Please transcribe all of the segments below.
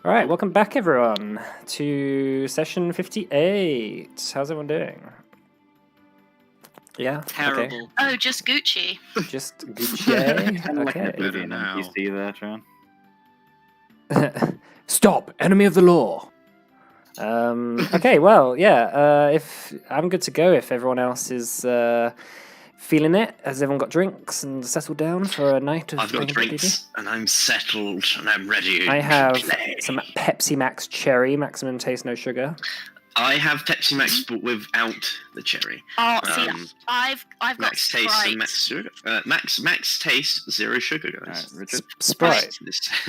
All right, welcome back, everyone, to session 58. How's everyone doing? Yeah? Terrible. Okay. Oh, just Gucci. Just Gucci? Like an Okay. oblivion NPC there, Tran. Stop! Enemy of the law! Okay, well, yeah, if I'm good to go if everyone else is feeling it. Has everyone got drinks and settled down for a night of I've got playing D&D? drinks, and I'm settled, and I'm ready I to have play. some Pepsi Max Cherry, maximum taste, no sugar. I have Pepsi Max, but without the cherry. Oh, see, I've got Max taste Sprite. and max sugar. Max taste, zero sugar, guys. Richard, Sprite.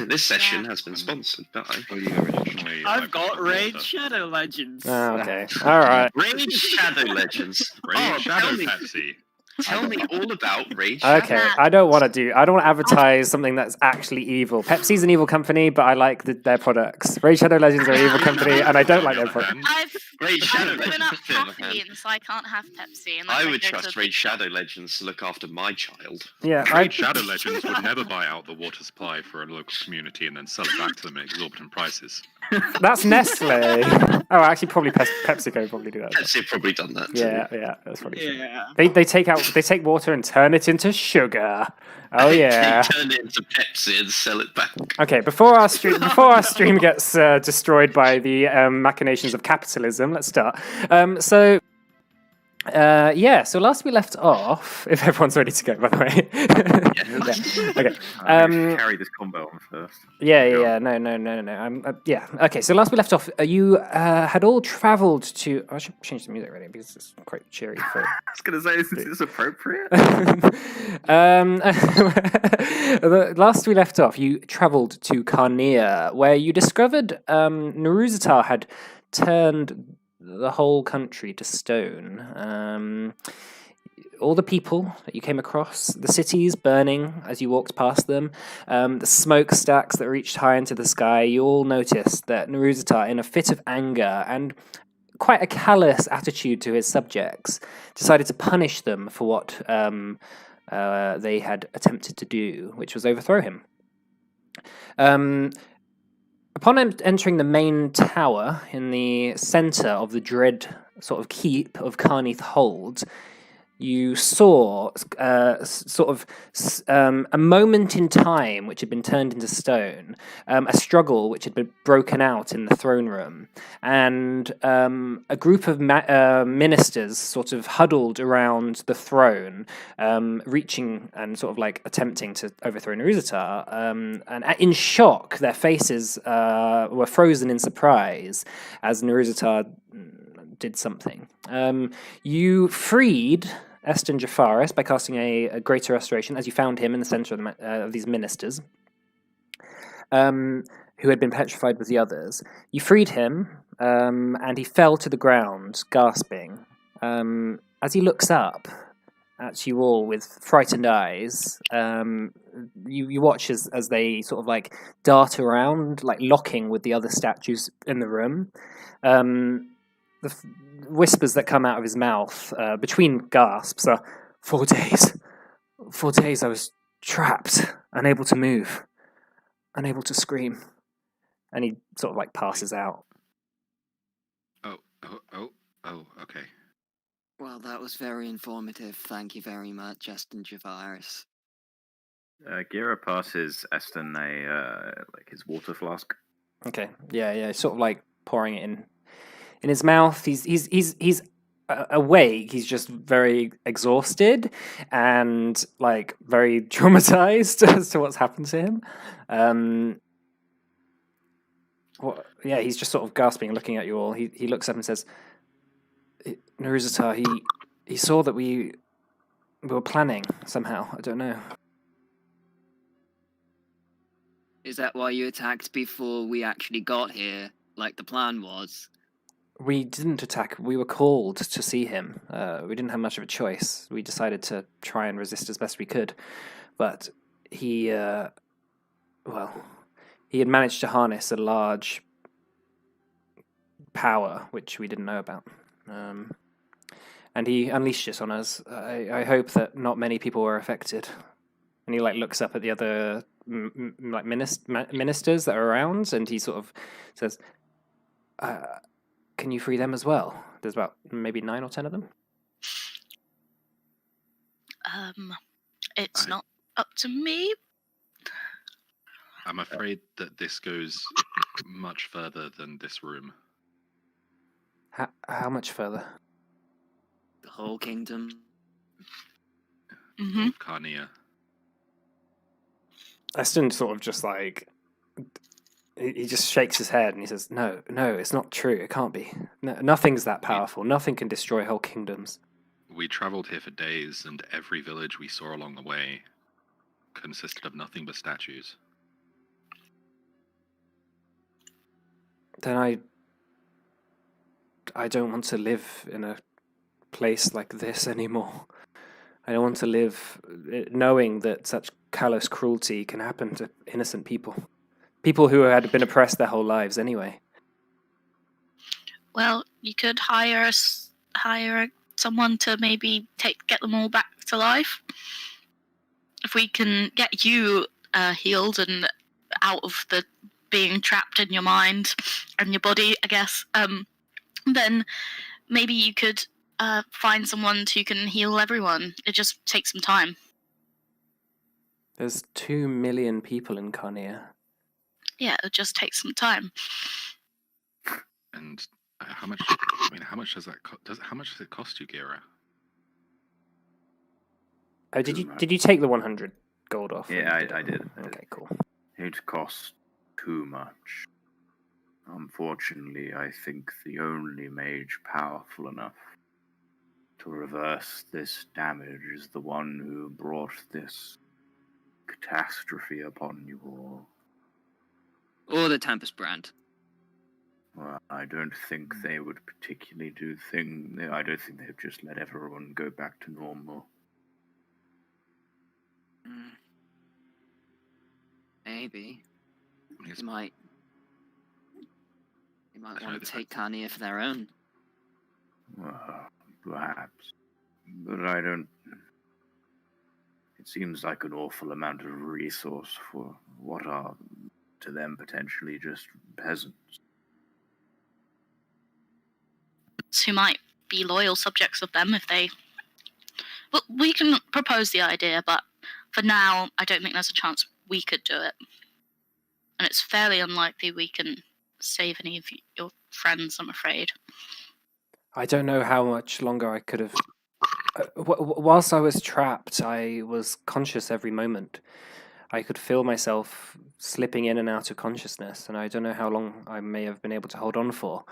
This session Yeah. has been sponsored by what do you originally? I've got Raid Shadow Legends. Oh, okay. All right. Raid Shadow Legends. Raid Shadow tell me, Pepsi. tell me all about Raid Shadow. Okay, I don't want to advertise something that's actually evil. Pepsi's an evil company, but I like their products. Raid Shadow Legends are an evil company, and I don't like their products. Raid Shadow I've given Legends. up caffeine, so I can't have Pepsi. unless I would go to trust the Raid big shop. Shadow Legends to look after my child. Yeah, Raid Shadow Legends would never buy out the water supply for a local community and then sell it back to them at exorbitant prices. that's Nestle. Oh, actually, probably PepsiCo probably do that. Pepsi have probably done that. Yeah, that's probably true. Yeah. They take water and turn it into sugar. Oh yeah. They turn it into Pepsi and sell it back. Okay, before our stream gets destroyed by the machinations of capitalism, let's start. So last we left off, if everyone's ready to go, by the way. Yeah. Okay. Carry this combo on first. Yeah. No. Okay. So last we left off, you had all travelled to. I should change the music really because it's quite cheery. For... I was going to say, is this appropriate? Last we left off, you travelled to Carnea, where you discovered Naruzatar had turned the whole country to stone. All the people that you came across, the cities burning as you walked past them, the smokestacks that reached high into the sky, you all noticed that Naruzatar, in a fit of anger and quite a callous attitude to his subjects, decided to punish them for what they had attempted to do, which was overthrow him. Upon entering the main tower in the centre of the dread sort of keep of Carneath Hold, you saw a moment in time which had been turned into stone, a struggle which had been broken out in the throne room, and a group of ministers sort of huddled around the throne, reaching and sort of like attempting to overthrow Naruzatar, and in shock, their faces were frozen in surprise as Naruzatar did something. You freed Eston Jafaris by casting a greater restoration, as you found him in the centre of these ministers, who had been petrified with the others. You freed him, and he fell to the ground, gasping. As he looks up at you all with frightened eyes, you watch as they sort of like dart around, like locking with the other statues in the room. The whispers that come out of his mouth between gasps are 4 days. 4 days I was trapped, unable to move, unable to scream. And he sort of like passes out. Oh, okay. Well, that was very informative. Thank you very much, Justin Javaris. Gira passes Eston like his water flask. Okay, yeah, sort of like pouring it in his mouth. He's awake. He's just very exhausted and like very traumatized as to what's happened to him. He's just sort of gasping, looking at you all. He looks up and says, "Naruzatar, he saw that we were planning somehow. I don't know." Is that why you attacked before we actually got here, like the plan was? We didn't attack. We were called to see him. We didn't have much of a choice. We decided to try and resist as best we could. But he had managed to harness a large power, which we didn't know about. And he unleashed it on us. I hope that not many people were affected. And he like looks up at the other like ministers that are around, and he sort of says, "Can you free them as well?" There's about maybe 9 or 10 of them. It's not up to me. I'm afraid that this goes much further than this room. How much further? The whole kingdom. Hmm. Of Carnia. Eston sort of just like he just shakes his head and he says, "No, it's not true. It can't be. No, nothing's that powerful. Nothing can destroy whole kingdoms." We travelled here for days, and every village we saw along the way consisted of nothing but statues. Then I don't want to live in a place like this anymore. I don't want to live knowing that such callous cruelty can happen to innocent people. People who had been oppressed their whole lives anyway. Well, you could hire someone to maybe get them all back to life. If we can get you healed and out of the being trapped in your mind and your body, I guess, then maybe you could find someone who can heal everyone. It just takes some time. There's 2 million people in Carnia. Yeah, it just takes some time. And how much? I mean, how much does that? How much does it cost you, Gira? Oh, did you take the 100 gold off? Yeah, I did. Okay, cool. It costs too much. Unfortunately, I think the only mage powerful enough to reverse this damage is the one who brought this catastrophe upon you all. Or the Tempest brand. Well, I don't think they would particularly do things. I don't think they'd just let everyone go back to normal. Maybe. Yes. They might want to take Carnia for their own. Well, perhaps. But I don't... It seems like an awful amount of resource for what are, to them, potentially just peasants. Who might be loyal subjects of them if they... Well, we can propose the idea, but for now, I don't think there's a chance we could do it. And it's fairly unlikely we can save any of your friends, I'm afraid. I don't know how much longer I could have... whilst I was trapped, I was conscious every moment. I could feel myself slipping in and out of consciousness, and I don't know how long I may have been able to hold on for.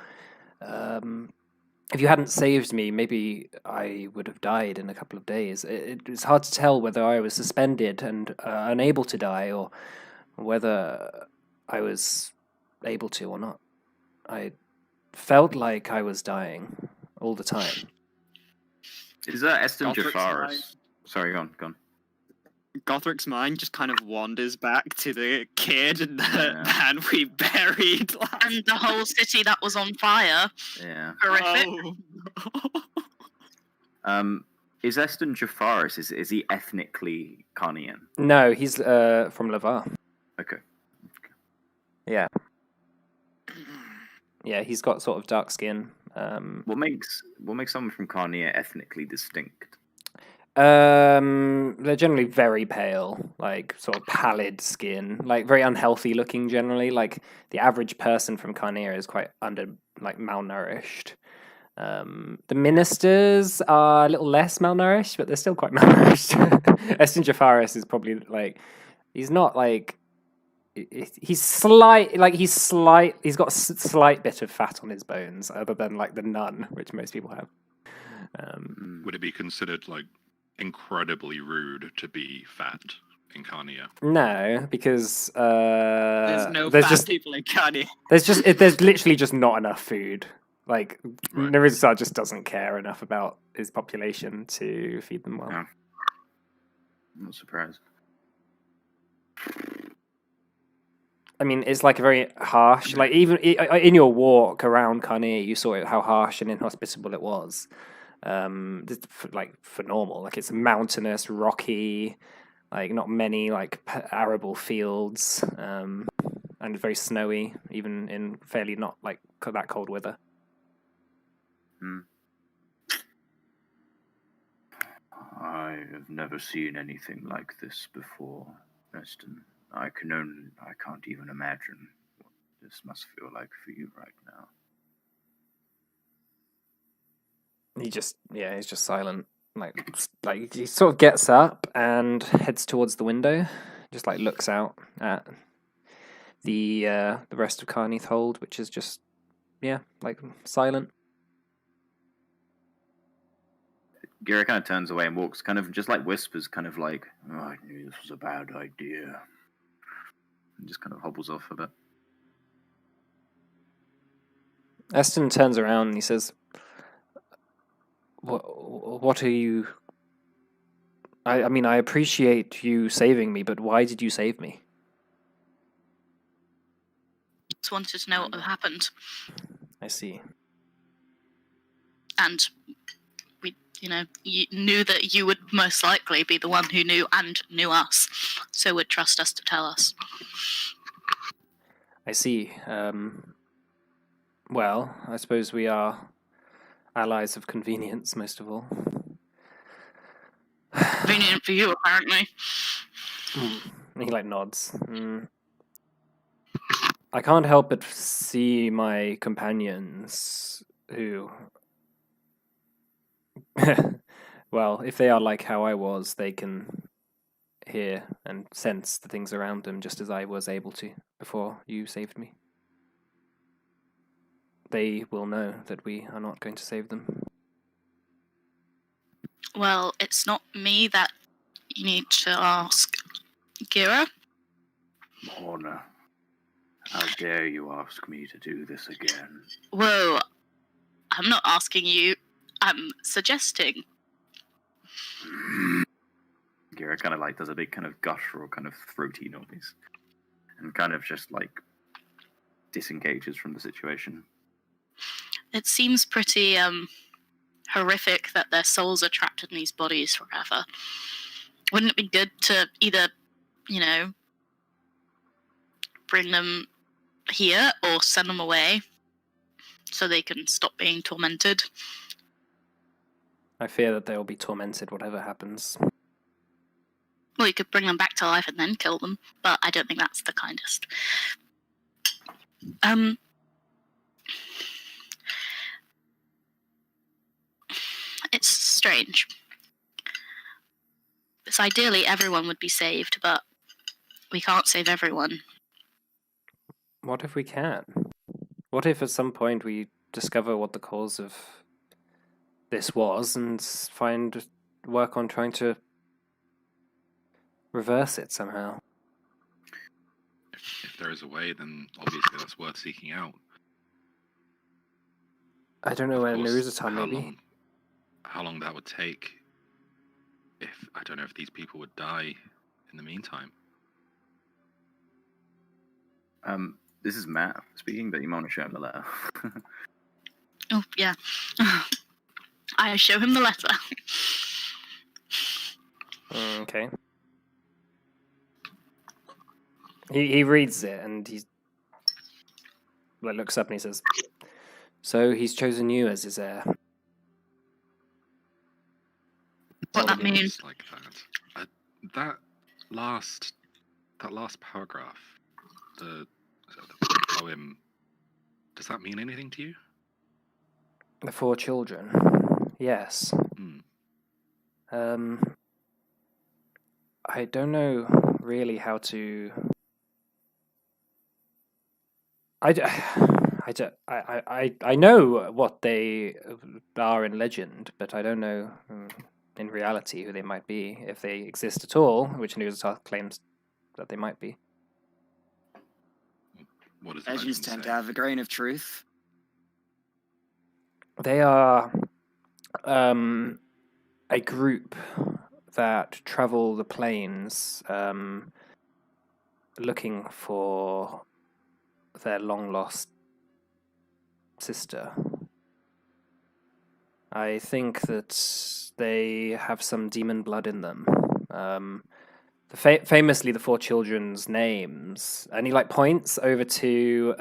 If you hadn't saved me, maybe I would have died in a couple of days. It's hard to tell whether I was suspended and unable to die, or whether I was able to or not. I felt like I was dying all the time. Is that Eston Gothric's Jafaris? mind. Sorry, go on. Gothric's mind just kind of wanders back to the kid and the Yeah. man we buried last. And the whole city that was on fire. Yeah. Horrific. Oh. Is Eston Jafaris, is he ethnically Carnian? No, he's from Lavar. Okay. Yeah. Yeah, he's got sort of dark skin. What makes someone from Carnia ethnically distinct? They're generally very pale, like sort of pallid skin, like very unhealthy looking generally. Like the average person from Carnia is quite malnourished. The ministers are a little less malnourished, but they're still quite malnourished. Eston Jafaris is probably he's not like he's got a slight bit of fat on his bones, other than like the nun, which most people have. Would it be considered like incredibly rude to be fat in Carnia? No, because There's no there's fat just people in Carnia. there's literally just not enough food. Like Right. Nerizar just doesn't care enough about his population to feed them well. Yeah. I'm not surprised. I mean, it's like a very harsh. Like even in your walk around Carnia, you saw how harsh and inhospitable it was. For normal, like it's mountainous, rocky. like not many like arable fields, and very snowy, even in fairly not like that cold weather. I have never seen anything like this before, Eston. I can't even imagine what this must feel like for you right now. He's just silent. Like he sort of gets up and heads towards the window, just like looks out at the rest of Carneath Hold, which is just like silent. Gira kind of turns away and walks, kind of just like whispers, kind of like, "Oh, I knew this was a bad idea," and just kind of hobbles off a bit. Eston turns around and he says, What are you... I mean, I appreciate you saving me, but why did you save me? Just wanted to know what had happened. I see. And you knew that you would most likely be the one who knew and knew us, so would trust us to tell us. I see. Well, I suppose we are allies of convenience, most of all. Convenient for you, apparently. He like nods. I can't help but see my companions who... well, if they are like how I was, they can hear and sense the things around them just as I was able to before you saved me. They will know that we are not going to save them. Well, it's not me that you need to ask. Gira? Horner, how dare you ask me to do this again? Whoa, I'm not asking you, I'm suggesting. Gira kind of like does a big kind of guttural kind of throaty noise and kind of just like disengages from the situation. It seems pretty horrific that their souls are trapped in these bodies forever. Wouldn't it be good to either, bring them here or send them away so they can stop being tormented? I fear that they will be tormented whatever happens. Well, you could bring them back to life and then kill them, but I don't think that's the kindest. It's strange. It's ideally everyone would be saved, but we can't save everyone. What if we can? What if at some point we discover what the cause of this was and work on trying to reverse it somehow? If there is a way, then obviously that's worth seeking out. I don't know Of when course, there is a time, maybe. How long that would take, I don't know if these people would die in the meantime. This is Matt speaking, but you might want to show him the letter. Oh, yeah. I show him the letter. Okay. He reads it and he looks up and he says, "So he's chosen you as his heir." What that means? Like that. That last paragraph, the poem, does that mean anything to you? The 4 children. Yes. I don't know really how to... I know what they are in legend, but I don't know in reality who they might be, if they exist at all, which Newstar claims that they might be. What does the Legends legend tend say? to have a grain of truth. They are a group that travel the plains looking for their long-lost sister. I think that they have some demon blood in them. famously the four children's names, and he like points over to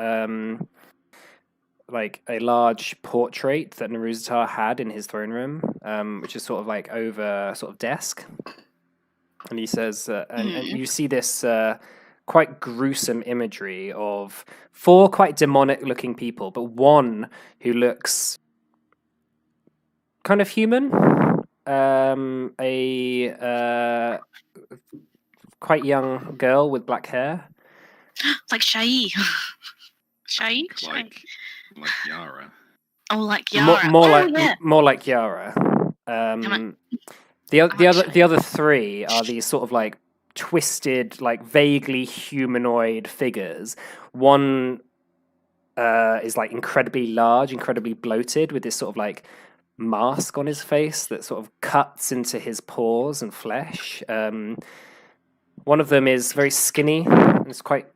like a large portrait that Naruzatar had in his throne room, which is sort of like over sort of desk, and he says, and you see this quite gruesome imagery of four quite demonic-looking people, but one who looks kind of human, a quite young girl with black hair. Like Shai. Shai? Like Yara. Oh, like Yara. More like Yara. The other three are these sort of like twisted, like vaguely humanoid figures. One is like incredibly large, incredibly bloated, with this sort of like mask on his face that sort of cuts into his pores and flesh. One of them is very skinny. It's quite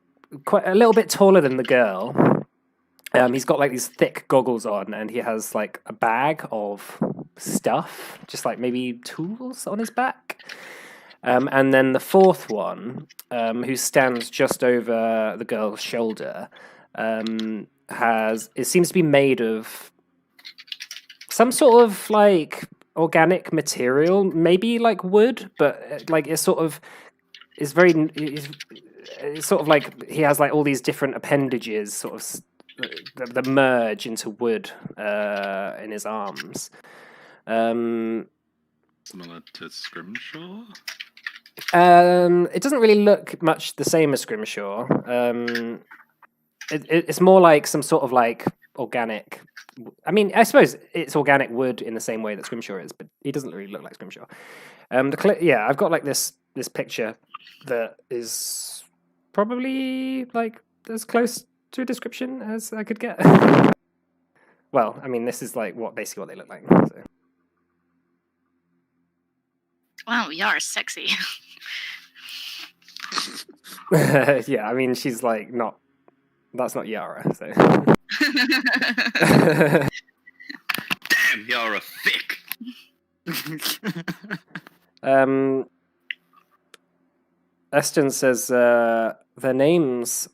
a little bit taller than the girl. He's got like these thick goggles on, and he has like a bag of stuff, just like maybe tools on his back. And then the fourth one, who stands just over the girl's shoulder, it seems to be made of some sort of like organic material, maybe like wood, but like it's sort of it's sort of like he has like all these different appendages sort of that merge into wood in his arms. Similar to Scrimshaw? It doesn't really look much the same as Scrimshaw. It's more like some sort of like organic. I mean, I suppose it's organic wood in the same way that Scrimshaw is, but he doesn't really look like Scrimshaw. I've got like this picture that is probably like as close to a description as I could get. Well, I mean, this is like basically what they look like. So. Wow, Yara's sexy. Yeah, I mean, she's like not. That's not Yara. So. Damn, Yara thick. Eston says their names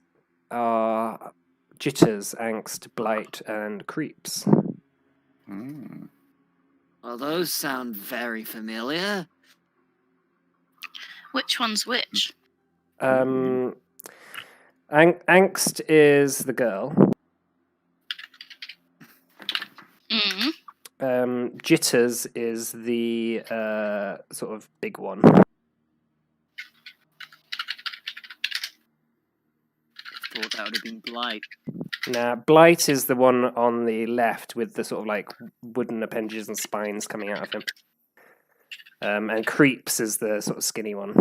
are Jitters, Angst, Blight, and Creeps. Well, those sound very familiar. Which one's which? Angst is the girl. Jitters is the sort of big one. Thought that would have been Blight. Nah, Blight is the one on the left with the sort of like wooden appendages and spines coming out of him. And Creeps is the sort of skinny one.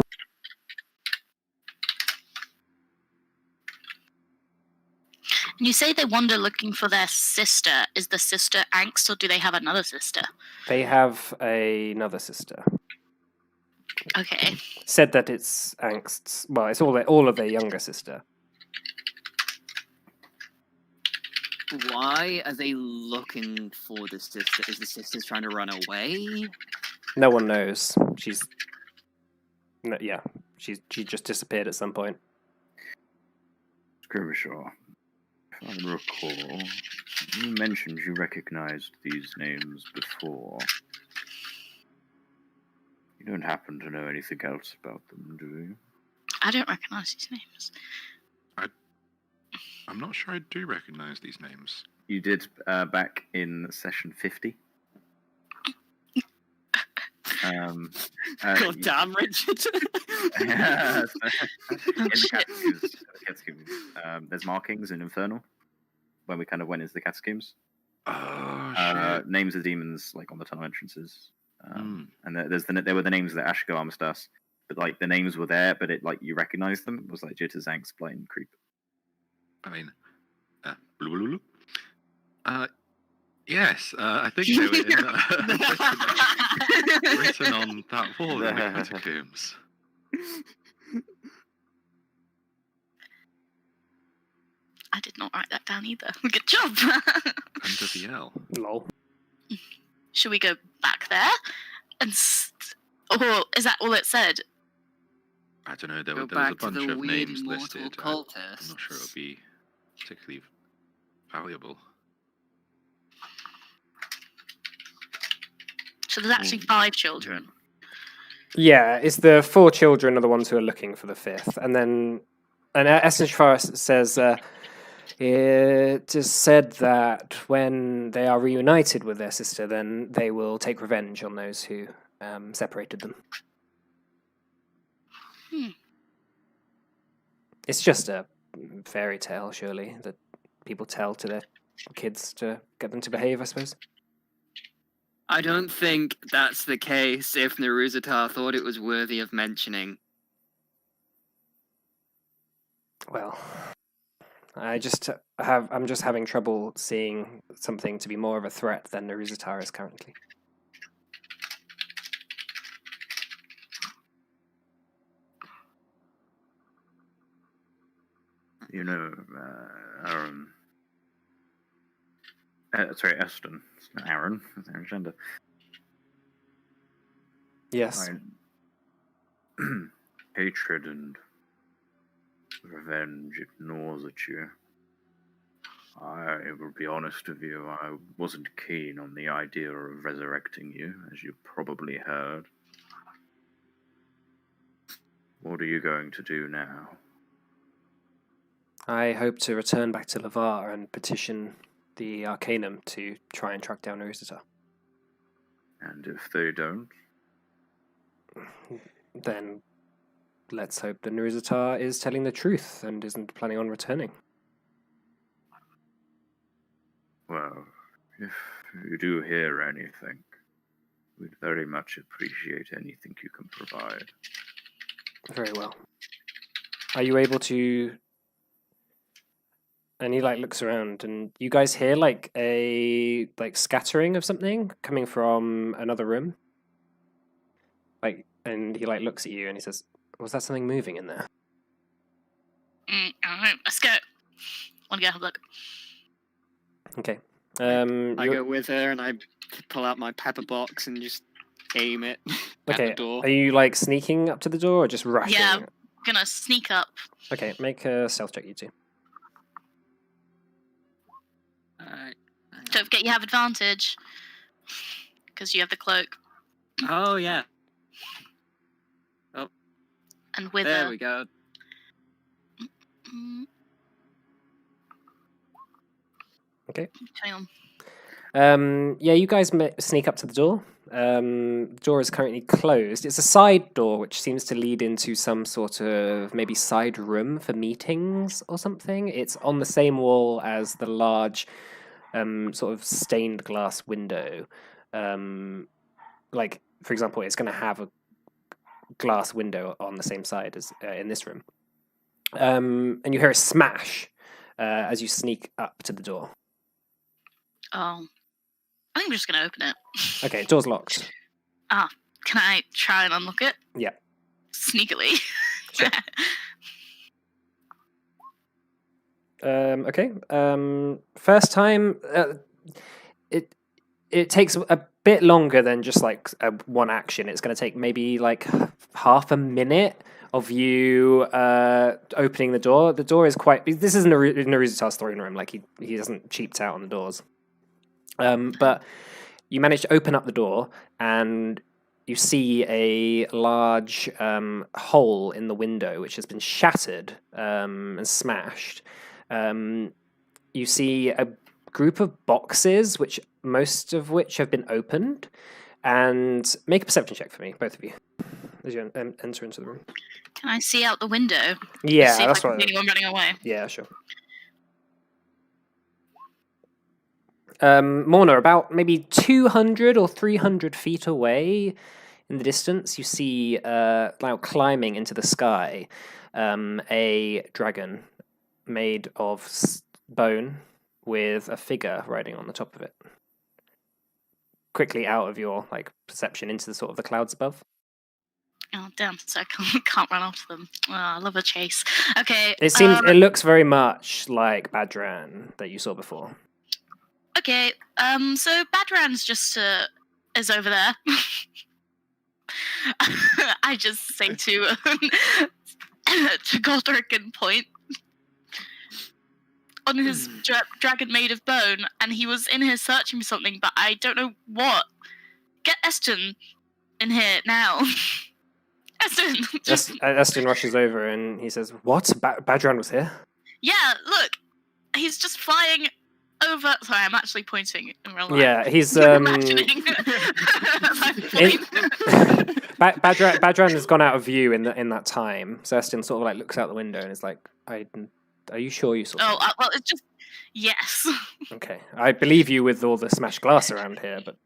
You say they wander looking for their sister. Is the sister Angst, or do they have another sister? They have another sister. Okay. Said that it's Angst's. Well, it's all of their younger sister. Why are they looking for the sister? Is the sister trying to run away? No one knows. She just disappeared at some point. Scrimshaw, if I recall, you mentioned you recognized these names before. You don't happen to know anything else about them, do you? I don't recognize these names. I'm not sure I do recognize these names. You did back in session 50. God damn, Richard. In the catacombs, there's markings in Infernal when we kind of went into the catacombs. Oh, Names of demons like on the tunnel entrances, and there were the names of the Ashgar Armistice, but like the names were there, but it like you recognized them. It was like Jitters, Angst, Blight, and Creep. I mean, yes, I think they were written on that wall in the catacombs. I did not write that down either. Good job. Under the L. Lol. Should we go back there? Or is that all it said? I don't know. There Go was a back to bunch the of weird names mortal listed. I'm cultists. not sure it would be particularly valuable. So there's actually 5 children. Yeah, it's the 4 children are the ones who are looking for the 5th, and Essence Forest says it is said that when they are reunited with their sister, then they will take revenge on those who separated them. It's just a fairy tale, surely, that people tell to their kids to get them to behave, I suppose. I don't think that's the case if Naruzatar thought it was worthy of mentioning. Well, I'm just having trouble seeing something to be more of a threat than Naruzatar is currently. You know, Aaron. Sorry, Eston. It's not Aaron. It's Aaron's gender. Yes. Hatred and revenge, it gnaws at you. I will be honest with you, I wasn't keen on the idea of resurrecting you, as you probably heard. What are you going to do now? I hope to return back to Lavar and petition the Arcanum to try and track down Naruzatar. And if they don't? Then let's hope that Naruzatar is telling the truth and isn't planning on returning. Well, if you do hear anything, we'd very much appreciate anything you can provide. Very well. Are you able to... And he looks around, and you guys hear a scattering of something coming from another room. And he looks at you and he says, "Was that something moving in there?" Alright, let's go. Wanna go have a look? Okay. I go with her and I pull out my pepper box and just aim it at the door. Are you sneaking up to the door or just rushing? Yeah, I'm gonna sneak up. Okay, make a stealth check, you two. Alright. Don't forget you have advantage. Because you have the cloak. Oh, yeah. And with There we go. Okay. 21. Yeah, you guys sneak up to the door. The door is currently closed. It's a side door which seems to lead into some sort of maybe side room for meetings or something. It's on the same wall as the large sort of stained glass window. For example, it's going to have a glass window on the same side as in this room. And you hear a smash as you sneak up to the door. Oh. I think we're just gonna open it. Okay, door's locked. Can I try and unlock it? Yeah. Sneakily. Sure. Okay. First time, it takes a bit longer than just one action. It's going to take maybe half a minute of you opening the door. The door is quite. This isn't Naruzatar's throne room. He doesn't cheap out on the doors. But you manage to open up the door and you see a large hole in the window which has been shattered and smashed. You see a group of boxes, most of which have been opened, and make a perception check for me, both of you, as you enter into the room. Can I see out the window? Yeah, See if that's I right. can see anyone running away. Yeah, sure. Morna, about maybe 200 or 300 feet away in the distance, you see now climbing into the sky a dragon made of bone with a figure riding on the top of it. Quickly out of your perception into the sort of the clouds above. Oh damn! So I can't run after them. Oh, I love a chase. Okay. It seems it looks very much like Badran that you saw before. Okay. So Badran's just is over there. I just say to to Godric and point on his dragon made of bone, and he was in here searching for something, but I don't know what. Get Eston in here now. Eston! Eston rushes over and he says, "What? Badran was here?" Yeah, look! He's just flying over... Sorry, I'm actually pointing in real life. Yeah, he's You're imagining. Badran has gone out of view in that time. So Eston sort of like looks out the window and is like, "Are you sure you saw?" Oh, something?" well, it's just... Yes. Okay, I believe you with all the smashed glass around here, but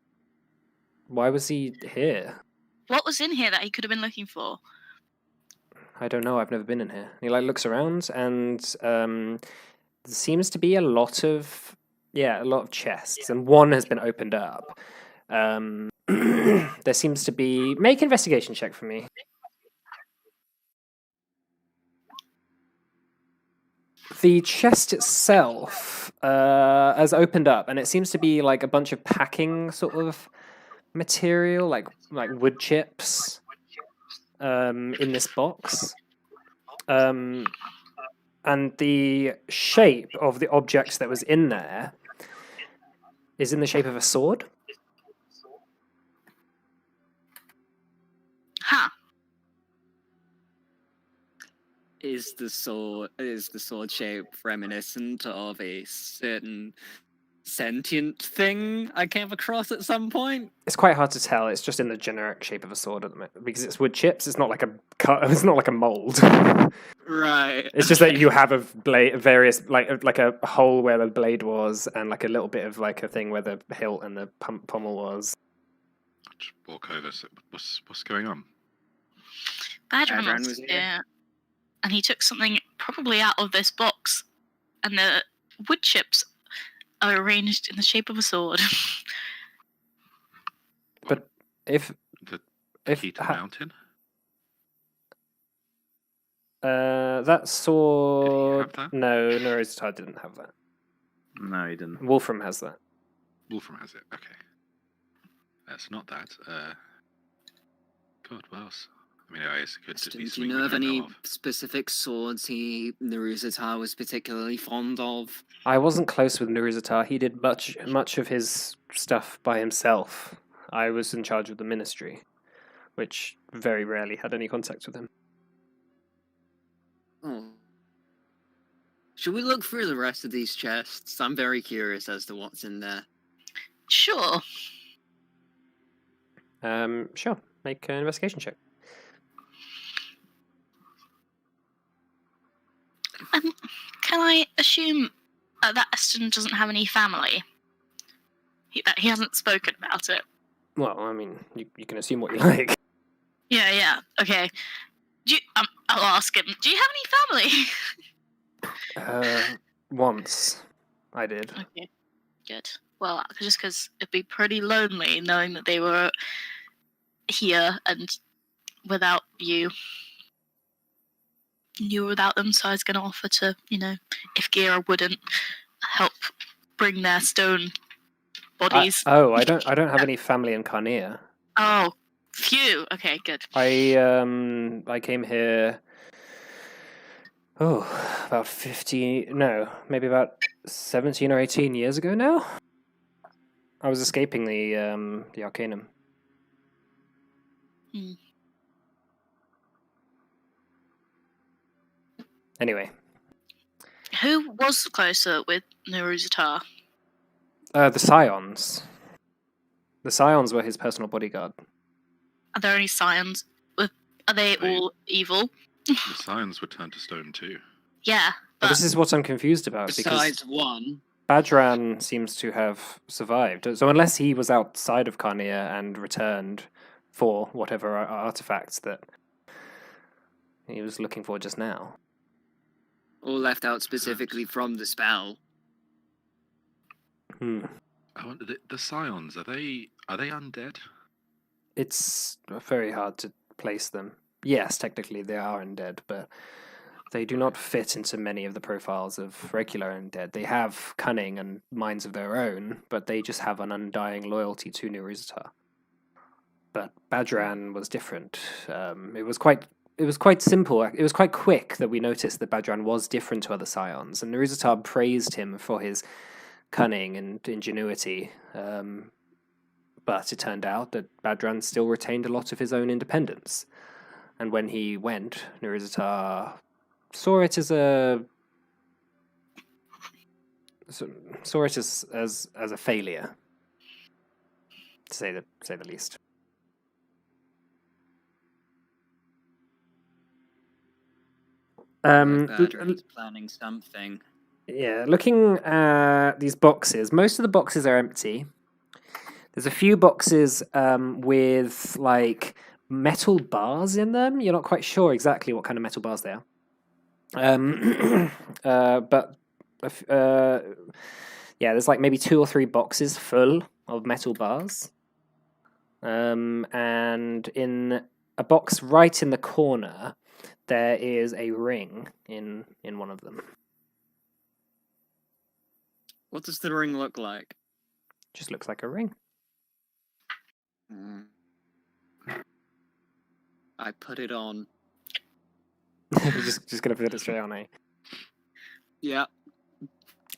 why was he here? What was in here that he could have been looking for? I don't know. I've never been in here. He like looks around, and there seems to be a lot of chests, and one has been opened up. There seems to be. Make an investigation check for me. The chest itself has opened up, and it seems to be like a bunch of packing sort of material, like wood chips, in this box. And the shape of the objects that was in there is in the shape of a sword. Huh. Is the sword shape reminiscent of a certain sentient thing I came across at some point? It's quite hard to tell. It's just in the generic shape of a sword at the moment because it's wood chips. It's not like it's not like a mold. Right. It's just that you have a blade, various like a hole where the blade was, and like a little bit of like a thing where the hilt and the pommel was. Just walk over. So what's going on? Badran was here. And he took something probably out of this box. And the wood chips are arranged in the shape of a sword. But if Key to the mountain? That sword... Did he have that? No, Norizatar didn't have that. No, he didn't. Wolfram has that. Wolfram has it. Okay. That's not that. God, what else? I mean, I guess it could just be Do something you know we of don't any know of. specific swords Norizatar was particularly fond of? I wasn't close with Norizatar. He did much of his stuff by himself. I was in charge of the ministry, which very rarely had any contact with him. Oh. Should we look through the rest of these chests? I'm very curious as to what's in there. Sure. Sure. Make an investigation check. Can I assume that Eston doesn't have any family? That he hasn't spoken about it? Well, I mean, you can assume what you like. Yeah. Okay. I'll ask him. Do you have any family? Once. I did. Okay. Good. Well, just because it'd be pretty lonely knowing that they were here and without you. You were without them, so I was going to offer to, if Gira wouldn't help bring their stone bodies. I don't have any family in Carnea. Oh, phew. Okay, good. I came here. About 15. No, maybe about 17 or 18 years ago now. I was escaping the Arcanum. Hmm. Anyway. Who was closer with Norizatar? The Scions. The Scions were his personal bodyguard. Are there any Scions? Are they all evil? The Scions would turn to stone too. Yeah, But this is what I'm confused about, Besides because one. Badran seems to have survived. So unless he was outside of Carnea and returned for whatever artifacts that he was looking for just now. Or left out specifically from the spell. The Scions, are they undead? It's very hard to place them. Yes, technically they are undead, but they do not fit into many of the profiles of regular undead. They have cunning and minds of their own, but they just have an undying loyalty to Norizatar. But Badran was different. It was quite was quite simple. It was quite quick that we noticed that Badran was different to other scions, and Naruzatar praised him for his cunning and ingenuity. But it turned out that Badran still retained a lot of his own independence. And when he went, Naruzatar saw it as a failure, to say the least. Badran's planning something. Yeah, looking at these boxes, most of the boxes are empty. There's a few boxes with like metal bars in them. You're not quite sure exactly what kind of metal bars they are. But yeah, there's like maybe 2 or 3 boxes full of metal bars. And in a box right in the corner, there is a ring in one of them. What does the ring look like? Just looks like a ring. I put it on. You're just gonna put it straight on, eh? Yeah.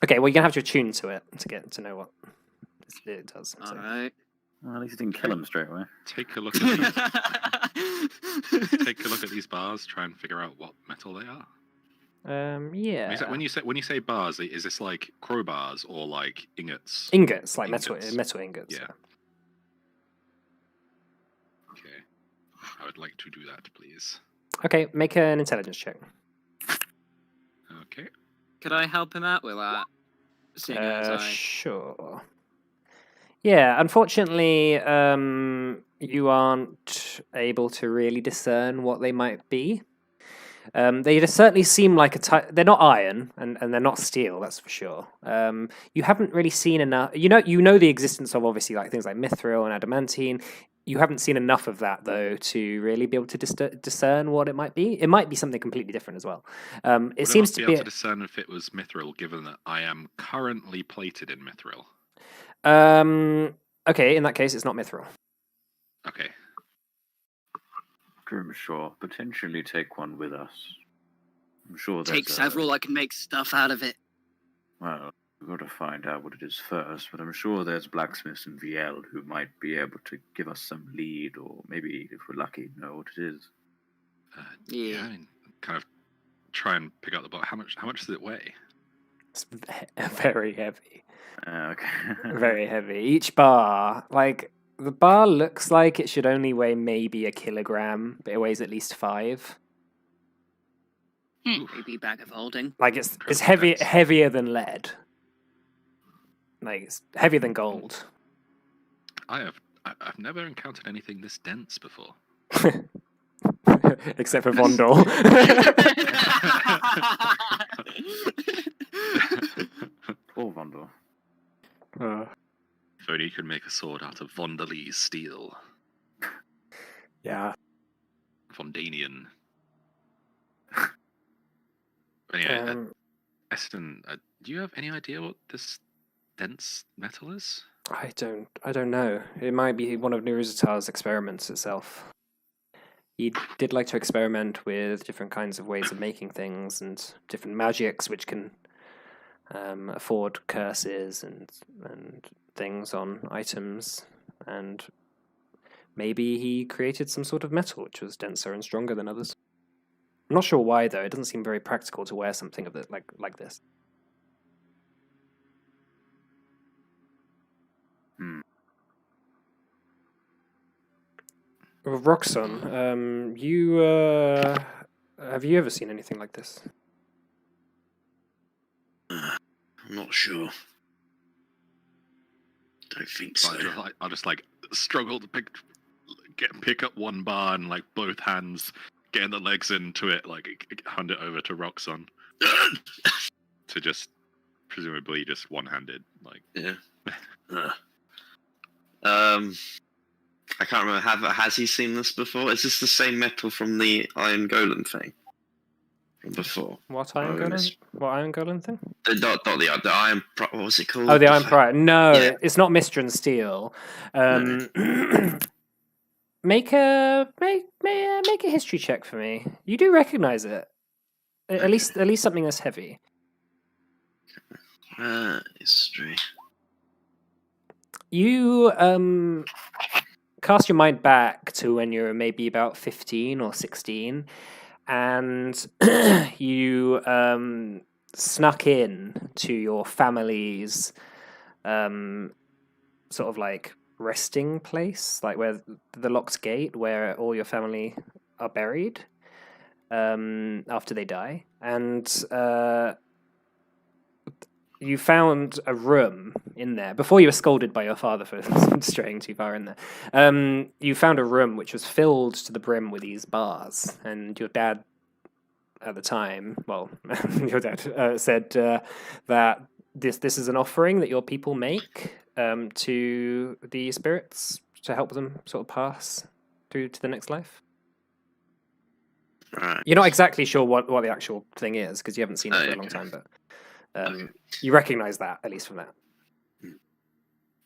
Okay, well you're gonna have to attune to it to get to know what it does. All right. Well, at least you didn't kill him straight away. Take a look at these. Take a look at these bars. Try and figure out what metal they are. Yeah. When you say bars, is this like crowbars or like ingots? Ingots, like Ingots. metal ingots. Yeah. Okay. I would like to do that, please. Okay, make an intelligence check. Okay. Could I help him out with that? Seeing as I... Sure. Yeah, unfortunately, you aren't able to really discern what they might be. They certainly seem like a type. They're not iron, and they're not steel. That's for sure. You haven't really seen enough. You know the existence of obviously like things like mithril and adamantine. You haven't seen enough of that though to really be able to discern what it might be. It might be something completely different as well. It seems to be able to discern if it was mithril, given that I am currently plated in mithril. Okay, in that case, it's not mithril. Okay. Grimshaw, potentially take one with us. I'm sure there's Take several, I can make stuff out of it. Well, we've got to find out what it is first, but I'm sure there's blacksmiths in VL who might be able to give us some lead, or maybe, if we're lucky, know what it is. Yeah. I mean, kind of try and pick up the box. How much does it weigh? It's very heavy. Okay. Very heavy. Each bar, like, the bar looks like it should only weigh maybe 1 kilogram, but it weighs at least 5. Maybe a bag of holding. Like, it's heavier than lead. Like, it's heavier than gold. I've never encountered anything this dense before. Except for Vondor. Poor Vondor. If only you could make a sword out of Vondalese steel. Yeah. Vondanian. Anyway, Eston, do you have any idea what this dense metal is? I don't know. It might be one of Naruzatar's experiments itself. He did like to experiment with different kinds of ways of making things and different magics which can afford curses and things on items, and maybe he created some sort of metal which was denser and stronger than others. I'm not sure why though. It doesn't seem very practical to wear something of it like this. Roxon, you have you ever seen anything like this? I'm not sure. Don't think so. I'll just like struggle to pick up one bar and like both hands, getting the legs into it, like hand it over to Roxon to just presumably just one-handed, like yeah. I can't remember. Has he seen this before? Is this the same metal from the Iron Golem thing from before? What Iron Golem? What Iron Golem thing? Not the Iron. What was it called? Oh, the Iron Pride. No, Yeah. it's not Mistran Steel. Make a history check for me. You do recognize it. At least something that's heavy. History. You cast your mind back to when you were maybe about 15 or 16, and you snuck in to your family's sort of like resting place, like where the locked gate, where all your family are buried after they die, and you found a room in there before you were scolded by your father for straying too far in there. You found a room which was filled to the brim with these bars, and your dad at the time, well, your dad said that this is an offering that your people make to the spirits to help them sort of pass through to the next life. Right. You're not exactly sure what the actual thing is because you haven't seen it for a long time, but you recognize that, at least from that.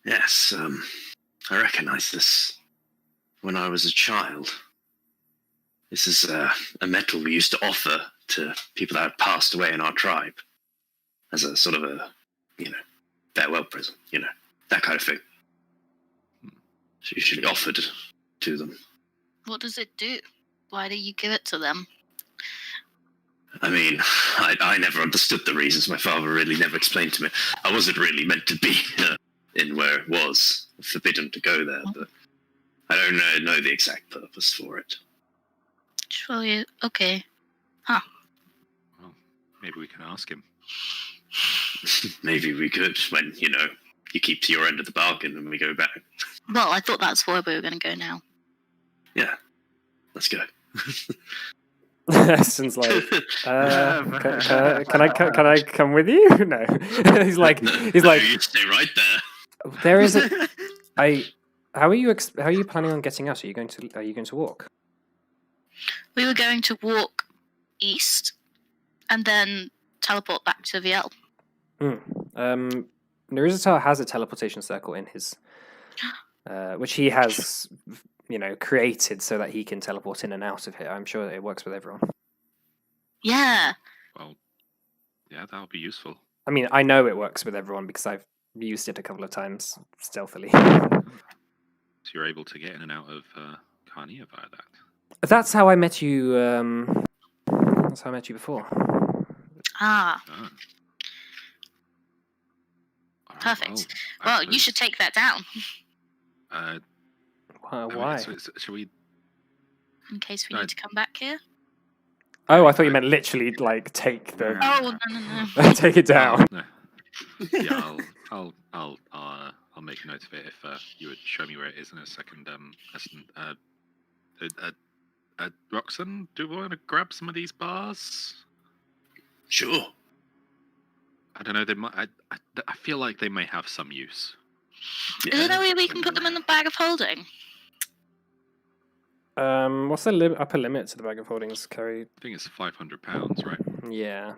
Yes, I recognize this when I was a child. This is a metal we used to offer to people that had passed away in our tribe as a sort of a, farewell present, that kind of thing. It's usually offered to them. What does it do? Why do you give it to them? I mean, I never understood the reasons. My father really never explained to me. I wasn't really meant to be in where it was. Forbidden to go there, but I don't know the exact purpose for it. Surely, okay. Huh. Well, maybe we can ask him. Maybe we could when, you keep to your end of the bargain and we go back. Well, I thought that's where we were going to go now. Yeah, let's go. Eston's like, can I come with you? No. he's like, No, you stay right there. there is a. How are you planning on getting out? Are you going to walk? We were going to walk east and then teleport back to VL. Naruzatar has a teleportation circle in his, which he has, created so that he can teleport in and out of here. I'm sure that it works with everyone. Yeah. Well, yeah, that would be useful. I mean, I know it works with everyone because I've used it a couple of times stealthily. So you're able to get in and out of Carnia via that. That's how I met you. That's how I met you before. Ah, Ah. Alright, perfect. I Well, you suppose, should take that down Why? Shall we? in case we Right. need to come back here. Oh, I thought you meant literally like take the Oh, no. take it down. No. Yeah, I'll make a note of it if you would show me where it is in a second. Roxanne, do we want to grab some of these bars? Sure. I don't know. They might. I feel like they may have some use. Is there no way we can put them in the bag of holding? What's the upper limit to the bag of holdings carry? I think it's £500, right? Yeah.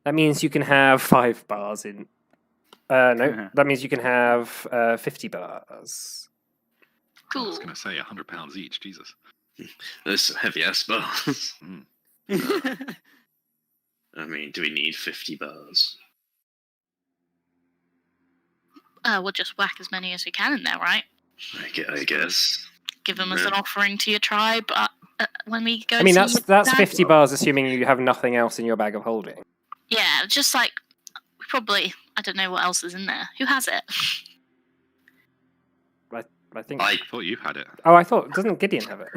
That means you can have 5 bars in. No, that means you can have 50 bars. I Cool. was going to say £100 each. Jesus. There's some heavy ass bars. Mm. I mean, do we need 50 bars? We'll just whack as many as we can in there, right? I guess. Give them as Yeah. an offering to your tribe when we go. I mean, see that's your dad. 50 bars, assuming you have nothing else in your bag of holding. Yeah, just like probably. I don't know what else is in there. Who has it? I think. I I thought you had it. Oh, I thought doesn't Gideon have it?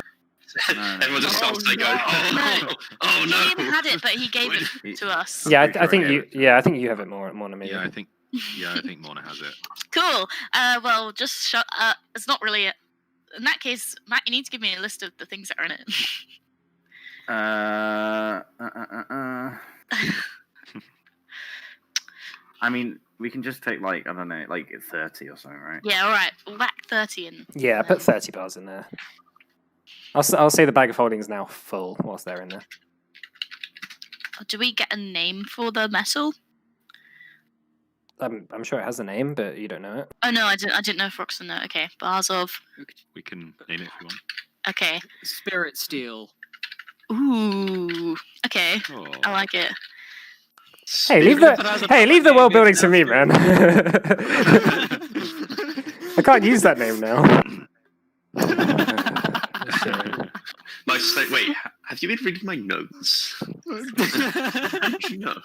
Everyone just Oh, stops. They go, no. oh, oh He no. had it, but he gave it He- to us. Yeah, pretty I think sure I you. have it. Yeah, I think you have it more than me. Yeah, I think Morna has it. Cool. Well, just it's not really. In that case, Matt, you need to give me a list of the things that are in it. I mean, we can just take like, I don't know, like 30 or something, right? Yeah, all right. We'll whack 30 in. Yeah, put 30 bars in there. I'll say the bag of holding is now full whilst they're in there. Do we get a name for the metal? I'm sure it has a name, but you don't know it. Oh no, I didn't know if Roxanne know. Okay, bars of. We can name it if you want. Okay. Spirit Steel. Ooh. Okay. Oh. I like it. Hey, leave the world building to me, man. I can't use that name now. Wait, have you been reading my notes? How did you know?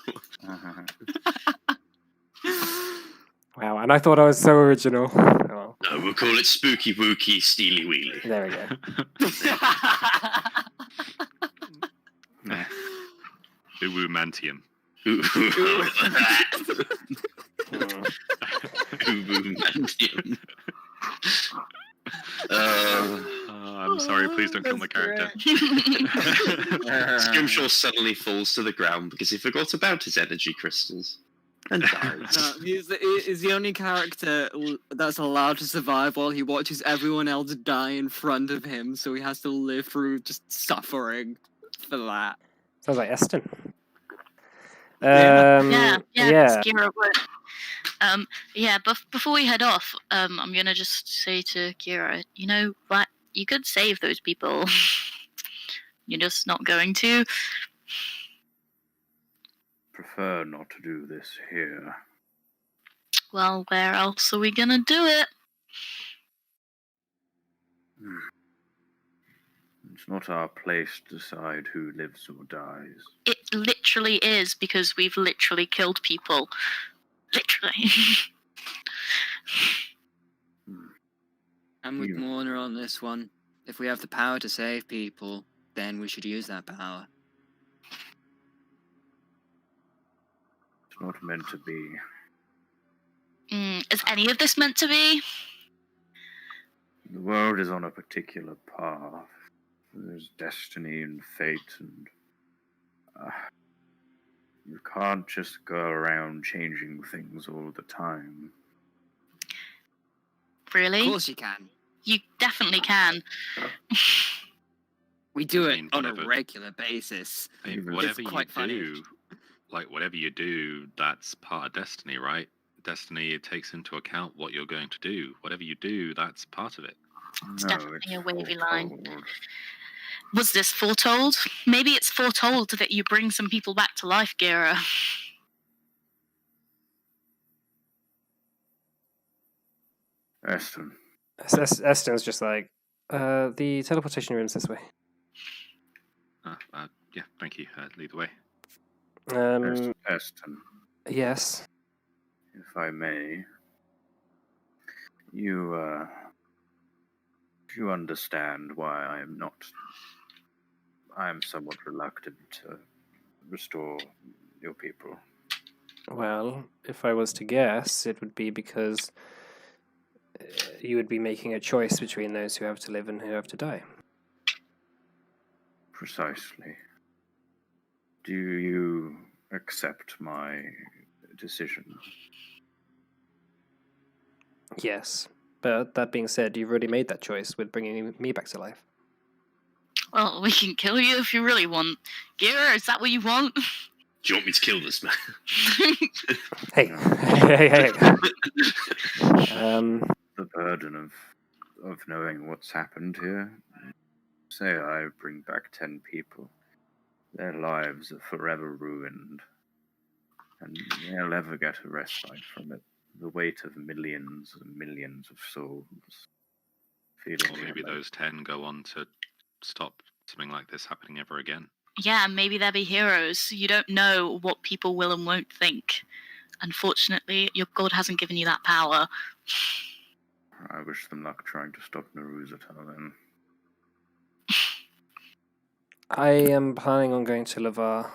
Wow, and I thought I was so original. Oh, No, we'll call it Spooky Wooky Steely Wheelie. there we go. Uwumantium. Uwumantium. I'm sorry, please don't kill my character. Scrimshaw suddenly falls to the ground because he forgot about his energy crystals and dies. No, he's the only character that's allowed to survive while he watches everyone else die in front of him, so he has to live through just suffering for that. Sounds like Eston. Yeah. Yeah. Kira would. Before we head off, I'm gonna just say to Kira, you know what? You could save those people. You're just not going to. Prefer not to do this here. Well, where else are we gonna do it? It's not our place to decide who lives or dies. It literally is, because we've literally killed people. Literally. I'm with Morna on this one. If we have the power to save people, then we should use that power. It's not meant to be. Is any of this meant to be? The world is on a particular path. There's destiny and fate, and you can't just go around changing things all the time. Really? Of course you can. You definitely can. We do I it mean, on whatever. a regular basis. Hey, It's whatever you quite funny. do, whatever you do, that's part of destiny, right? Destiny, it takes into account what you're going to do. Whatever you do, that's part of it. It's definitely a wavy line. foretold. Was this foretold? Maybe it's foretold that you bring some people back to life, Gira. Eston, Eston's just like, the teleportation room's this way. Yeah, thank you. Lead the way. Eston, Yes. if I may, you understand why I am somewhat reluctant to restore your people. Well, if I was to guess, it would be because you would be making a choice between those who have to live and who have to die. Precisely. Do you accept my decision? Yes. But that being said, you've already made that choice with bringing me back to life. Well, we can kill you if you really want. Gira, is that what you want? Do you want me to kill this man? Hey. The burden of knowing what's happened here. Say I bring back 10 people. Their lives are forever ruined. And they'll never get a respite from it. The weight of millions and millions of souls. Or maybe those 10 go on to stop something like this happening ever again. Yeah, maybe they'll be heroes. You don't know what people will and won't think. Unfortunately, your god hasn't given you that power. I wish them luck trying to stop Naruzata then. I am planning on going to Lavar.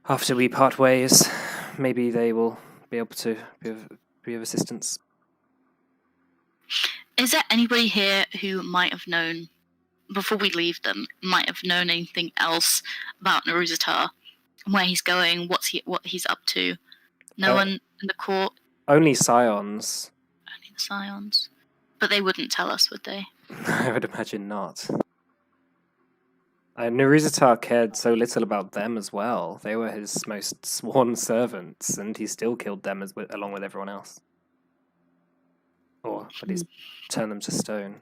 After we part ways, maybe they will be able to be of assistance. Is there anybody here who might have known, before we leave them, might have known anything else about Naruzatar? Where he's going, what he's up to? No one in the court? Only Scions. Only the Scions. But they wouldn't tell us, would they? I would imagine not. Naruzatar cared so little about them as well. They were his most sworn servants, and he still killed them along with everyone else. Or at least turned them to stone.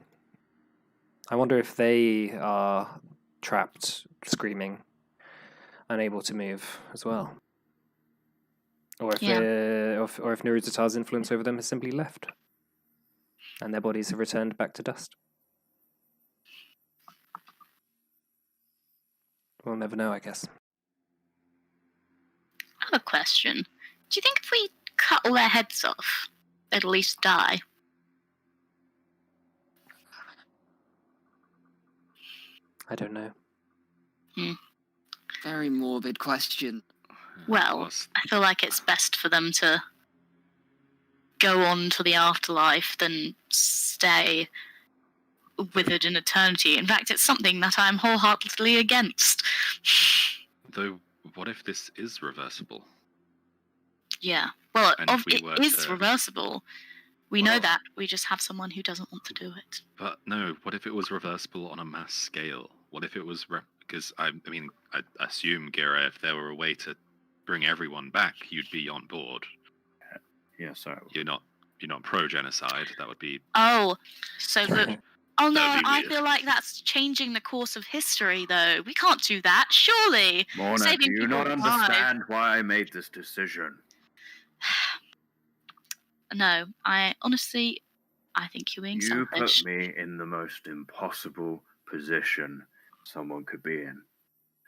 I wonder if they are trapped, screaming, unable to move as well. Or if Naruzatar's influence over them has simply left, and their bodies have returned back to dust. We'll never know, I guess. I have a question. Do you think if we cut all their heads off, they'd at least die? I don't know. Very morbid question. Well, I feel like it's best for them to go on to the afterlife than stay withered in eternity. In fact, it's something that I'm wholeheartedly against. Though, what if this is reversible? Yeah. Well, And if we it were is to- reversible. We know Well- that. We just have someone who doesn't want to do it. But no, what if it was reversible on a mass scale? What if it was because I assume, Gira, if there were a way to bring everyone back, you'd be on board. Yes, You're not pro genocide. That would be Oh, so the... Oh no, That'd be I weird. feel like that's changing the course of history, though. We can't do that, surely. Mona, do Saving you people not alive. understand why I made this decision? No, I think you're being You selfish. put me in the most impossible position someone could be in.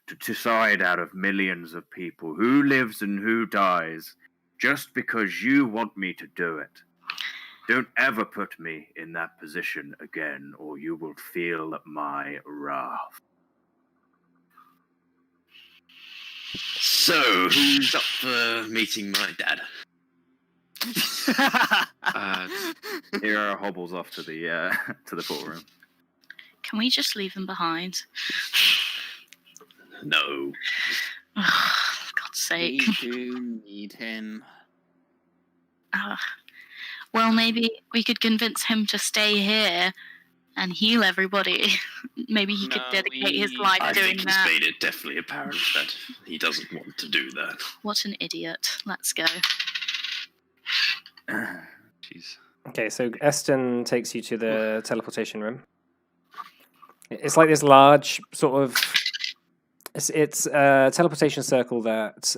To decide out of millions of people who lives and who dies just because you want me to do it. Don't ever put me in that position again, or you will feel my wrath. So, who's up for meeting my dad? Hero hobbles off to the courtroom. Can we just leave them behind? No. For God's sake. We do need him. Well, maybe we could convince him to stay here and heal everybody. Maybe he could No, dedicate his we- life I doing think he's that. made it definitely apparent that he doesn't want to do that. What an idiot. Let's go. jeez. Okay, so Eston takes you to the teleportation room. It's like this large sort of... It's a teleportation circle that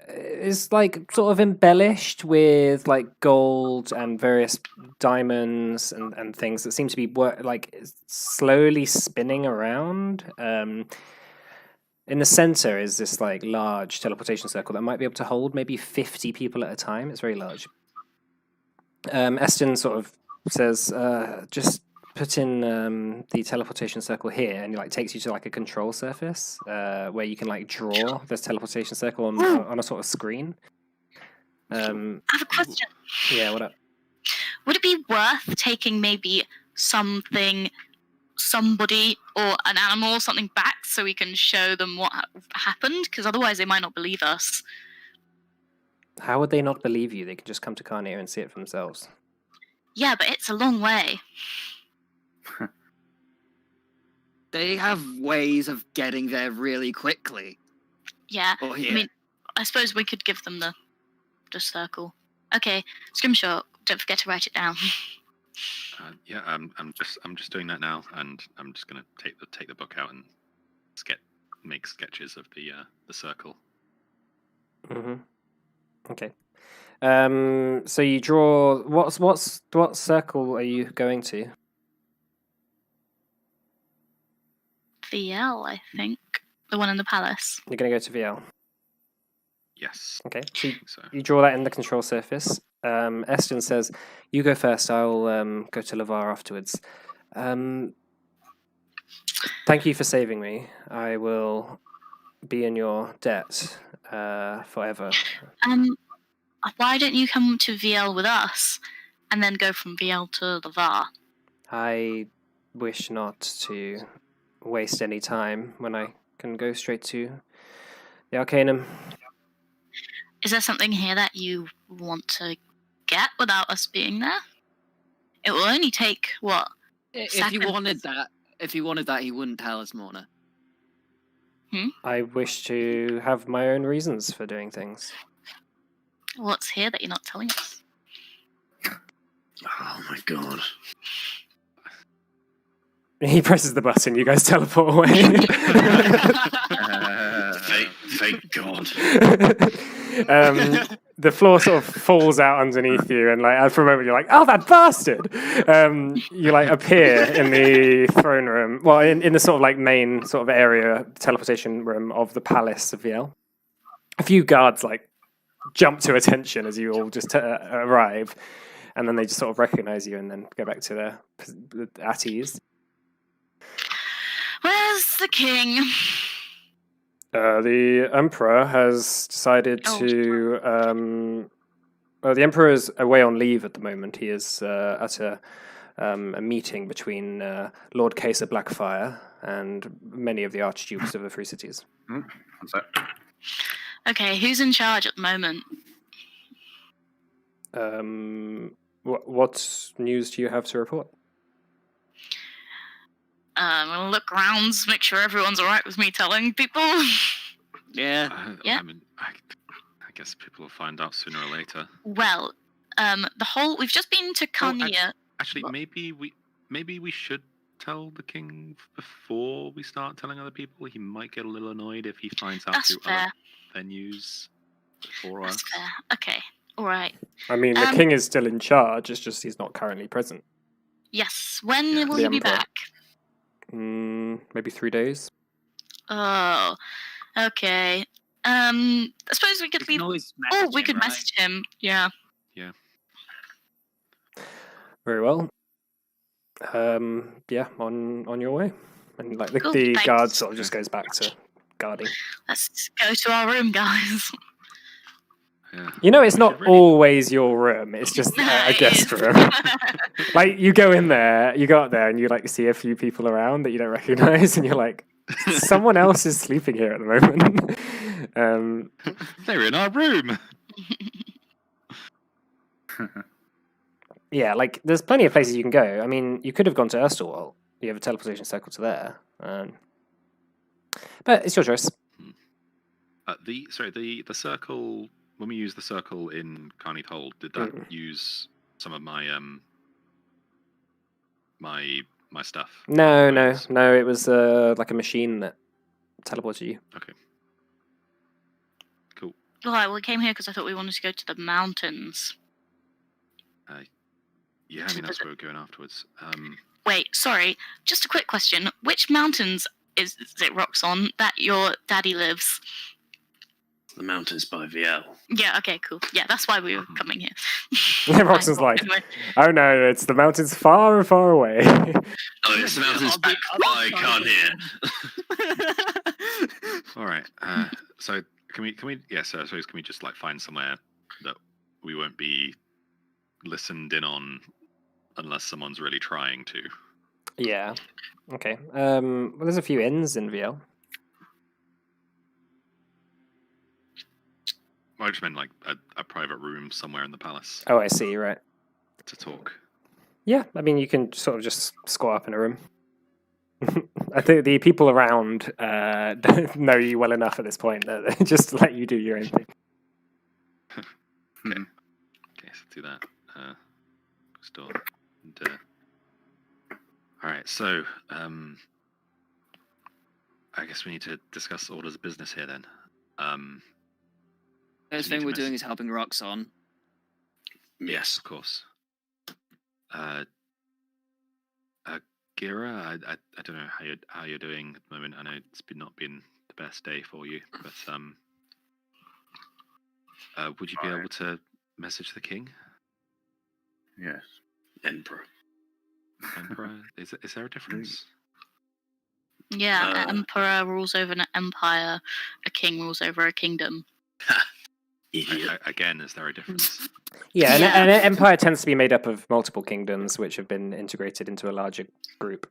is like sort of embellished with like gold and various diamonds and things that seem to be slowly spinning around. In the center is this like large teleportation circle that might be able to hold maybe 50 people at a time. It's very large. Eston sort of says, just put in the teleportation circle here, and he like takes you to like a control surface where you can like draw this teleportation circle on a sort of screen. I have a question. Yeah, what up? Would it be worth taking maybe somebody, or an animal or something back so we can show them what happened? Because otherwise they might not believe us. How would they not believe you? They could just come to Carnea and see it for themselves. Yeah, but it's a long way. They have ways of getting there really quickly. Yeah, Oh, yeah. I mean, I suppose we could give them the circle. Okay, Scrimshaw, don't forget to write it down. Yeah, I'm just doing that now, and I'm just gonna take the book out and make sketches of the circle. Mm-hmm. Okay. So you draw. What circle are you going to? VL, I think. The one in the palace. You're going to go to VL. Yes. Okay. So I think so. you draw that in the control surface. Eston says, "You go first. I'll go to Lavar afterwards." Thank you for saving me. I will be in your debt forever. Why don't you come to VL with us, and then go from VL to Lavar? I wish not to waste any time when I can go straight to the Arcanum. Is there something here that you want to get without us being there? It will only take, what? If Seconds. you wanted that, If he wanted that, he wouldn't tell us, Morna. I wish to have my own reasons for doing things. What's here that you're not telling us? Oh my god. He presses the button, you guys teleport away. Thank God. The floor sort of falls out underneath you, and like for a moment you're like, "Oh, that bastard!" You like appear in the throne room, well, in the sort of like main sort of area teleportation room of the palace of Viel. A few guards like jump to attention as you all just arrive, and then they just sort of recognize you and then go back to their at ease. Where's the king? The Emperor has decided to. The Emperor is away on leave at the moment. He is at a meeting between Lord Caesar Blackfire and many of the Archdukes of the Three Cities. What's that? Okay, who's in charge at the moment? What news do you have to report? I'm gonna look around, make sure everyone's alright with me telling people. Yeah. Yeah. I mean, I guess people will find out sooner or later. Well, we've just been to Carnia. Actually, maybe we should tell the king before we start telling other people. He might get a little annoyed if he finds out That's through fair. other venues before That's us. fair. Okay, alright. I mean, the king is still in charge. It's just he's not currently present. Yes, when Yeah, will the he be Emperor. back? Maybe 3 days. Oh, okay. I suppose we could leave. We could message him. Yeah. Very well. Yeah, on your way. And like Cool, the thanks. guard sort of just goes back to guarding. Let's go to our room, guys. Yeah. You know, it's We not should really- always your room. It's just a It guest is. room. Like you go in there, you go up there, and you like see a few people around that you don't recognize, and you're like, someone else is sleeping here at the moment. They're in our room. Yeah, like there's plenty of places you can go. I mean, you could have gone to Erstalwald. You have a teleportation circle to there, but it's your choice. The circle. When we used the circle in Carney Hold, did that use some of my my stuff? No. Items? It was like a machine that teleported you. Okay. Cool. Well, we came here because I thought we wanted to go to the mountains. Yeah, I mean that's where we're going afterwards. Wait, sorry. Just a quick question. Which mountains is it rocks on that your daddy lives? The mountains by VL. Yeah, okay, cool. Yeah, that's why we were coming here. Roxanne's like, Anyway. oh no, it's the mountains far and far away. Oh, it's the mountains back by Carnier. All right. So can we? Yeah. So I suppose can we just like find somewhere that we won't be listened in on unless someone's really trying to. Yeah. Okay. Well, there's a few inns in VL. I just meant like a private room somewhere in the palace Oh, I see. Right. to talk. Yeah. I mean, you can sort of just squat up in a room. I think the people around don't know you well enough at this point that they just let you do your own thing. Okay, so do that. Store. And, all right. So I guess we need to discuss orders of business here then. First thing we're doing is helping Roxanne. Yes. Of course. Gira, I don't know how you're doing at the moment. I know it's not been the best day for you, but would you be able to message the king? Yes. Emperor. Emperor? Is there a difference? Yeah, an emperor rules over an empire. A king rules over a kingdom. Idiot. Again, is there a difference? Yeah, Yeah. an empire tends to be made up of multiple kingdoms which have been integrated into a larger group.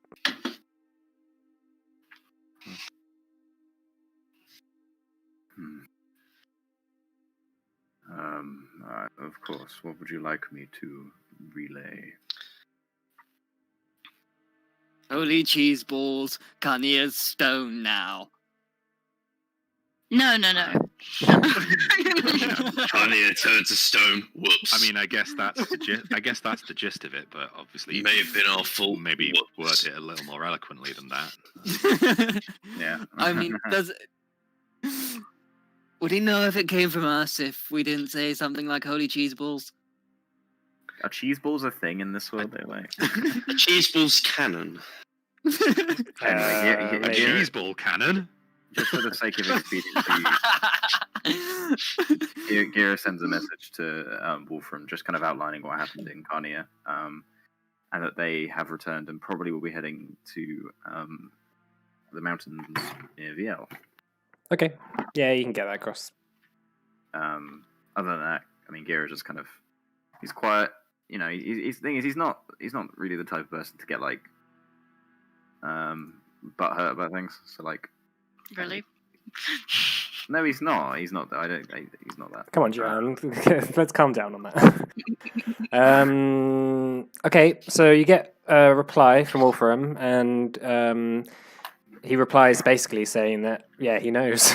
Of course. What would you like me to relay? Holy cheese balls, Kania's stone now. No. Kanye turned to stone. Whoops. I mean, I guess that's the gist of it, but obviously, may have been our fault. maybe Whoops. word it a little more eloquently than that. Yeah. I mean, would he know if it came from us if we didn't say something like "holy cheese balls"? Are cheese balls a thing in this world? They're like. A cheese ball's cannon. Anyway, A maybe. cheese ball cannon. just for the sake of expediency, Gira sends a message to Wolfram, just kind of outlining what happened in Carnia, and that they have returned and probably will be heading to the mountains near VL. Okay. Yeah, you can get that across. Other than that, I mean, Gira just kind of he's quiet. You know, the thing is, he's not really the type of person to get like butthurt about things. So like, Really? no, he's not. He's not. He's not that. Come on, Joanne. Let's calm down on that. Okay, so you get a reply from Wolfram, and he replies basically saying that, yeah, he knows.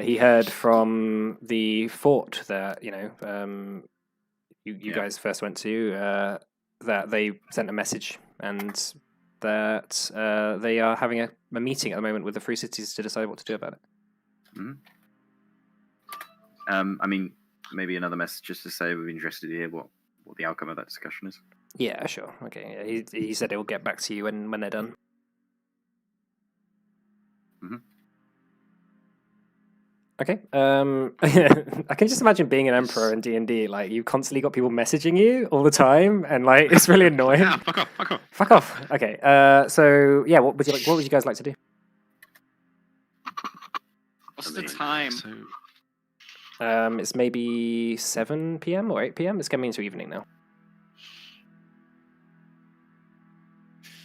He heard from the fort that, you guys first went to, that they sent a message, and that they are having a meeting at the moment with the Free Cities to decide what to do about it. Mm-hmm. I mean, maybe another message just to say we'd be interested to hear what the outcome of that discussion is. Yeah, sure. Okay. Yeah, he said he'll get back to you when they're done. Mm-hmm. Okay. I can just imagine being an emperor in D&D. Like, you constantly got people messaging you all the time, and like it's really annoying. Yeah, fuck off. Fuck off. Okay. So yeah, what would you guys like to do? What's the time? So, It's maybe 7 p.m. or 8 p.m. It's coming into evening now.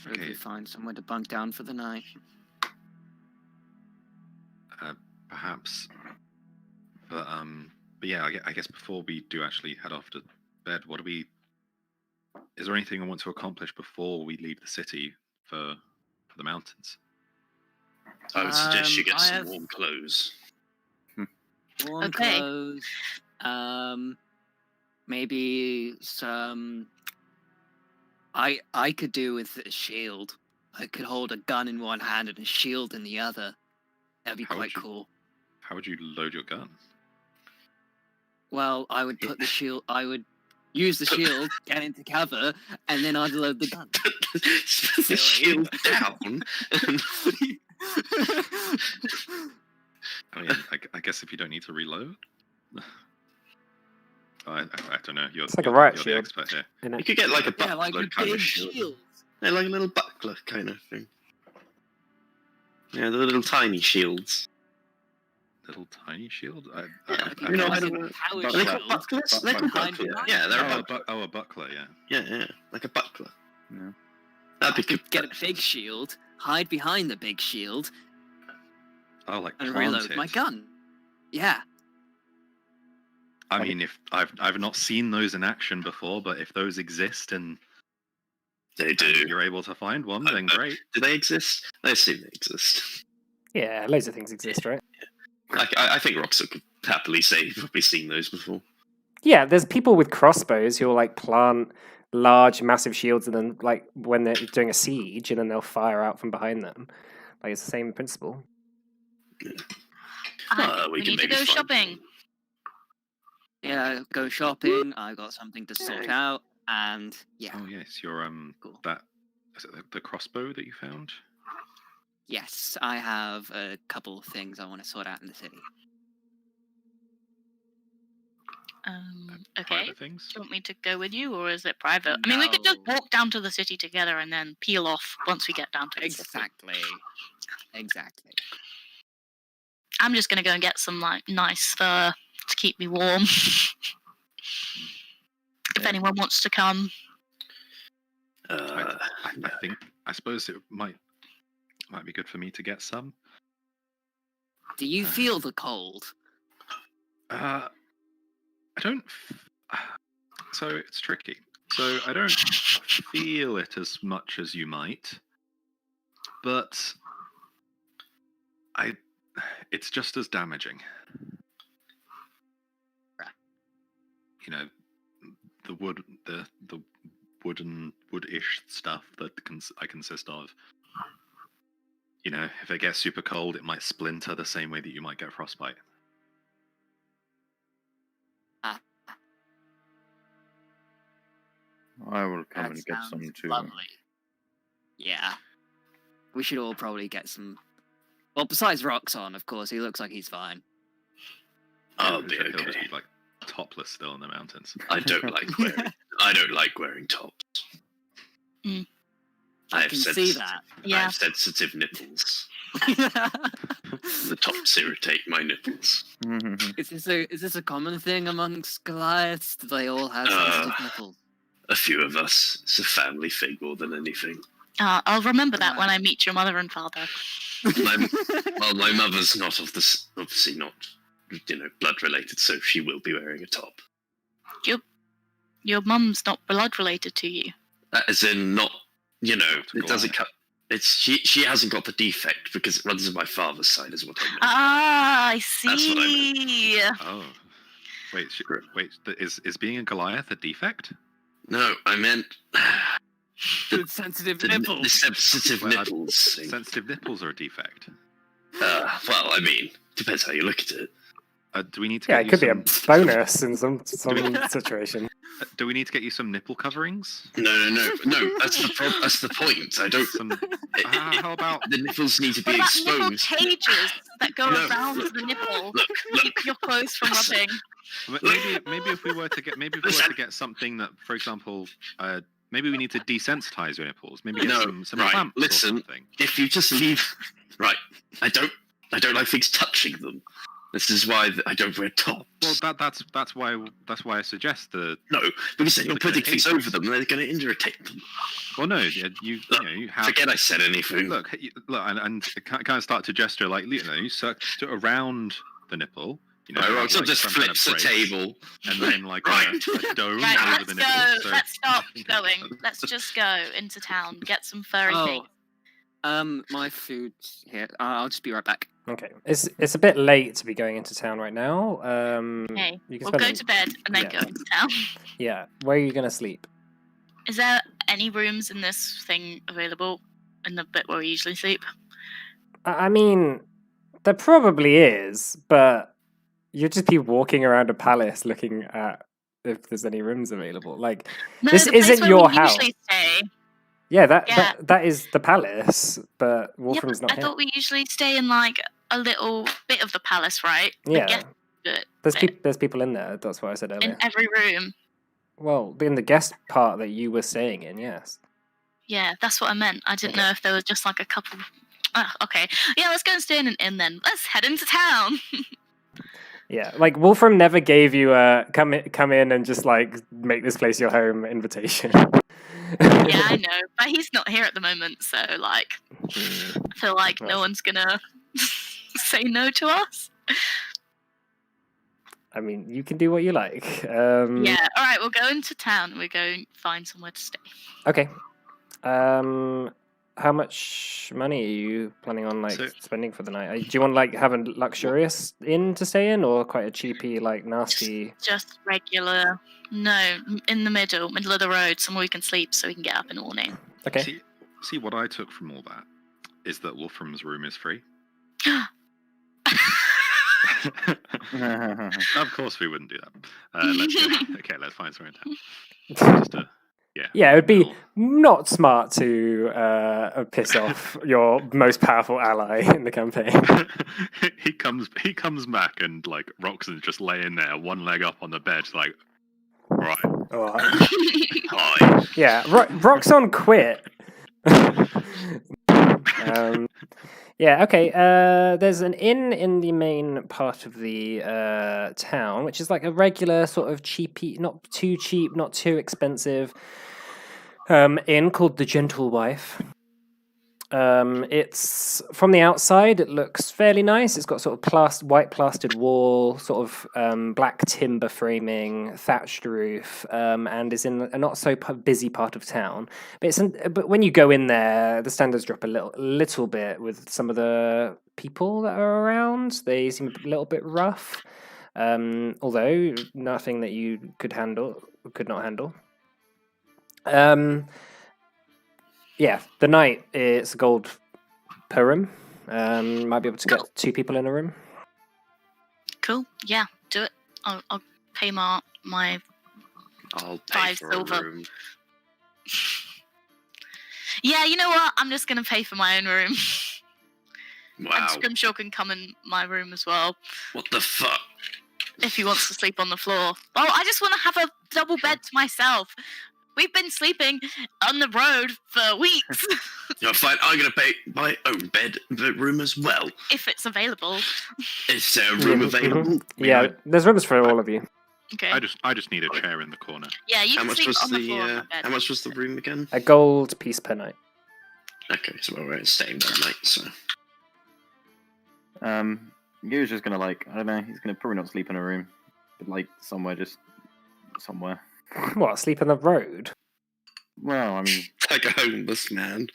Should we Okay. find somewhere to bunk down for the night? perhaps, but yeah, I guess before we do actually head off to bed, is there anything I want to accomplish before we leave the city for the mountains? I would suggest you get I some have- warm clothes. Warm Okay. clothes. Maybe some. I could do with a shield. I could hold a gun in one hand and a shield in the other. That'd be How would quite you- cool. How would you load your gun? Well, I would put the shield. I would use the shield, get into cover, and then I'd load the gun. Put the shield down. I mean, I guess if you don't need to reload. I don't know. It's like a riot you're shield. the expert here. Isn't You it? could get like a Yeah, buckler like a kind big of shield. shield. Yeah, like a little buckler kind of thing. Yeah, the little tiny shields. Little tiny shield. Yeah, you you know, know, I like don't a know. power Are they called shield. bucklers? They're called Buckler. bucklers. Yeah, they're a buckler. A buckler. Yeah. Yeah, like a buckler. Yeah. That'd be I could good. get a big shield, hide behind the big shield, Oh, like and plant reload it. my gun. Yeah. I mean, if I've not seen those in action before, but if those exist and They do. you're able to find one, then great. Do they exist? I assume they exist. Yeah, loads of things exist, right? I think Roxo could happily say you've probably seen those before. Yeah, there's people with crossbows who'll like plant large, massive shields, and then like when they're doing a siege, and then they'll fire out from behind them. Like it's the same principle. We We can need to maybe go find shopping. Yeah, go shopping. I got something to sort out, and yeah, Oh yes, your Cool. that is it the crossbow that you found? yes, I have a couple of things I want to sort out in the city. Okay. Private things. Do you want me to go with you, or is it private? I mean, we could just No. walk down to the city together and then peel off once we get down to the city. Exactly. I'm just gonna go and get some like nice fur to keep me warm. If Yeah. anyone wants to come, I suppose it might be good for me to get some. Do you feel the cold? I don't. So it's tricky. So I don't feel it as much as you might, but it's just as damaging. You know, the woodish stuff that I consist of. You know, if it gets super cold, it might splinter the same way that you might get frostbite. I will come That and get some sounds too. lovely. Yeah. We should all probably get some. Well, besides Roxon, of course, he looks like he's fine. I'll I'm be sure he'll just okay. be like topless still in the mountains. I don't like wearing tops. I can see that. I Yeah. have sensitive nipples. The tops irritate my nipples. Is this a common thing amongst Goliaths? Do they all have sensitive nipples? A few of us. It's a family thing more than anything. I'll remember that when I meet your mother and father. My mother's not obviously not, blood related, so she will be wearing a top. Your mum's not blood related to you. As in, not, it Goliath. doesn't cut. It's she hasn't got the defect because it runs in my father's side, is what I meant. Ah, I That's what I see. Oh, wait, is being a Goliath a defect? No, I meant Good sensitive the nipples. sensitive Well, nipples. Sensitive nipples are a defect. Well, I mean, depends how you look at it. Do we need to? Yeah, get it could be you a some, bonus in some situation. Do we need to get you some nipple coverings? No. That's the point. I don't. Some. How about? The nipples need to be What about nipple exposed. cages that go No. around the nipple? Look. Keep your clothes from rubbing. Maybe if we were to get something that, for example, maybe we need to desensitize your nipples. Maybe get some right, clamps listen. or something. If you just leave, right? I don't like things touching them. This is why I don't wear tops. Well, that's why I suggest the. No, because then you're the putting things cages. over them, and they're going to irritate them. Well, no, you have. Forget I said anything. Look, and kind of start to gesture like you circle around the nipple. Right, so like just some kind of flips the brace, table. and then like Right. a dome Right, over let's the go. nipple. So- Let's stop going. Let's just go into town, get some furry things. My food's here. I'll just be right back. Okay, it's a bit late to be going into town right now. Okay, you can we'll spend go a- to bed and then yeah. go into town. Yeah, where are you gonna sleep? Is there any rooms in this thing available in the bit where we usually sleep? I mean, there probably is, but you'd just be walking around a palace looking at if there's any rooms available. Like, No, this the place isn't where your we house. usually stay. Yeah, Yeah. that is the palace, but Yeah, Wolfram's but not I here. thought we usually stay in like a little bit of the palace, right? The Yeah, guest bit there's people in there. That's what I said earlier. in every room. Well, in the guest part that you were staying in, yes. Yeah, that's what I meant. I didn't Okay. know if there was just like a couple. Okay. Yeah, let's go and stay in an inn then. Let's head into town. Yeah, like Wolfram never gave you a come in and just like make this place your home invitation. Yeah, I know, but he's not here at the moment, so like, I feel like no Well. one's gonna say no to us. I mean, you can do what you like. Yeah. All right, we'll go into town. We're going to find somewhere to stay. Okay. How much money are you planning on So- spending for the night? Do you want have a luxurious inn to stay in, or quite a cheapy, nasty? Just regular. No, in the middle of the road, somewhere we can sleep, so we can get up in the morning. Okay. See, what I took from all that is that Wolfram's room is free. Of course, we wouldn't do that. Let's find somewhere in town. Just Yeah, it would be little- not smart to piss off your most powerful ally in the campaign. he comes back and like Roxanne's just laying there, one leg up on the bed, like right. Oh, Hi. yeah, Roxon quit. Yeah, okay. There's an inn in the main part of the town, which is like a regular sort of cheapy, not too cheap, not too expensive inn called the Gentle Wife. It's from the outside. It looks fairly nice. It's got sort of white plastered wall, sort of black timber framing, thatched roof, and is in a not so busy part of town. But when you go in there, the standards drop a little bit with some of the people that are around. They seem a little bit rough, although nothing that you could not handle. Yeah, the night it's gold per room. Might be able to get 2 people in a room. Cool. Yeah, do it. I'll pay my I'll pay 5 for silver. a room. Yeah, you know what? I'm just gonna pay for my own room. Wow. And Scrimshaw can come in my room as well What the fuck? if he wants to sleep on the floor. Oh, I just want to have a double bed to myself. We've been sleeping on the road for weeks. Fine, I'm gonna pay my own room as well. If it's available. Is there a room available? Yeah, there's rooms for all of you. Okay. I just need a chair in the corner. Yeah, you How can much sleep was on the floor on my the bed. how much was the room again? A gold piece per night. Okay, so we're staying that night. So Yu's just gonna I don't know. He's gonna probably not sleep in a room, but somewhere. What? Sleep on the road? Well, I mean, like a homeless man.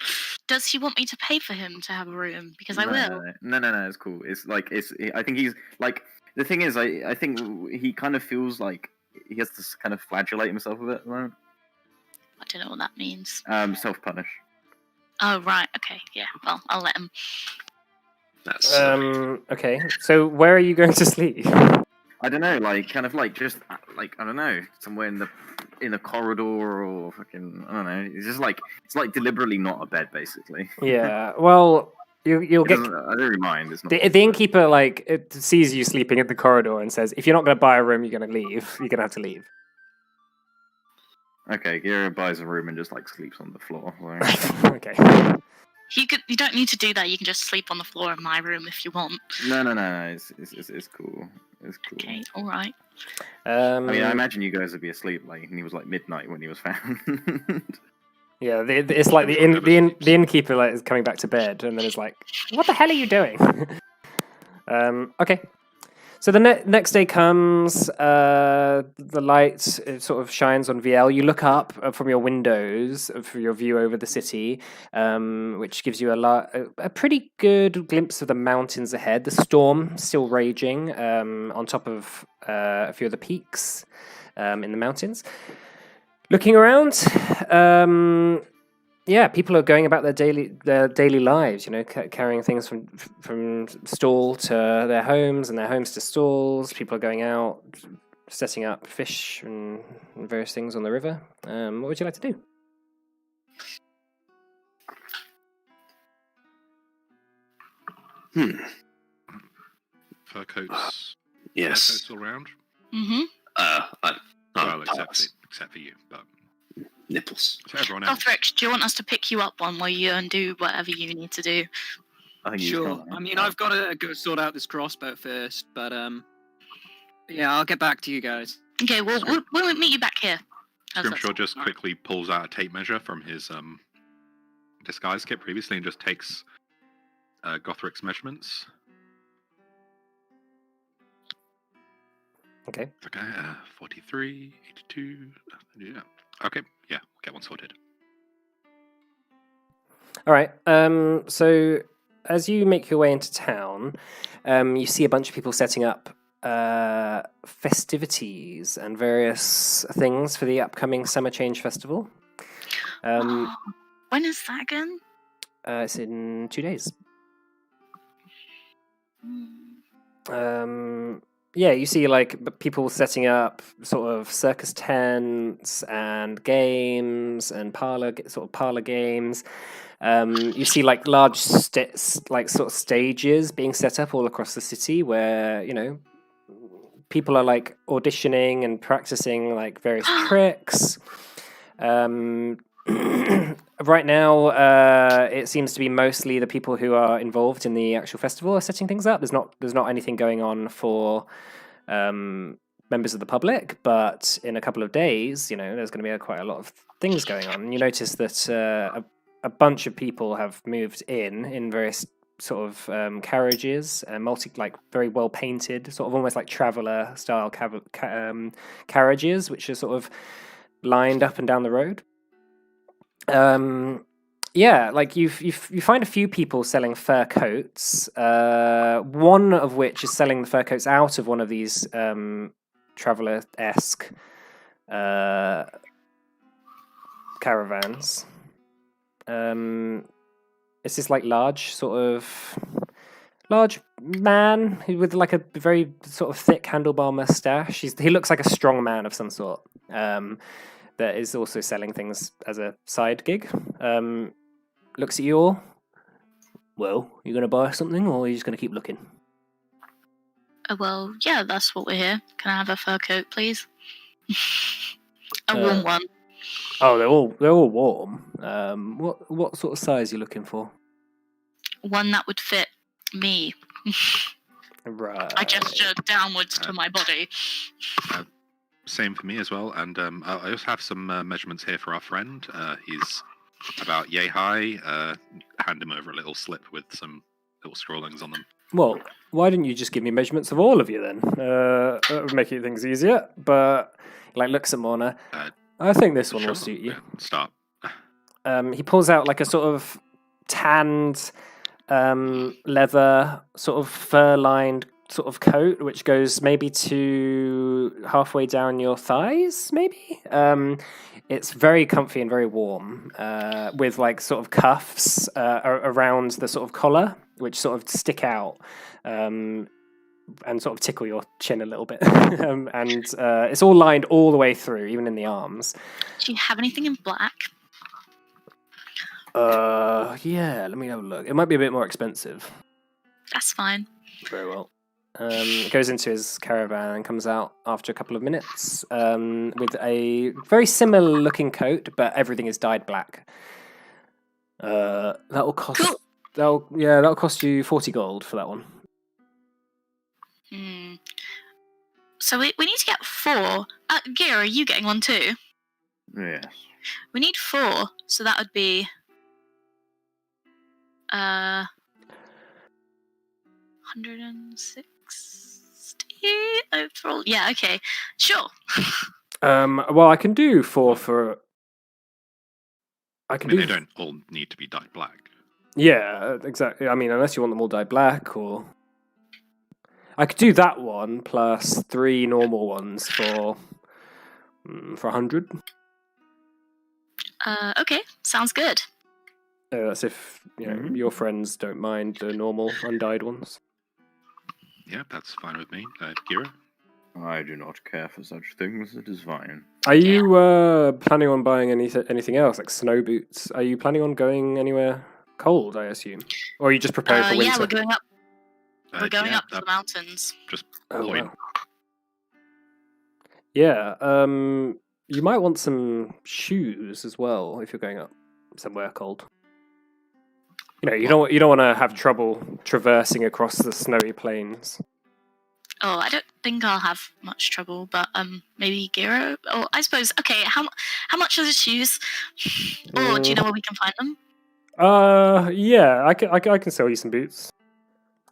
Does he want me to pay for him to have a room? Because I no, will. No, it's cool. I think he's the thing is, I think he kind of feels like he has to kind of flagellate himself a bit at the moment. I don't know what that means. Self-punish. Oh, right. Okay. Yeah. Well, I'll let him. That's Okay. So where are you going to sleep? I don't know, I don't know, somewhere in the corridor or fucking, I don't know. It's just it's deliberately not a bed, basically. Yeah. Well, you'll get. I don't really mind. It's not The innkeeper it sees you sleeping in the corridor and says, "If you're not going to buy a room, you're going to leave. You're going to have to leave." Okay, Gira buys a room and just sleeps on the floor. Okay. You don't need to do that. You can just sleep on the floor in my room if you want. No. It's cool. It's cool. Okay. All right. I mean, I imagine you guys would be asleep, and he was midnight when he was found. Yeah, it's like the innkeeper is coming back to bed, and then it's like, "What the hell are you doing?" Okay. So the next day comes, the light sort of shines on VL. You look up from your windows for your view over the city, which gives you a pretty good glimpse of the mountains ahead. The storm still raging on top of a few of the peaks in the mountains. Looking around, people are going about their daily lives. Carrying things from stall to their homes and their homes to stalls. People are going out, setting up fish and various things on the river. What would you like to do? Yes. Fur coats all around. Mm-hmm. Well, except for you, but nipples. for everyone else. Gothric, do you want us to pick you up one while you undo whatever you need to do? I think Sure. I mean, I've got to go sort out this crossbow first, but yeah, I'll get back to you guys. Okay, we'll meet you back here. How's that Scrimshaw sound? just quickly pulls out a tape measure from his disguise kit previously and just takes Gothric's measurements. Okay. Okay, 43, 82. Yeah. Okay, yeah, we'll get one sorted. All right. So as you make your way into town, you see a bunch of people setting up festivities and various things for the upcoming Summer Change Festival. When is that again? It's in 2 days. Yeah, you see people setting up sort of circus tents and games and parlor games. You see large sort of stages being set up all across the city where people are auditioning and practicing various tricks. Right now, it seems to be mostly the people who are involved in the actual festival are setting things up. There's not anything going on for members of the public, but in a couple of days, there's going to be quite a lot of things going on. And you notice that a bunch of people have moved in various sort of carriages, very well painted, sort of almost like traveller style carriages, which are sort of lined up and down the road. Yeah, like you find a few people selling fur coats. One of which is selling the fur coats out of one of these traveller-esque caravans. It's this like large man with like a very sort of thick handlebar mustache. He looks like a strong man of some sort. That is also selling things as a side gig. Looks at you all. Well, you going to buy something, or are you just going to keep looking? Well, yeah, that's what we're here. Can I have a fur coat, please? A warm one. Oh, they're all warm. What sort of size are you looking for? One that would fit me. Right. I gesture downwards to my body. Same for me as well. And I also have some measurements here for our friend. He's about yay high. Hand him over a little slip with some little scrawlings on them. Well, why didn't you just give me measurements of all of you then? That would make things easier. But like looks at Morna. I think this one will suit you. Start. He pulls out like a sort of tanned leather, sort of fur-lined sort of coat, which goes maybe to halfway down your thighs, maybe. It's very comfy and very warm, with like sort of cuffs around the sort of collar, which sort of stick out and sort of tickle your chin a little bit. And it's all lined all the way through, even in the arms. Do you have anything in black? Yeah, let me have a look. It might be a bit more expensive. That's fine. Very well. Goes into his caravan and comes out after a couple of minutes with a very similar looking coat, but everything is dyed black. That will cost. Cool. That'll cost you 40 gold for that one. So we need to get 4. Gira, are you getting one too? Yes. We need 4, so that would be 160 overall. Yeah, okay, sure. Well, I can do 4 for. They don't all need to be dyed black. Yeah, exactly. I mean, unless you want them all dyed black, or I could do that one plus 3 normal ones for 100. Okay, sounds good. That's if your friends don't mind the normal undyed ones. Yeah, that's fine with me. Gira? I do not care for such things. It is fine. Are you planning on buying anything else, like snow boots? Are you planning on going anywhere cold, I assume? Or are you just preparing for winter? Yeah, we're going up. We're going yeah, up to the mountains. Just Oh, point. wow. Yeah, you might want some shoes as well if you're going up somewhere cold. You don't want to have trouble traversing across the snowy plains. Oh, I don't think I'll have much trouble, but maybe Gira. Or I suppose. Okay, how much are the shoes? Or do you know where we can find them? Yeah, I can sell you some boots.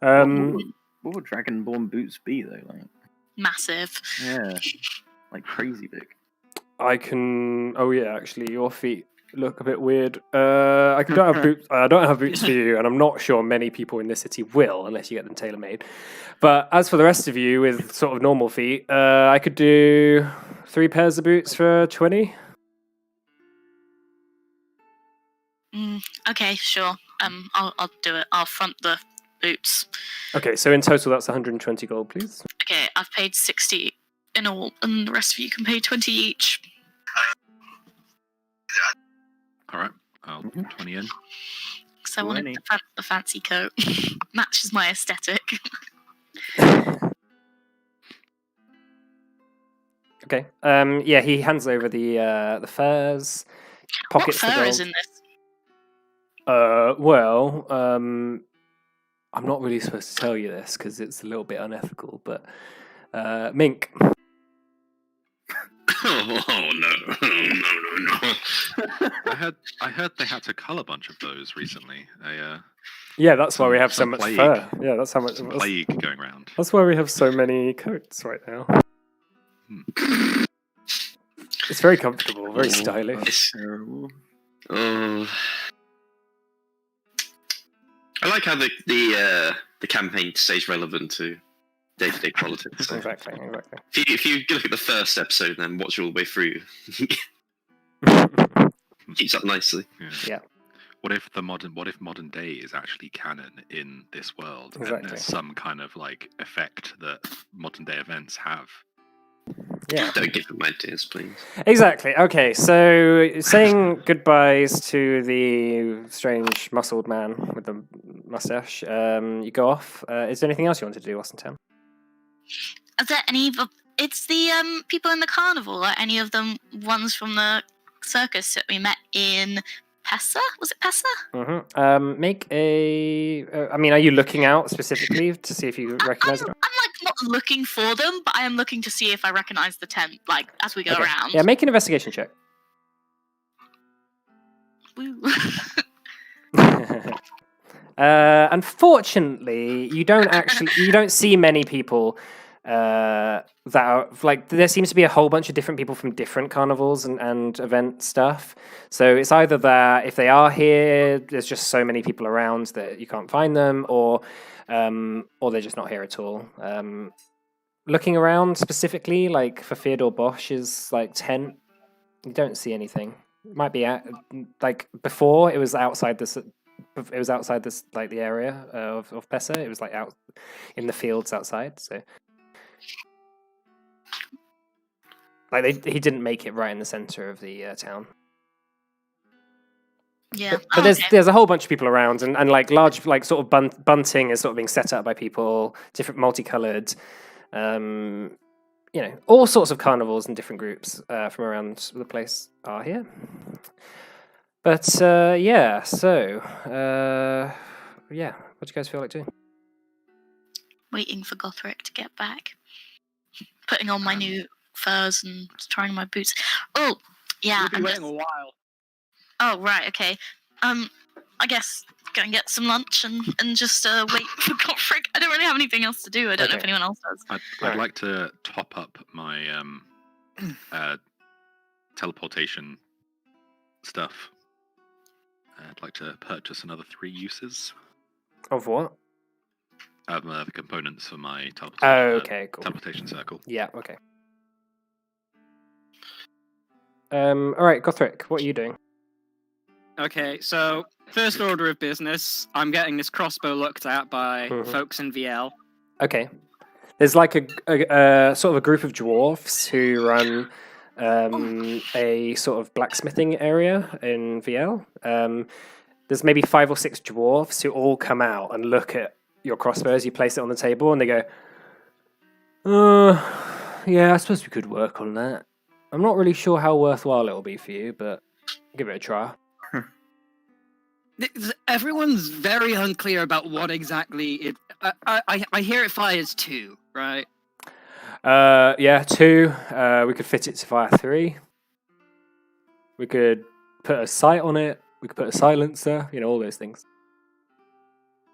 What would Dragonborn boots be though? Like Massive. yeah, like crazy big. I can. Oh yeah, actually, your feet look a bit weird. I don't have boots. I don't have boots for you, and I'm not sure many people in this city will, unless you get them tailor made. But as for the rest of you with sort of normal feet, I could do 3 pairs of boots for 20. Okay, sure. I'll do it. I'll front the boots. Okay, so in total that's 120 gold, please. Okay, I've paid 60 in all, and the rest of you can pay 20 each. All right, I'll 20 in. Because I wanted the fancy coat. Matches my aesthetic. Okay. Yeah, he hands over the furs. Pockets What the fur gold. is in this? Well, I'm not really supposed to tell you this because it's a little bit unethical, but mink. Oh no, no. I heard they had to cull a bunch of those recently. Yeah, that's why we have so some much plague. fur. Yeah, that's how much. Some plague going around. That's why we have so many coats right now. It's very comfortable, very stylish. It's Terrible. Oh. I like how the campaign stays relevant to day-to-day politics. So Exactly. if you look at the first episode and then watch it all the way through, keeps up nicely. Yeah. What if modern day is actually canon in this world, and Exactly. there's some kind of like effect that modern day events have? Yeah. Don't give them ideas, please. Exactly. Okay, so saying goodbyes to the strange muscled man with the mustache, you go off. Is there anything else you wanted to do, Austin Town? Are there any? It's the people in the carnival. Are any of them ones from the circus that we met in Pessa? Was it Pessa? Mm-hmm. Make a. I mean, are you looking out specifically to see if you recognize it? I'm like not looking for them, but I am looking to see if I recognize the tent, like as we go Okay. around. Yeah, make an investigation check. Woo. Unfortunately, you don't see many people that are like. There seems to be a whole bunch of different people from different carnivals and event stuff. So it's either that if they are here, there's just so many people around that you can't find them, or they're just not here at all. Looking around specifically, like for Theodore Bosch's like tent, you don't see anything. It might be like before it was outside this. It was outside this, like the area of Pessa. It was like out in the fields outside. So, like he didn't make it right in the center of the town. Yeah, But there's a whole bunch of people around, and like large, like sort of bunting is sort of being set up by people, different multicolored. All sorts of carnivals and different groups from around the place are here. But so what do you guys feel like doing? waiting for Gothric to get back, putting on my new furs and trying my boots. Oh, yeah. We'll be waiting a while. Oh, right, okay. I guess go and get some lunch and just wait for Gothric. I don't really have anything else to do. I don't know if anyone else does. I'd like to top up my teleportation stuff. I'd like to purchase another 3 uses Of what? of the components for my teleportation. Oh, okay, cool. Teleportation circle. Yeah, okay. All right, Gothric, what are you doing? Okay, so first order of business, I'm getting this crossbow looked at by folks in VL. Okay. There's like a sort of a group of dwarfs who run a sort of blacksmithing area in VL. There's maybe 5 or 6 dwarfs who all come out and look at your crossbow as you place it on the table, and they go, yeah, I suppose we could work on that. I'm not really sure how worthwhile it'll be for you, but give it a try. Everyone's very unclear about what exactly it. I hear it fires 2, right? Yeah, 2. We could fit it to fire 3. We could put a sight on it. We could put a silencer. All those things.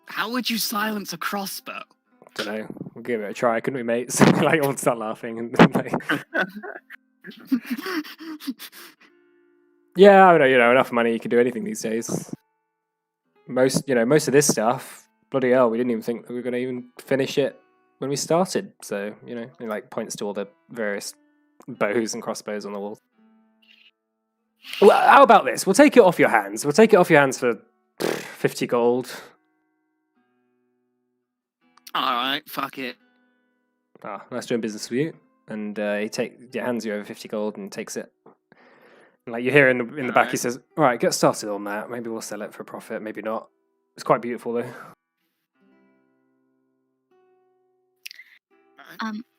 How would you silence a crossbow? Don't know. We'll give it a try, couldn't we, mates? Like, all start laughing and like. Yeah, I know. Enough money, you can do anything these days. Most of this stuff, bloody hell, we didn't even think that we were going to even finish it when we started. So, it like points to all the various bows and crossbows on the wall. Well, how about this? We'll take it off your hands. We'll take it off your hands for 50 gold. Alright, fuck it. Nice doing business with you. And he hands you over 50 gold and takes it. And like you hear in the back, he says, "All right, get started on that. Maybe we'll sell it for a profit. Maybe not. It's quite beautiful, though."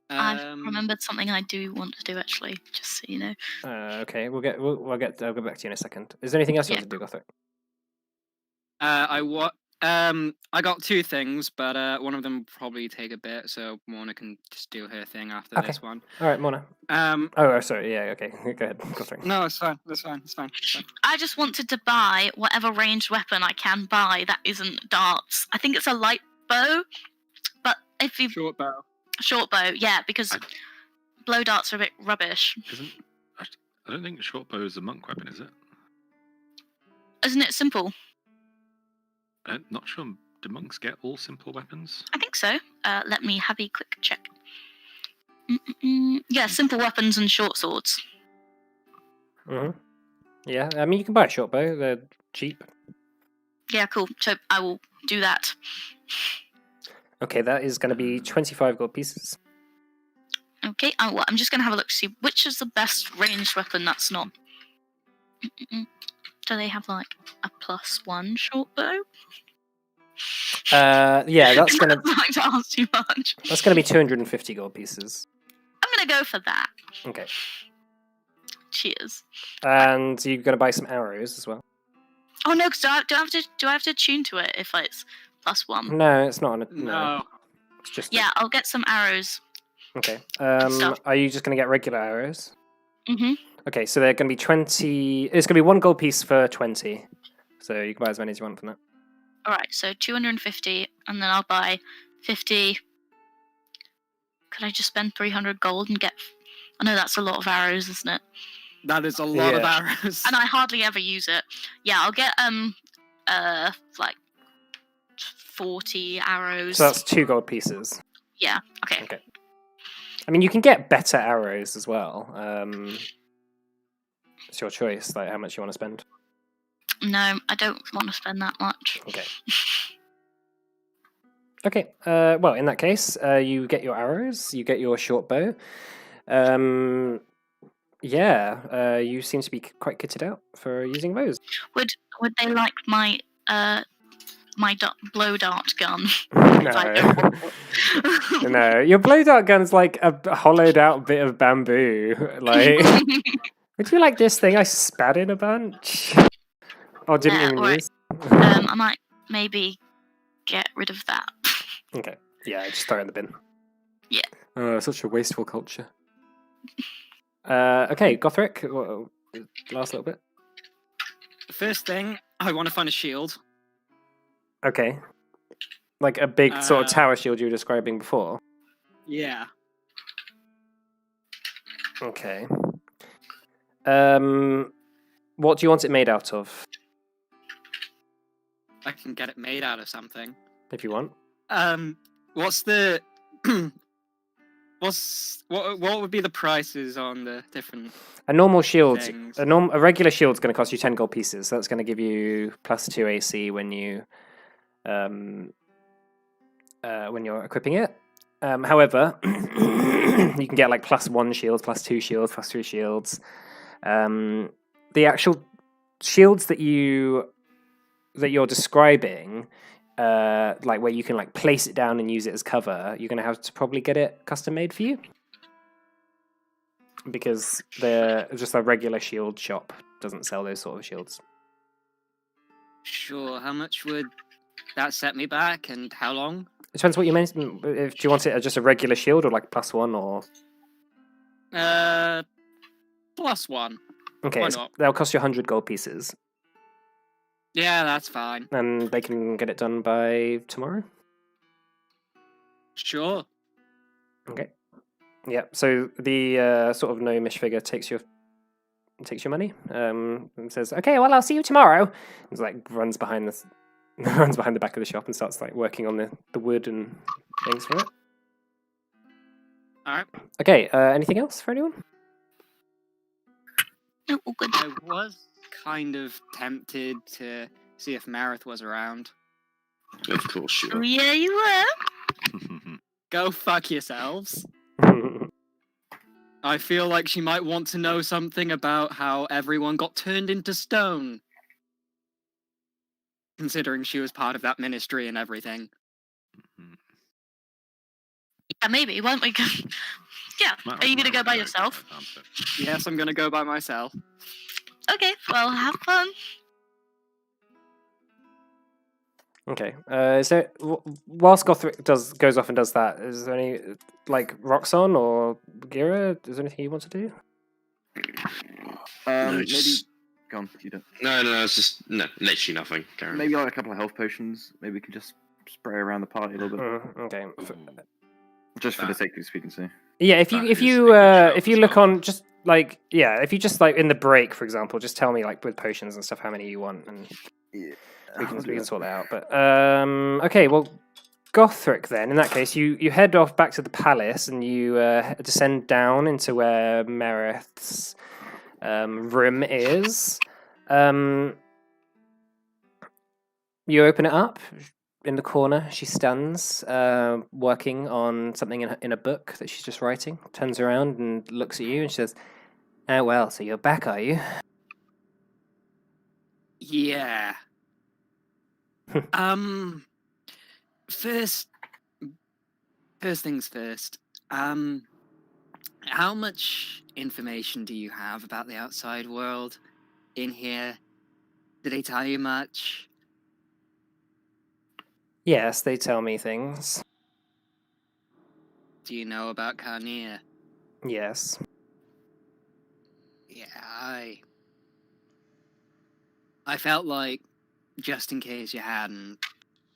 I've remembered something I do want to do actually, just so you know. Okay, I'll get back to you in a second. Is there anything else you want to do, Gothic? I got two things, but one of them will probably take a bit, so Mona can just do her thing after Okay. this one. All right, Mona. Oh, sorry. Yeah, okay. Go ahead. Go for it. No, it's fine. It's fine. It's fine. It's fine. I just wanted to buy whatever ranged weapon I can buy that isn't darts. I think it's a light bow, but if you Short bow. short bow, yeah, because I- blow darts are a bit rubbish. I don't think short bow is a monk weapon, is it? Isn't it simple? Not sure. Do monks get all simple weapons? I think so. Let me have a quick check. Yeah, simple weapons and short swords. Yeah, I mean, you can buy a short bow. They're cheap. Yeah, cool. So I will do that. Okay, that is going to be 25 gold pieces. Okay, I'm just going to have a look to see which is the best ranged weapon that's not. Do they have like a +1 short bow? Yeah, that's going to like to ask too much. that's going to be 250 gold pieces. I'm going to go for that. Okay, Cheers. and you're going to buy some arrows as well. Oh no, because do I have to tune to it if it's +1? No, it's not on a No. It's just Yeah, I'll get some arrows. Okay. stuff. Are you just going to get regular arrows? Mm-hmm. Okay, so they're going to be 20. It's going to be 1 gold piece for 20. So you can buy as many as you want from that. Alright, so 250, and then I'll buy 50. Could I just spend 300 gold and get... I know that's a lot of arrows, isn't it? That is a lot of Yeah. arrows. And I hardly ever use it. Yeah, I'll get, like 40 arrows. So that's 2 gold pieces. Yeah, okay. Okay. I mean, you can get better arrows as well. It's your choice, like how much you want to spend. No, I don't want to spend that much. Okay. Okay. Well, in that case, you get your arrows, you get your short bow. Yeah, you seem to be quite kitted out for using those. Would they like my blow dart gun? No. No, your blow dart gun's like a hollowed out bit of bamboo. Like, would you like this thing I spat in a bunch? Or didn't Yeah, even alright. use? I might maybe get rid of that. Okay. Yeah, just throw it in the bin. Yeah. Oh, such a wasteful culture. Okay, Gothric, last little bit. First thing, I want to find a shield. Okay. Like a big sort of tower shield you were describing before. Yeah. Okay. What do you want it made out of, I can get it made out of something. if you want? What's the... what would be the prices on the different... A normal shield, Things. a regular shield's going to cost you 10 gold pieces. So that's going to give you +2 AC when you're equipping it. However, you can get like +1 shields, +2 shields, +3 shields. The actual shields that you're describing, like where you can like place it down and use it as cover, you're going to have to probably get it custom made for you, because they're just a regular shield shop doesn't sell those sort of shields. Sure, how much would that set me back, and how long? It depends what you mean. Do you want it as just a regular shield or like +1 or? +1. Okay, Why not? they'll cost you 100 gold pieces, Yeah, that's fine. and they can get it done by tomorrow. Sure. Okay. Yeah. So the sort of gnomish figure takes your money, and says, "Okay, well, I'll see you tomorrow." He's like runs behind the back of the shop and starts like working on the wood and things for it. All right. Okay. Anything else for anyone? No, all good. I was kind of tempted to see if Marith was around. Of course you Oh, are. yeah, you were. Go fuck yourselves. I feel like she might want to know something about how everyone got turned into stone. Considering she was part of that ministry and everything. Yeah, maybe. Why don't we go? Yeah. Are you going to go by yourself? Yes, I'm gonna go by myself. Okay, well, have fun. Okay. Is there whilst Gothric goes off and does that? Is there any like Roxon or Gira? Is there anything you want to do? No, Maybe. just Go on, you don't. no. It's just no, literally nothing. Karen. Maybe like a couple of health potions. Maybe we can just spray around the party a little bit, Okay. just for the That- sake of expediency. Yeah, if That you if is a you good shout if you as look well. on just like if you just like in the break, for example, just tell me like with potions and stuff how many you want, and Yeah, we I'll can do we can that. sort that out. But okay, well, Gothric then. In that case, you head off back to the palace and you descend down into where Merith's room is. You open it up. In the corner, she stands, working on something in a book that she's just writing. Turns around and looks at you, and she says, "Oh well, so you're back, are you?" Yeah. First things first. How much information do you have about the outside world in here? Did they tell you much? Yes, they tell me things. Do you know about Carnea? Yes. Yeah, I felt like, just in case you hadn't,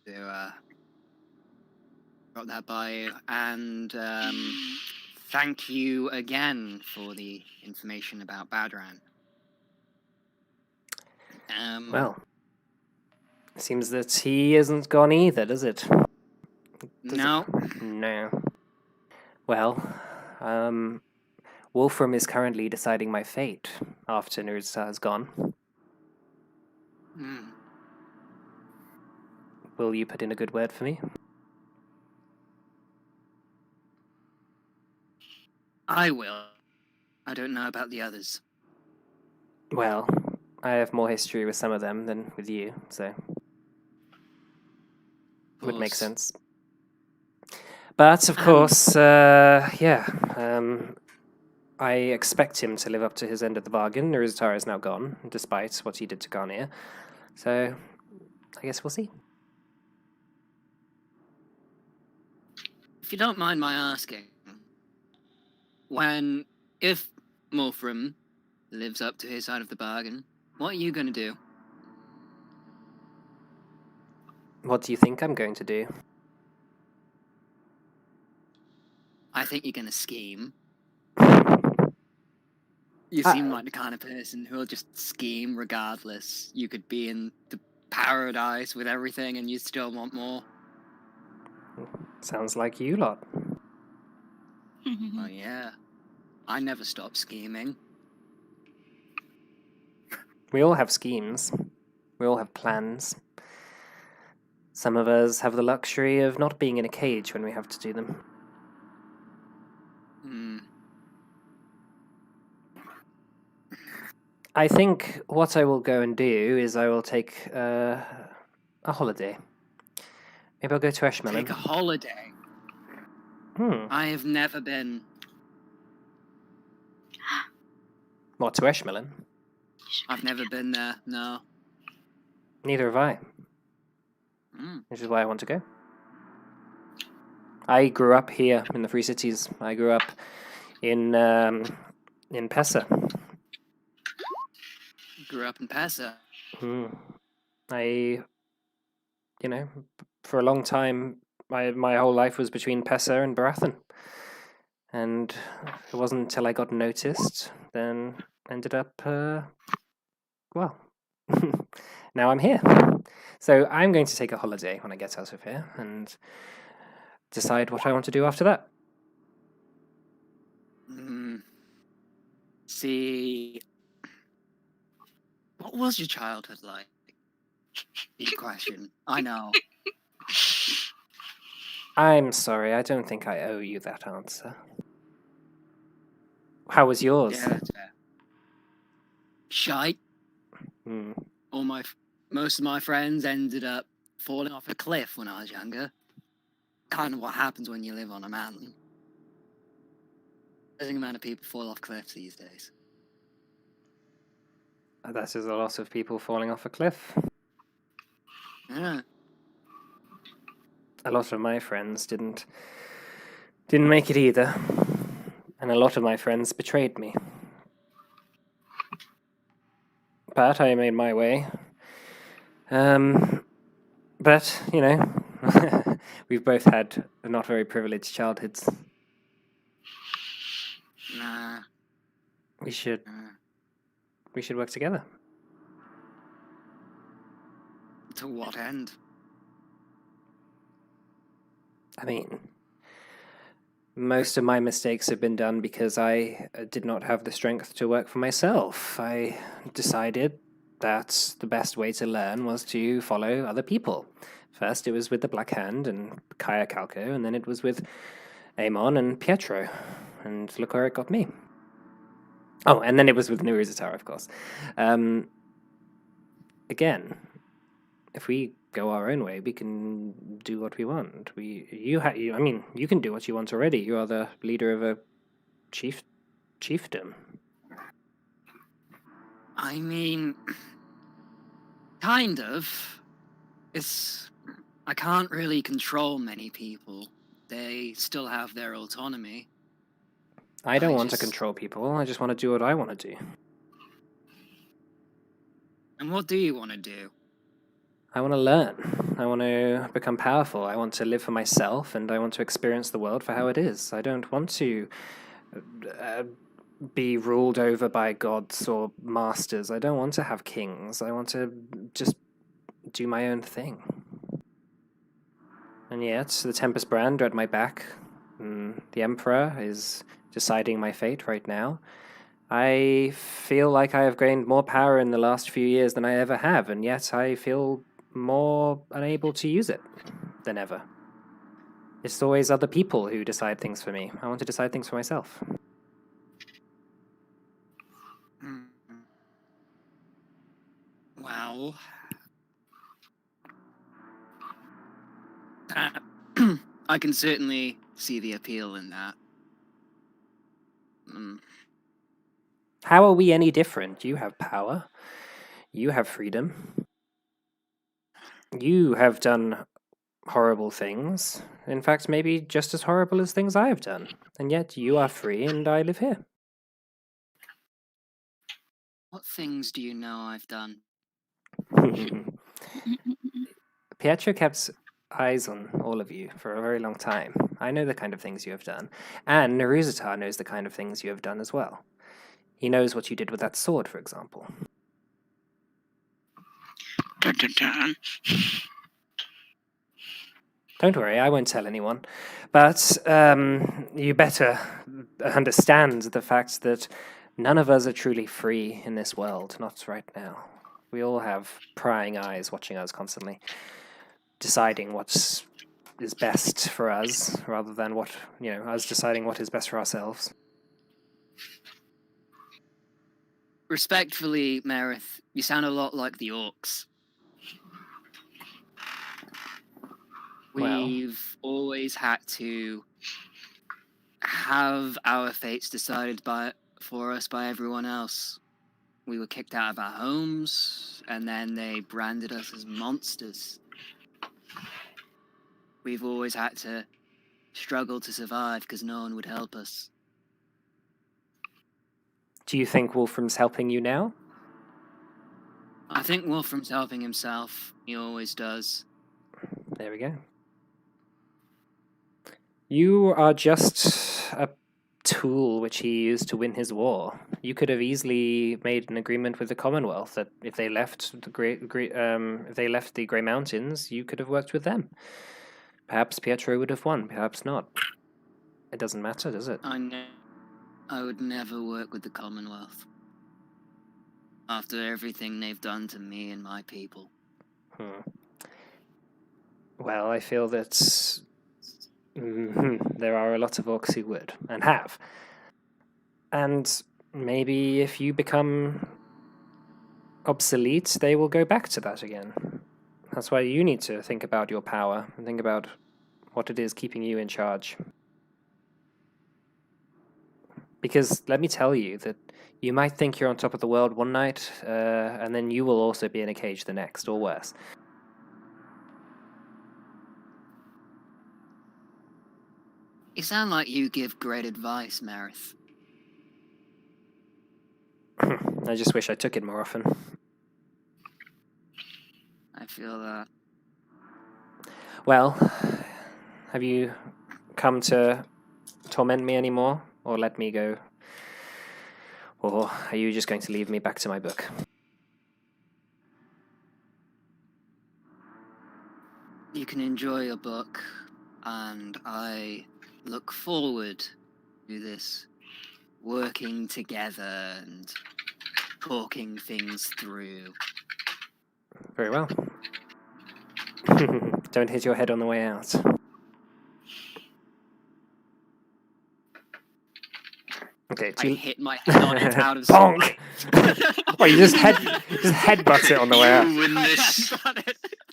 to got that by you. And thank you again for the information about Badran. Well, it seems that he isn't gone either, does it? No. No. Well, Wolfram is currently deciding my fate after Nurza has gone. Hmm. Will you put in a good word for me? I will. I don't know about the others. Well, I have more history with some of them than with you, so it would make Course. sense. But of course, I expect him to live up to his end of the bargain. Nuruzatara is now gone, despite what he did to Garnier. So, I guess we'll see. If you don't mind my asking, if Wolfram lives up to his side of the bargain, what are you going to do? What do you think I'm going to do? I think you're going to scheme. You seem like the kind of person who'll just scheme regardless. You could be in the paradise with everything and you still want more. Sounds like you lot. Oh yeah. I never stop scheming. We all have schemes. We all have plans. Some of us have the luxury of not being in a cage when we have to do them. I think what I will go and do is I will take a holiday. Maybe I'll go to Eshmelin. Take a holiday. I have never been. What, to Eshmelin? I've never been there, no. Neither have I. Which is why I want to go. I grew up here in the Free Cities. I grew up in Pessa. Grew up in Pessa. For a long time, my whole life was between Pessa and Baratheon. And it wasn't until I got noticed, then ended up, now I'm here. So I'm going to take a holiday when I get out of here and decide what I want to do after that. See, what was your childhood like? Good question. I know. I'm sorry, I don't think I owe you that answer. How was yours? Yeah, that's fair. Shite. Most of my friends ended up falling off a cliff when I was younger. Kind of what happens when you live on a mountain. There's an amount of people fall off cliffs these days. That is a lot of people falling off a cliff. Yeah. a lot of my friends didn't make it either. And a lot of my friends betrayed me. But I made my way. But, you know, we've both had not very privileged childhoods. Nah. We should work together. To what end? I mean, most of my mistakes have been done because I did not have the strength to work for myself. I decided that the best way to learn was to follow other people. First, it was with the Black Hand and Kaya Calco, and then it was with Amon and Pietro. And look where it got me. Oh, and then it was with Nuruzatar, of course. Again, if we go our own way, we can do what we want. You can do what you want already. You are the leader of a chiefdom. I mean, kind of. I can't really control many people. They still have their autonomy. I don't want to control people. I just want to do what I want to do. And what do you want to do? I want to learn. I want to become powerful. I want to live for myself, and I want to experience the world for how it is. I don't want to be ruled over by gods or masters. I don't want to have kings. I want to just do my own thing. And yet, the Tempest brand are at my back. The Emperor is deciding my fate right now. I feel like I have gained more power in the last few years than I ever have, and yet I feel more unable to use it than ever. It's always other people who decide things for me. I want to decide things for myself. Well, I can certainly see the appeal in that. How are we any different? You have power. You have freedom. You have done horrible things. In fact, maybe just as horrible as things I have done. And yet you are free and I live here. What things do you know I've done? Pietro kept eyes on all of you for a very long time. I know the kind of things you have done. And Neruzatar knows the kind of things you have done as well. He knows what you did with that sword, for example. Dun, dun, dun. Don't worry, I won't tell anyone. But you better understand the fact that none of us are truly free in this world, not right now. We all have prying eyes watching us constantly, deciding what is best for us, rather than us deciding what is best for ourselves. Respectfully, Merith, you sound a lot like the orcs. We've always had to have our fates decided for us by everyone else. We were kicked out of our homes, and then they branded us as monsters. We've always had to struggle to survive because no one would help us. Do you think Wolfram's helping you now? I think Wolfram's helping himself. He always does. There we go. You are just a tool which he used to win his war. You could have easily made an agreement with the Commonwealth that if they left the Grey Mountains, you could have worked with them. Perhaps Pietro would have won, perhaps not. It doesn't matter, does it? I would never work with the Commonwealth. After everything they've done to me and my people. Well, I feel that there are a lot of orcs who would, and have. And maybe if you become obsolete, they will go back to that again. That's why you need to think about your power, and think about what it is keeping you in charge. Because let me tell you that you might think you're on top of the world one night, and then you will also be in a cage the next, or worse. You sound like you give great advice, Marith. I just wish I took it more often. I feel that. Well, have you come to torment me anymore, or let me go? Or are you just going to leave me back to my book? You can enjoy your book, and I look forward to this working together and talking things through. Very well. Don't hit your head on the way out. Okay, I hit my head on it out of bonk! spite. Well, you just headbutt it on the way out. You win this.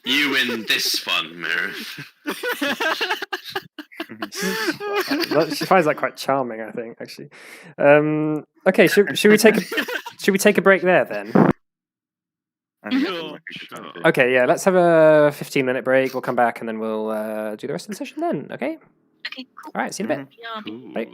You win this one, Mary. She finds that quite charming, I think, actually. Okay, should we take a break there then? I think that's Sure. what we should try to do. Okay, yeah, let's have a 15-minute break. We'll come back and then we'll do the rest of the session then, okay? Okay, cool. All right, see you in a bit. Yeah. Cool. Right.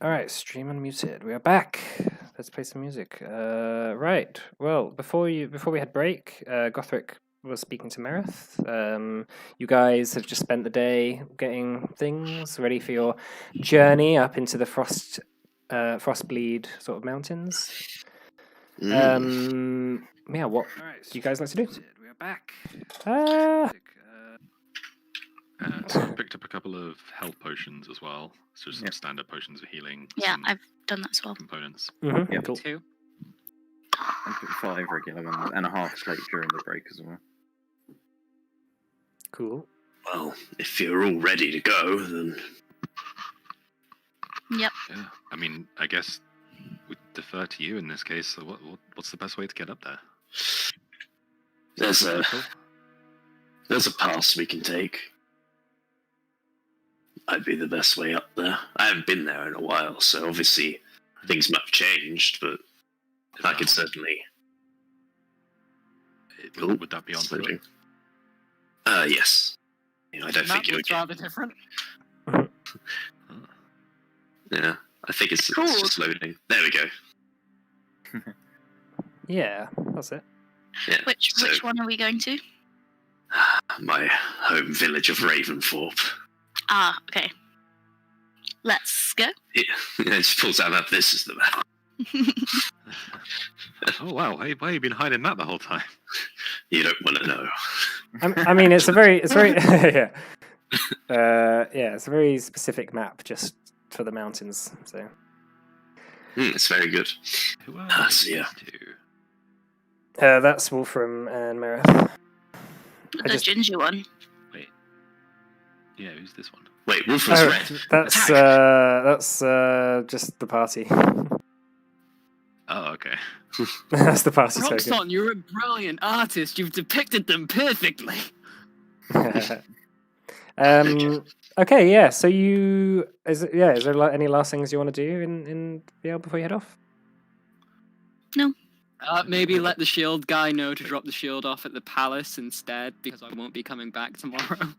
All right, stream unmuted. We are back. Let's play some music. Right. Well, before we had break, Gothric was speaking to Merith. You guys have just spent the day getting things ready for your journey up into the Frostbleed sort of mountains. Yeah. What do you guys like to do? We are back. So I picked up a couple of health potions as well. So some Yep. standard potions of healing. Yeah, some I've done that as well. components. Mm-hmm. Yeah. Cool. 2. I took 5 regular ones and a half plate during the break as well. Cool. Well, if you're all ready to go, then Yep. Yeah. I mean, I guess we defer to you in this case. So what's the best way to get up there? there's a Vehicle? there's a pass we can take. Might be the best way up there. I haven't been there in a while, so obviously things might have changed, but I could certainly. Would that be on foot? Sleeping. Yes. I don't think you would. rather different. Yeah, I think it's Cool. just loading. There we go. Yeah, that's it. Yeah. Which so, one are we going to? my home village of Raventhorpe. Ah, okay. Let's go. Yeah, it just pulls out a map. This is the map. Oh wow! Why have you been hiding that the whole time? You don't want to know. I mean, it's very yeah. It's a very specific map just for the mountains. So It's very good. Who are Ah, these so yeah. two? that's Wolfram and Merith. The just- ginger one. Wait. Yeah, who's this one? Wait, Wolfram's Oh, red. that's just the party. Oh, okay. That's the party token. Roxon, you're a brilliant artist. You've depicted them perfectly. Okay, yeah. So is there any last things you want to do in VL before you head off? Maybe let the shield guy know to drop the shield off at the palace instead, because I won't be coming back tomorrow.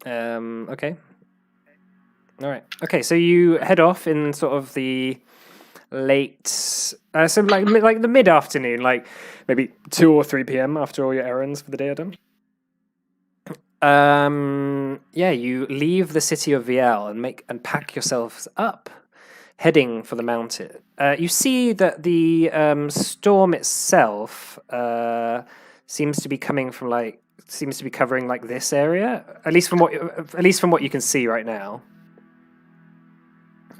Okay. All right. Okay, so you head off in sort of the late, so like the mid afternoon, like maybe 2 or 3 p.m. after all your errands for the day are done. Yeah, you leave the city of VL and pack yourselves up, heading for the mountain. You see that the storm itself seems to be covering like this area, at least from what you can see right now.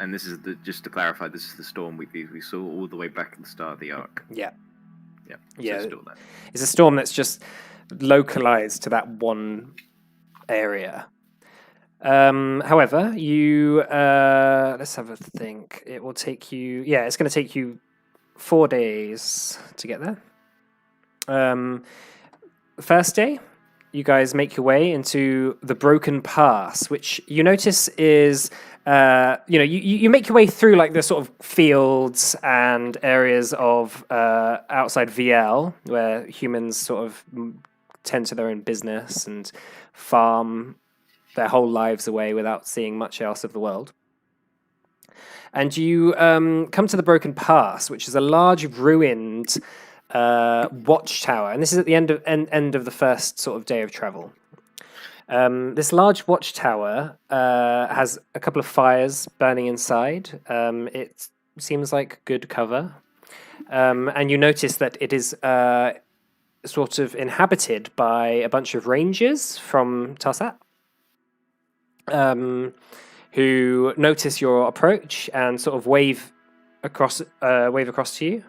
And this is just to clarify, this is the storm we saw all the way back at the start of the arc. Yeah. Yeah. Yeah. So still there. It's a storm that's just localized to that one area. However, you let's have a think. It will take you. Yeah, it's going to take you 4 days to get there. The first day, you guys make your way into the Broken Pass, which you notice is, you make your way through like the sort of fields and areas of outside VL, where humans sort of tend to their own business and farm their whole lives away without seeing much else of the world. And you come to the Broken Pass, which is a large ruined watchtower, and this is at the end of the first sort of day of travel. This large watchtower has a couple of fires burning inside. It seems like good cover, and you notice that it is sort of inhabited by a bunch of rangers from Tarsat, who notice your approach and sort of wave across to you.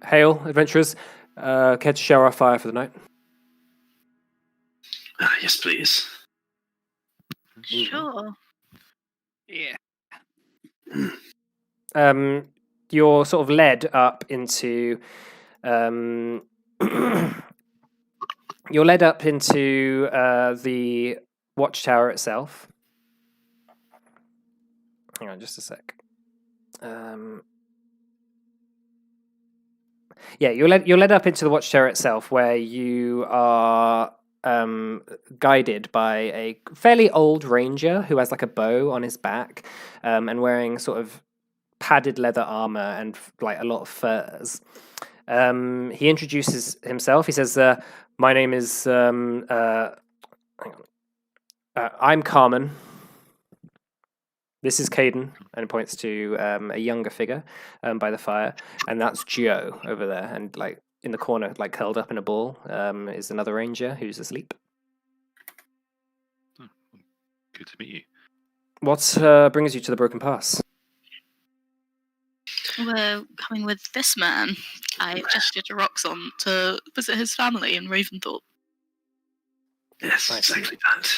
Hail, adventurers. Care to share our fire for the night? Yes, please. Sure. Yeah. You're sort of led up into you're led up into the watchtower itself. Hang on just a sec. Yeah, you're led up into the watchtower itself, where you are guided by a fairly old ranger who has like a bow on his back, and wearing sort of padded leather armor and like a lot of furs. He introduces himself. He says, "My name is hang on. I'm Carmen. This is Caden," and points to a younger figure by the fire, and that's Joe over there, and like in the corner, like curled up in a ball, is another ranger who's asleep. Oh, good to meet you. What brings you to the Broken Pass? We're coming with this man. I gestured to Roxon to visit his family in Raventhorpe. Yes, I see. exactly that.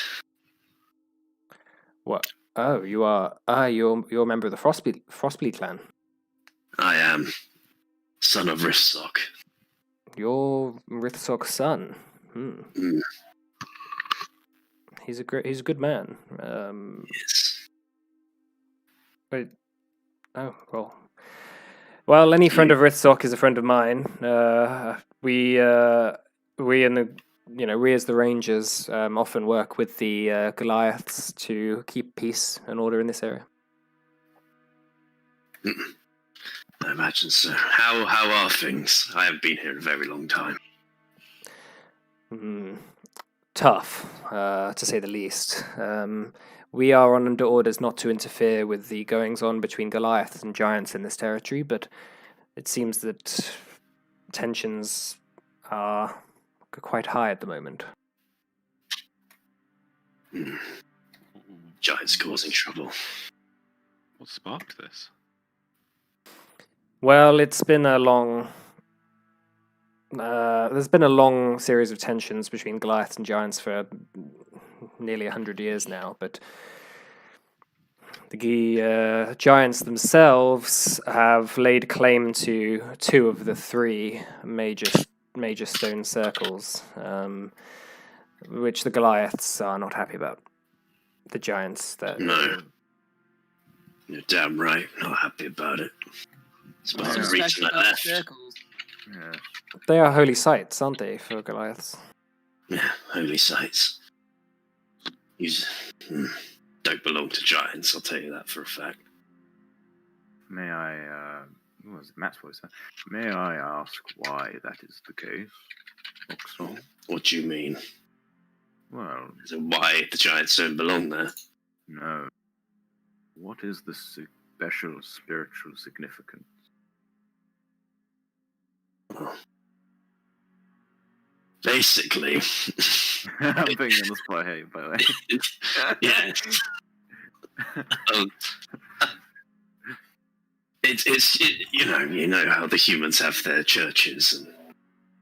What? Oh, you are. You're a member of the Frostbleed clan. I am son of Rifsock. You're Rithsock's son. Mm, He's a good man. yes. But oh well. Well, any friend of Rithsock is a friend of mine. We and the we as the Rangers often work with the Goliaths to keep peace and order in this area. I imagine so. How are things? I haven't been here a very long time. Tough, to say the least. We are under orders not to interfere with the goings-on between Goliaths and giants in this territory, but it seems that tensions are quite high at the moment. Giants causing trouble. What sparked this? Well, it's been a long... there's been a long series of tensions between Goliaths and giants for nearly 100 years now, but the giants themselves have laid claim to 2 of the 3 major stone circles, which the Goliaths are not happy about. The giants that... No. You're damn right. Not happy about it. It's part of the reason Especially I about the left. circles. Yeah. They are holy sites, aren't they, for Goliaths? Yeah, holy sites. You don't belong to giants, I'll tell you that for a fact. May I, what was it? Matt's voice? Huh? May I ask why that is the case, Oxon? What do you mean? Well, So why the giants don't belong there? no. What is the special spiritual significance? Basically, I'm putting you on the spot here, by the way. yeah. It's you know how the humans have their churches and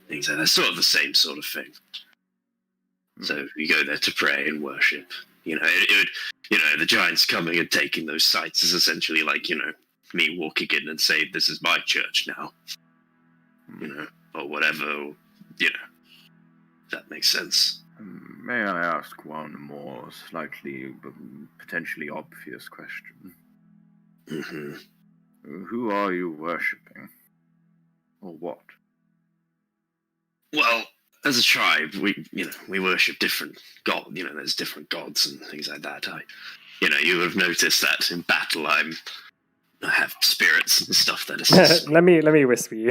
things like that. Sort of the same sort of thing. So you go there to pray and worship. It would, the giants coming and taking those sites is essentially like, me walking in and saying, "This is my church now," or whatever. If that makes sense. May I ask one more slightly, but potentially obvious question? Mm-hmm. Who are you worshipping? Or what? Well, as a tribe, we worship different gods. There's different gods and things like that. You would have noticed that in battle, I have spirits and stuff that assist. let me whisper you.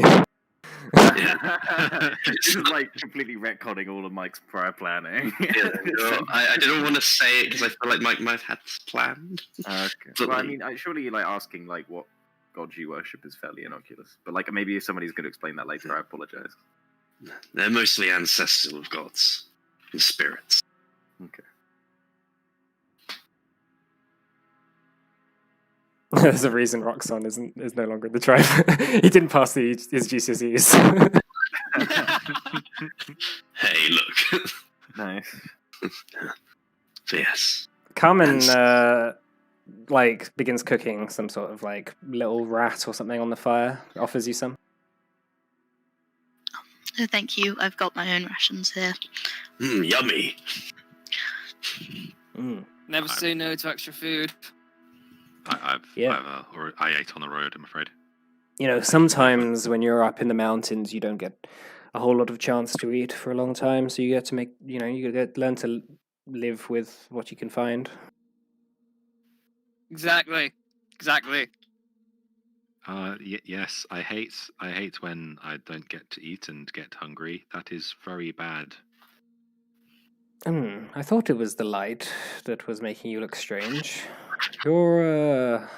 Yeah. This is like completely retconning all of Mike's prior planning. I didn't want to say it because I feel like Mike might have had this planned. Okay. But, Well, I mean, surely asking what gods you worship is fairly innocuous. But maybe if somebody's going to explain that later, I apologize. They're mostly ancestral gods and spirits. Okay. There's a reason Roxon is no longer in the tribe. He didn't pass his GCSEs. Hey, look. Nice. So yes. Carmen begins cooking some sort of little rat or something on the fire. Offers you some. Oh, thank you. I've got my own rations here. Yummy. Never say no to extra food. I ate on the road, I'm afraid. Sometimes when you're up in the mountains, you don't get a whole lot of chance to eat for a long time. So you get to learn to live with what you can find. Exactly. Yes, I hate when I don't get to eat and get hungry. That is very bad. I thought it was the light that was making you look strange. You're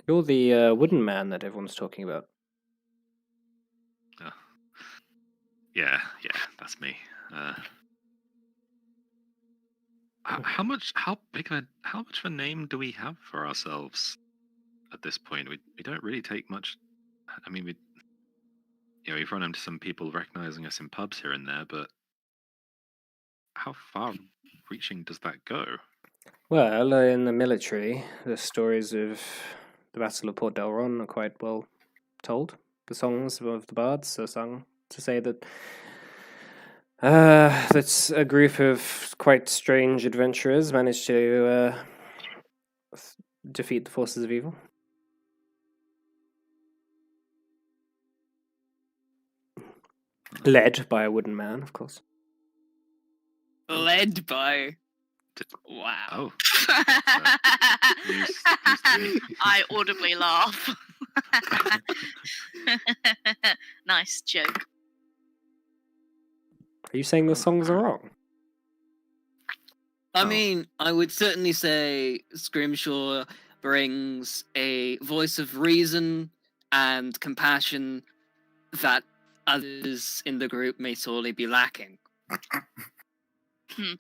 the wooden man that everyone's talking about. Yeah, that's me. How much of a name do we have for ourselves at this point? We don't really take much. I mean, we've run into some people recognizing us in pubs here and there, but how far-reaching does that go? Well, in the military, the stories of the Battle of Port Delron are quite well told. The songs of the bards are sung to say that that's a group of quite strange adventurers managed to defeat the forces of evil. Led by a wooden man, of course. Led by. Wow. Oh, I audibly laugh. Nice joke. Are you saying the songs are wrong? I mean, I would certainly say Scrimshaw brings a voice of reason and compassion that others in the group may sorely be lacking. Yeah,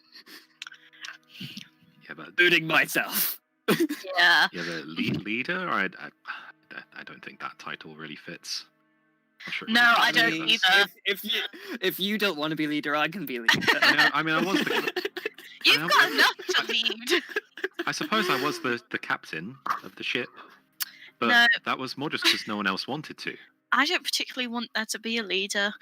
but Including myself. Yeah. yeah, the leader. I don't think that title really fits. Not sure it No, really I fits don't any of us. either. If you don't want to be leader, I can be leader. I mean, I was. You've got enough to lead. I suppose I was the captain of the ship, but No. that was more just because no one else wanted to. I don't particularly want there to be a leader.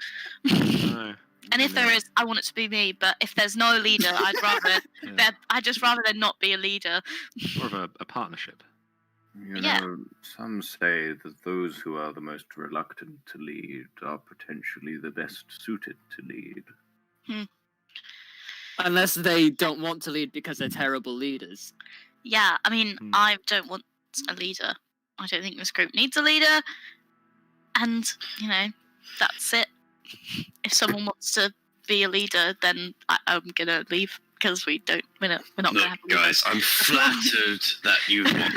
No. And if there is, I want it to be me. But if there's no leader, I'd rather there not be a leader. More of a partnership. You Yeah. know, some say that those who are the most reluctant to lead are potentially the best suited to lead. Unless they don't want to lead because they're terrible leaders. Yeah, I mean, I don't want a leader. I don't think this group needs a leader. And, that's it. If someone wants to be a leader, then I'm going to leave because we're not going to Look, have a leader. guys, I'm flattered that you want.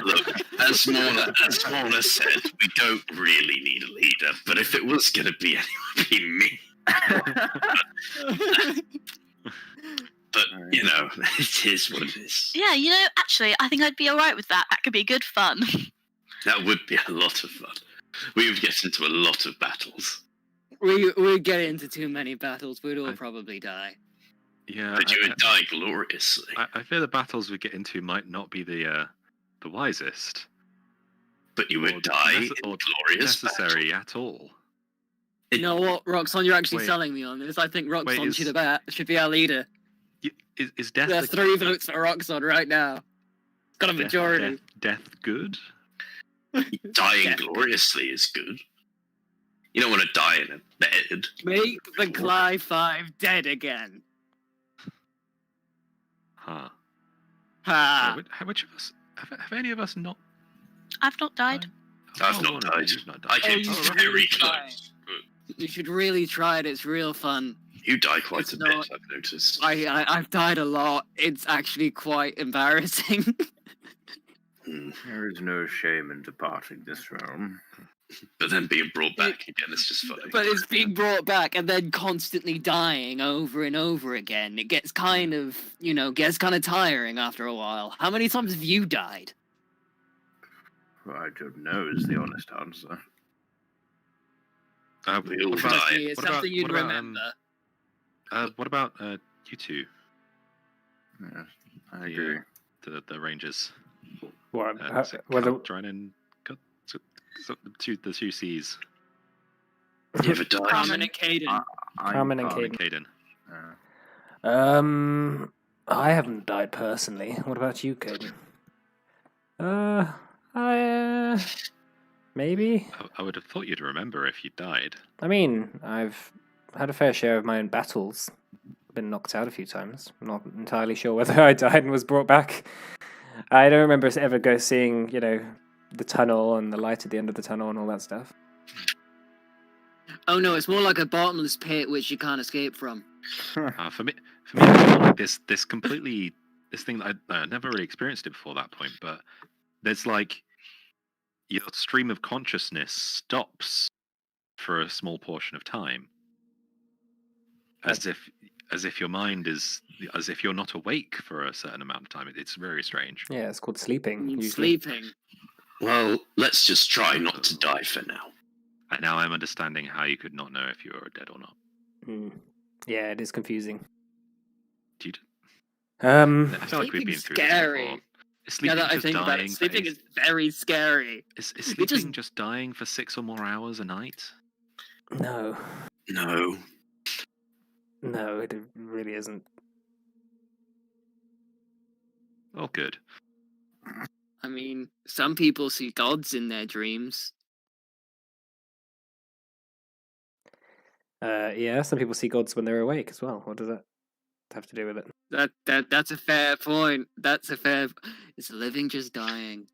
Look, as Smaller said, we don't really need a leader, but if it was going to be anyone, it'd be me. But, it is what it is. Yeah, actually, I think I'd be alright with that. That could be good fun. That would be a lot of fun. We would get into a lot of battles. We'd get into too many battles. We'd all probably die. Yeah, But you would die gloriously. I fear the battles we get into might not be the wisest. But you would die in glorious necessary battle. at all. You know what, Roxanne? You're actually Wait. selling me on this. I think Roxanne Wait, should be our leader. Is death? There's 3 votes for Roxanne right now. Got a majority. Death good? Dying gloriously is good. You don't want to die in a bed. Make the Cly 5 dead again. Huh. Ha! Which of us? Have any of us not? I've not died. I've not died. I came you should very really try. close. You should really try it. It's real fun. You die quite It's a not- bit, I've noticed. I've died a lot. It's actually quite embarrassing. There is no shame in departing this realm. But then being brought back again is just funny. But it's being brought back and then constantly dying over and over again. It gets kind of, tiring after a while. How many times have you died? Well, I don't know is the honest answer. We all what about- die. Honestly, it's what about- something you'd what about, remember. What about you two? Yes, I agree. The Rangers. What? Trying and cut the two C's. You ever died? Carmen and Caden. Carmen and Caden. I haven't died personally. What about you, Caden? maybe. I would have thought you'd remember if you died. I mean, I've had a fair share of my own battles. Been knocked out a few times. I'm not entirely sure whether I died and was brought back. I don't remember ever seeing, the tunnel and the light at the end of the tunnel and all that stuff. Oh no, it's more like a bottomless pit which you can't escape from. For me, I feel like this thing that I never really experienced it before that point, but there's like your stream of consciousness stops for a small portion of time, as if your mind is as if you're not awake for a certain amount of time. It's very strange. Yeah, it's called sleeping. You mean usually. sleeping. Well, let's just try not to die for now. And now I'm understanding how you could not know if you were dead or not. Yeah, it is confusing. Do you? I feel like we've been Sleeping's through this scary. before. Is sleeping Now that I just think about dying it, for sleeping is very scary. Is You sleeping just dying for 6 or more hours a night? No, No. it really isn't. Oh, good. I mean, some people see gods in their dreams. Yeah, some people see gods when they're awake as well. What does that have to do with it? That's a fair point. Is living just dying?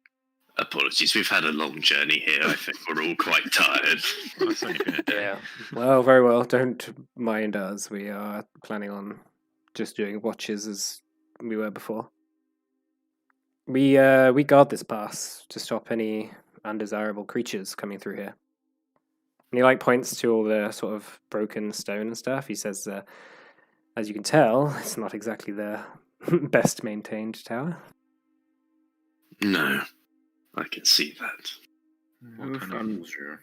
Apologies, we've had a long journey here. I think we're all quite tired. Well, it's only been a day. Yeah. Well, very well. Don't mind us. We are planning on just doing watches as we were before. We guard this pass to stop any undesirable creatures coming through here. And he points to all the sort of broken stone and stuff. He says, as you can tell, it's not exactly the best maintained tower. No, I can see that. Who funds you?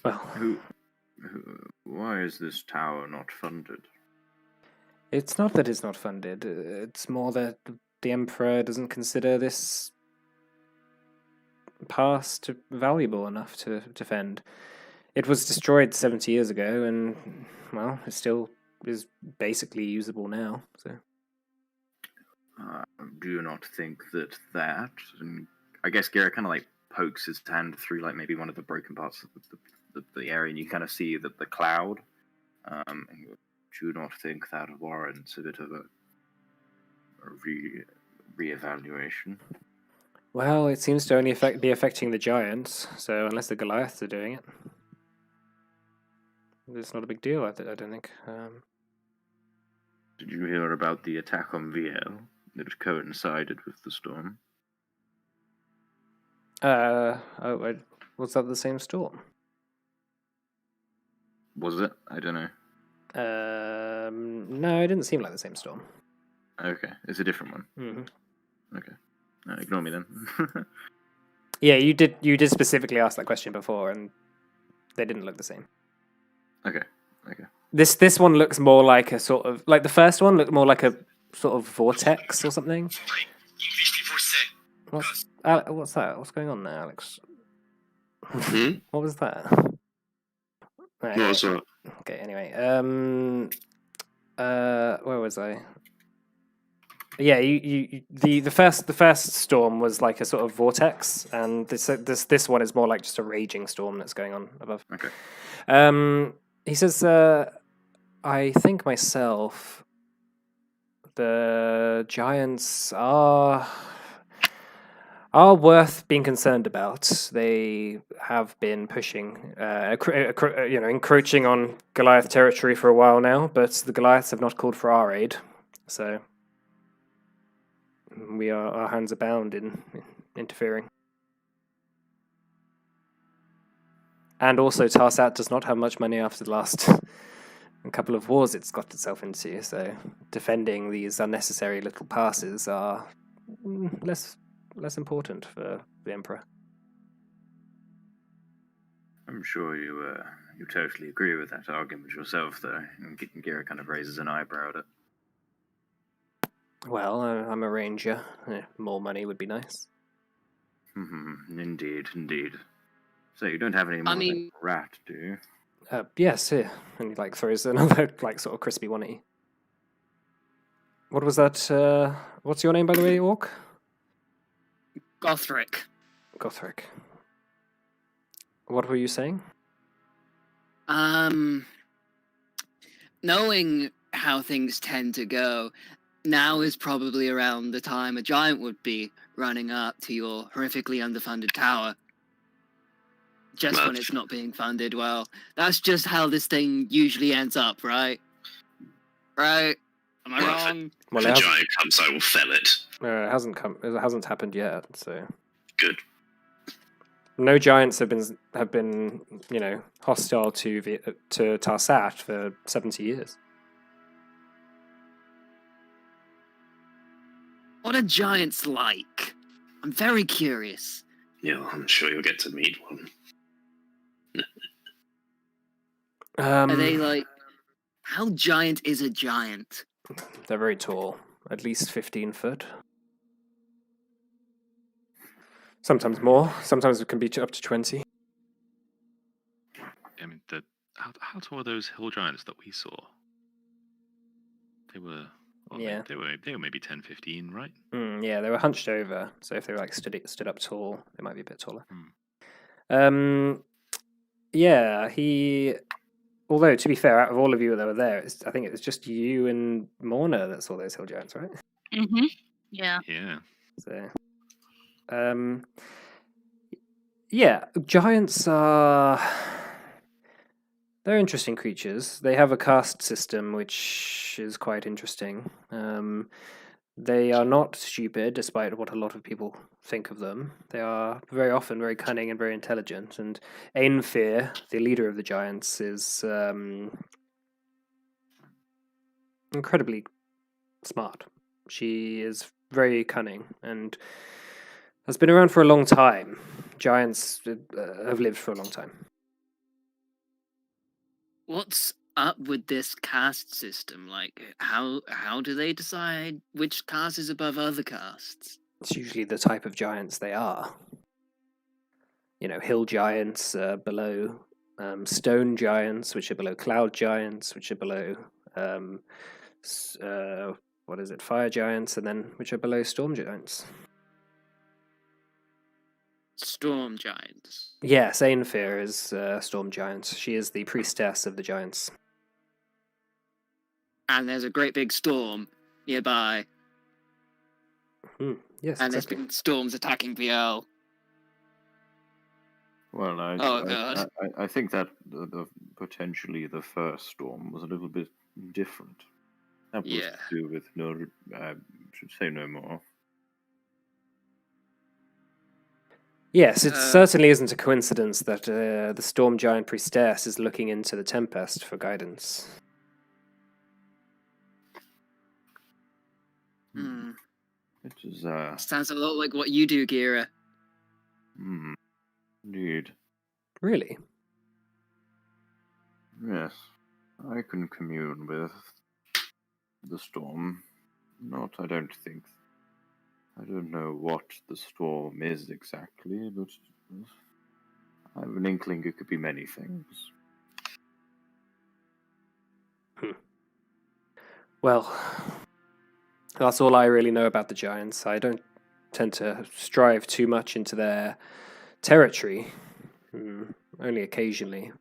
Well, Why is this tower not funded? it's not that it's not funded. It's more that the Emperor doesn't consider this pass valuable enough to defend. It was destroyed 70 years ago, and, well, it still is basically usable now. So, Do you not think that, and I guess Garrett kind of pokes his hand through maybe one of the broken parts of the area, and you kind of see the cloud. And do you not think that warrants a bit of a reevaluation? well, it seems to only be affecting the giants. So unless the Goliaths are doing it, it's not a big deal. I don't think. Did you hear about the attack on VL that coincided with the storm? Was that the same storm? Was it? I don't know. No, it didn't seem like the same storm. Okay, it's a different one. Mm-hmm. Okay, no, ignore me then. Yeah, you did specifically ask that question before, and they didn't look the same. Okay. This one looks more like a sort of the first one looked more like a sort of vortex or something. What's that? What's going on there, Alex? What was that? Right, What was that? Okay, anyway. Where was I? Yeah, the first storm was like a sort of vortex, and this one is more like just a raging storm that's going on above. Okay. He says, I think myself, the giants are worth being concerned about. They have been pushing, encroaching on Goliath territory for a while now, but the Goliaths have not called for our aid, so our hands are bound in interfering. And also, Tarsat does not have much money after the last couple of wars it's got itself into, so defending these unnecessary little passes are less important for the Emperor. I'm sure you totally agree with that argument yourself, though. And Gira kind of raises an eyebrow at it. Well, I'm a ranger. More money would be nice. Indeed. So you don't have any more than a rat, do you? Yes, here. And he throws another sort of crispy one at you. What was that? What's your name, by the way, Orc? Gothric. Gothric. What were you saying? Knowing how things tend to go, now is probably around the time a giant would be running up to your horrifically underfunded tower. Just when it's not being funded well. That's just how this thing usually ends up, right? Right? Am I wrong? If a giant comes, I will fell it. It hasn't come. It hasn't happened yet. So Good. no giants have been hostile to Tarsat for 70 years. What are giants like? I'm very curious. Yeah, I'm sure you'll get to meet one. Are they like... How giant is a giant? They're very tall, at least 15 foot. Sometimes more. Sometimes it can be up to 20. I mean, how tall are those hill giants that we saw? They were. Well, Yeah. They were maybe 10, 15, right? Yeah, they were hunched over, so if they were like stood up tall, they might be a bit taller. Yeah, he. Although to be fair, out of all of you that were there, I think it was just you and Morna that saw those hill giants, right? Mm-hmm. Yeah. Yeah. So, yeah, giants are. They're interesting creatures. They have a caste system, which is quite interesting. They are not stupid, despite what a lot of people think of them. They are very often very cunning and very intelligent. And Ainfir, the leader of the giants, is incredibly smart. She is very cunning and has been around for a long time. Giants have lived for a long time. What's up with this caste system? Like, how do they decide which caste is above other castes? It's usually the type of giants they are. Hill giants below stone giants, which are below cloud giants, which are below fire giants, and then which are below storm giants. Storm giants. Yes, Ainfir is storm giant. She is the priestess of the giants. And there's a great big storm nearby. Yes, And there's exactly. been storms attacking BL. Well, God. I think that potentially the first storm was a little bit different. That was to do with I should say no more. Yes, it certainly isn't a coincidence that the storm giant priestess is looking into the tempest for guidance. It is Sounds a lot like what you do, Gira. Indeed. Really? Yes. I can commune with the storm. I don't think. I don't know what the storm is exactly, but I have an inkling it could be many things. Well, that's all I really know about the giants. I don't tend to strive too much into their territory, only occasionally.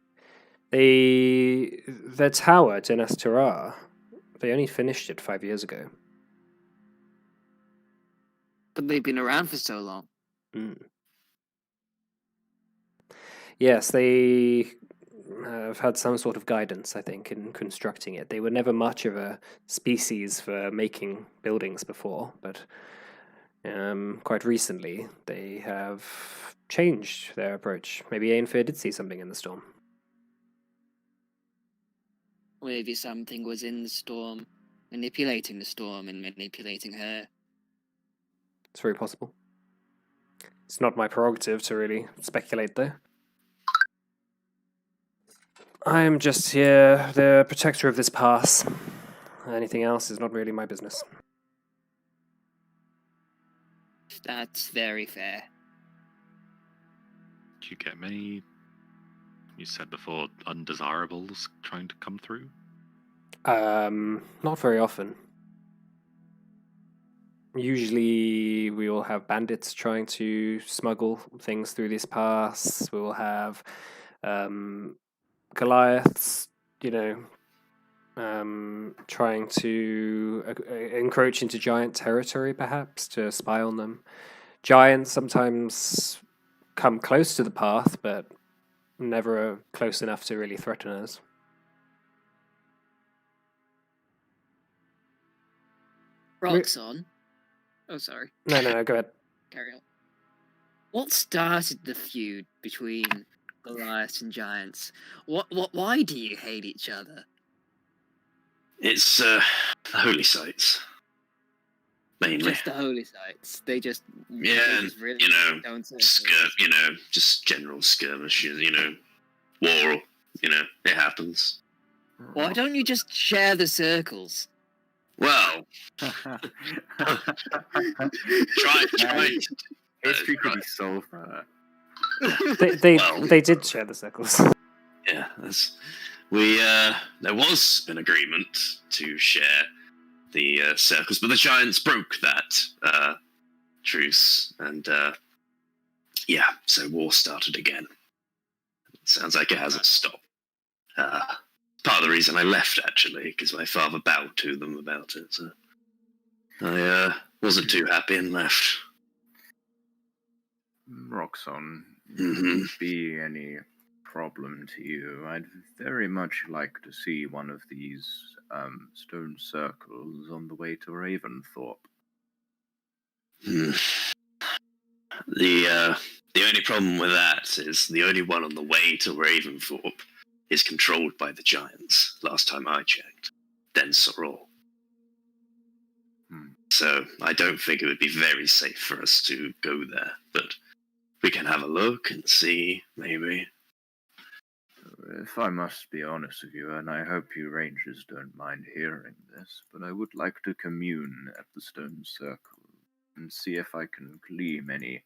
Their tower, Denas Terrar, they only finished it 5 years ago. But they've been around for so long. Yes, they have had some sort of guidance, I think, in constructing it. They were never much of a species for making buildings before, but quite recently they have changed their approach. Maybe Ainfir did see something in the storm. Maybe something was in the storm, manipulating the storm and manipulating her. It's very possible. It's not my prerogative to really speculate, though. I am just here, the protector of this pass. Anything else is not really my business. That's very fair. Do you get many, you said before, undesirables trying to come through? Not very often. Usually, we will have bandits trying to smuggle things through this pass. We will have Goliaths, trying to encroach into giant territory, perhaps, to spy on them. Giants sometimes come close to the path, but never close enough to really threaten us. Roxon. Oh, sorry. No, go ahead. Carry on. What started the feud between Goliath and Giants? Why do you hate each other? It's the holy sites, mainly. Just the holy sites. They just really don't Just general skirmishes. War. It happens. Why don't you just share the circles? Well, try. History could be solved for They did share the circles. Yeah, there was an agreement to share the circles, but the giants broke that truce, and so war started again. Sounds like it hasn't stopped. Part of the reason I left, actually, because my father bowed to them about it. So I wasn't too happy and left. Roxon, Mhm. wouldn't be any problem to you. I'd very much like to see one of these stone circles on the way to Raventhorpe. The only problem with that is the only one on the way to Raventhorpe is controlled by the giants. Last time I checked, then Sorrel. So I don't think it would be very safe for us to go there, but we can have a look and see, maybe. If I must be honest with you, and I hope you Rangers don't mind hearing this, but I would like to commune at the stone circle and see if I can glean any.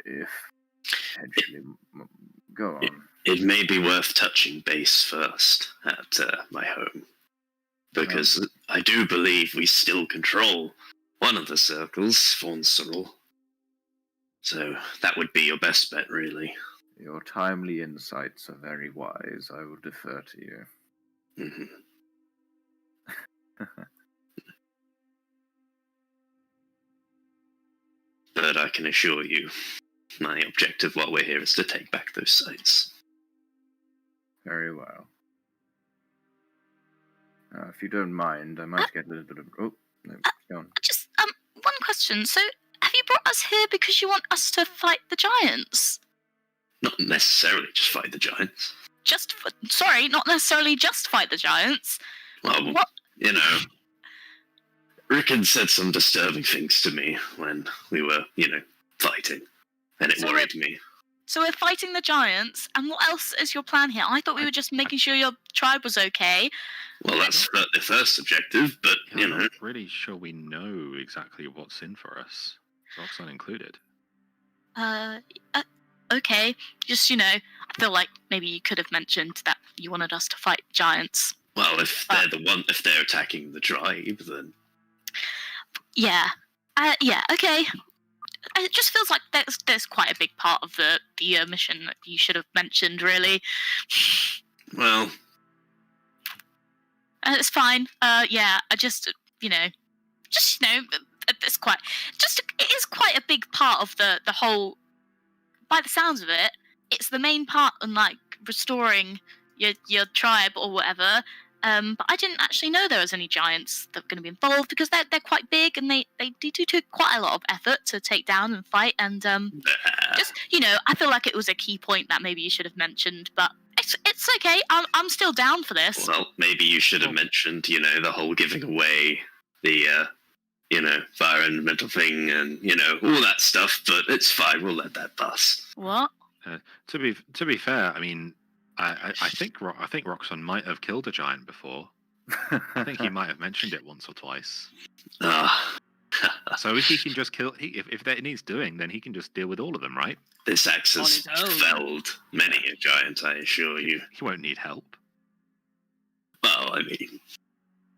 If potentially, go on. It may be worth touching base first at my home, because I do believe we still control one of the circles, Fornsorrel. So that would be your best bet, really. Your timely insights are very wise. I will defer to you. Mm-hmm. But I can assure you, my objective while we're here is to take back those sites. Very well. If you don't mind, I might get a little bit of... Oh, no, go on. Just one question. So, have you brought us here because you want us to fight the giants? Not necessarily just fight the giants. Not necessarily just fight the giants. Well, what? Rickon said some disturbing things to me when we were, fighting, and it worried me. So we're fighting the giants, and what else is your plan here? I thought we were just making sure your tribe was okay. Well, that's the first objective, but, I'm not really sure we know exactly what's in for us, Roxanne included. Okay. Just, I feel like maybe you could have mentioned that you wanted us to fight giants. Well, if they're attacking the tribe, then... Yeah. Okay. It just feels like there's quite a big part of the mission that you should have mentioned, really. Well... it's fine. I just, it is quite a big part of the whole, by the sounds of it, it's the main part in, like, restoring your tribe or whatever. But I didn't actually know there was any giants that were going to be involved, because they're quite big, and they do take quite a lot of effort to take down and fight, and I feel like it was a key point that maybe you should have mentioned, but it's okay. I'm still down for this. Well, maybe you should have mentioned, the whole giving away the, environmental thing and, all that stuff, but it's fine. We'll let that pass. What? To be fair, I mean, I think Roxon might have killed a giant before. I think he might have mentioned it once or twice. So if he can just kill, if that needs doing, then he can just deal with all of them, right? This axe has felled many a giant, I assure you. He won't need help. Well, I mean...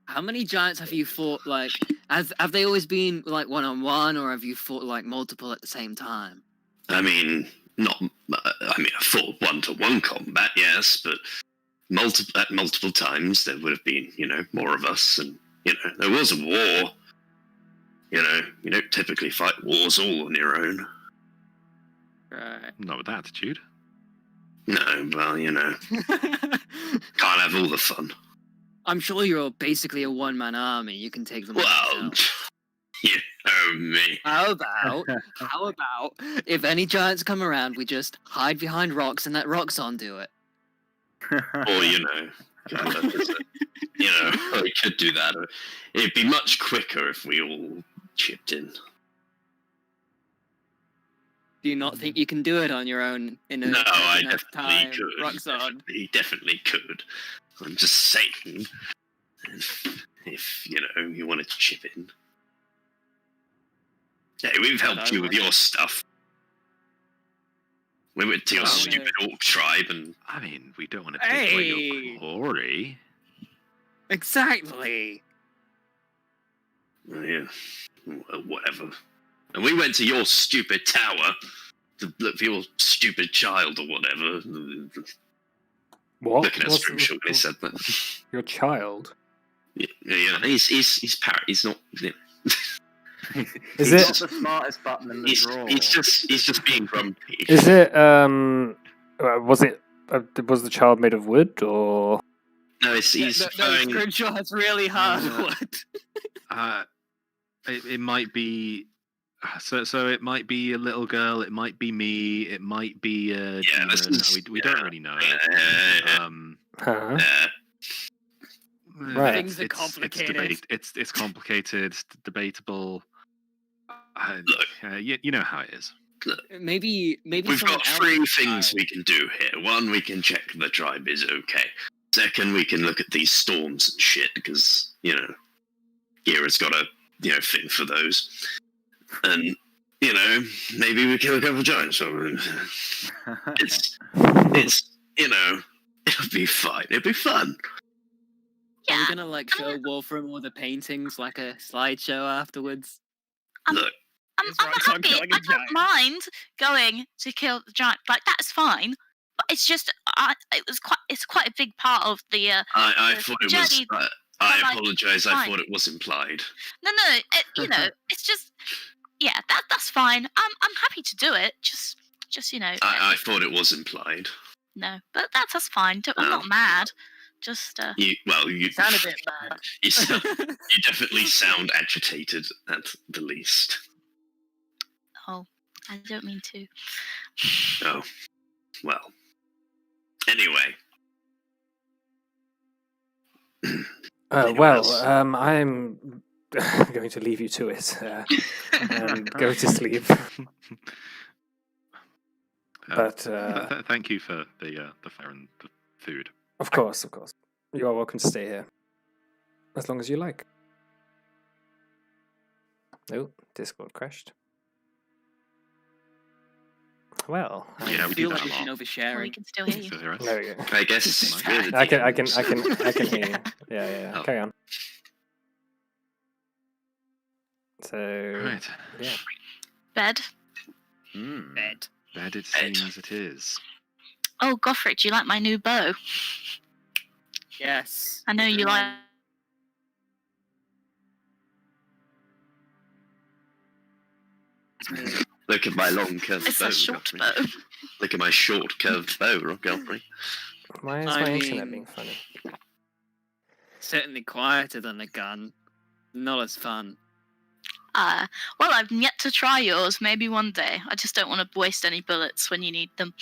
How many giants have you fought, like, Have they always been like 1-on-1, or have you fought like multiple at the same time? I mean, not. I mean, I fought 1-to-1 combat, yes, but multiple times there would have been, more of us, and there was a war. You don't typically fight wars all on your own. Right. Not with that attitude. No, well, can't have all the fun. I'm sure you're basically a one-man army. You can take them all Well, yourself. you know me. How about if any giants come around, we just hide behind rocks and let Roxanne do it? Or kind of, we could do that. It'd be much quicker if we all chipped in. Do you not think you can do it on your own in a No, I enough definitely time, could. Roxanne? Definitely could. I'm just saying, if you want to chip in. Hey, we've helped you with your stuff. We went to your stupid orc tribe, and I mean, we don't want to take away your glory. Exactly. yeah, well, whatever. And we went to your stupid tower to look for your stupid child or whatever. What? Looking at Scrimshaw when he said that. Your child? Yeah, he's parrot. He's not. Is He's it? not the smartest button in the drawer. He's just being grumpy. Is it? Was the child made of wood or? No, he's No, throwing. Scrimshaw has really hard wood. It might be. So it might be a little girl. It might be me. It might be a demon. We don't really know. Huh? Right. Things are complicated. It's complicated. It's debatable. Look. You know how it is. Maybe We've someone got else three can things try. we can do here. One, we can check the tribe is okay. Second, we can look at these storms and shit, because, Gira's got a, thing for those. And, maybe we kill a couple of giants. It's, it'll be fine. It'll be fun. Are we Yeah, gonna show Wolfram all the paintings like a slideshow afterwards? Look, I'm It's right, I'm happy. killing a I don't giant. mind going to kill the giant. Like, that's fine. But it's just, it's quite a big part of the. I the thought it was. journey. I like, apologise. I fine. thought it was implied. No, it's just, yeah, that's fine. I'm happy to do it. Just I thought it was implied. no, but that's fine. I'm not mad. Just You Sound a bit mad. You definitely sound agitated at the least. oh, I don't mean to. Oh, well. Anyway. I'm going to leave you to it and go to sleep. But thank you for the fare and the food. of course, you are welcome to stay here as long as you like. Oh, Discord crashed. Well, Yeah, I we feel do like that we've a been lot. oversharing. We can still hear you. So the rest- there we go. I guess we're the I can demons. hear you. Yeah. Oh. Carry on. So Right. yeah. Bed. Bed. Bed it seems it is. Oh, Goffrey, do you like my new bow? Yes. I know you like. Look at my long curved It's bow. a short Godfrey. bow. Look at my short curved bow, Godfrey. Why is I my internet mean- being funny? Certainly quieter than a gun. Not as fun. Well, I've yet to try yours. Maybe one day. I just don't want to waste any bullets when you need them.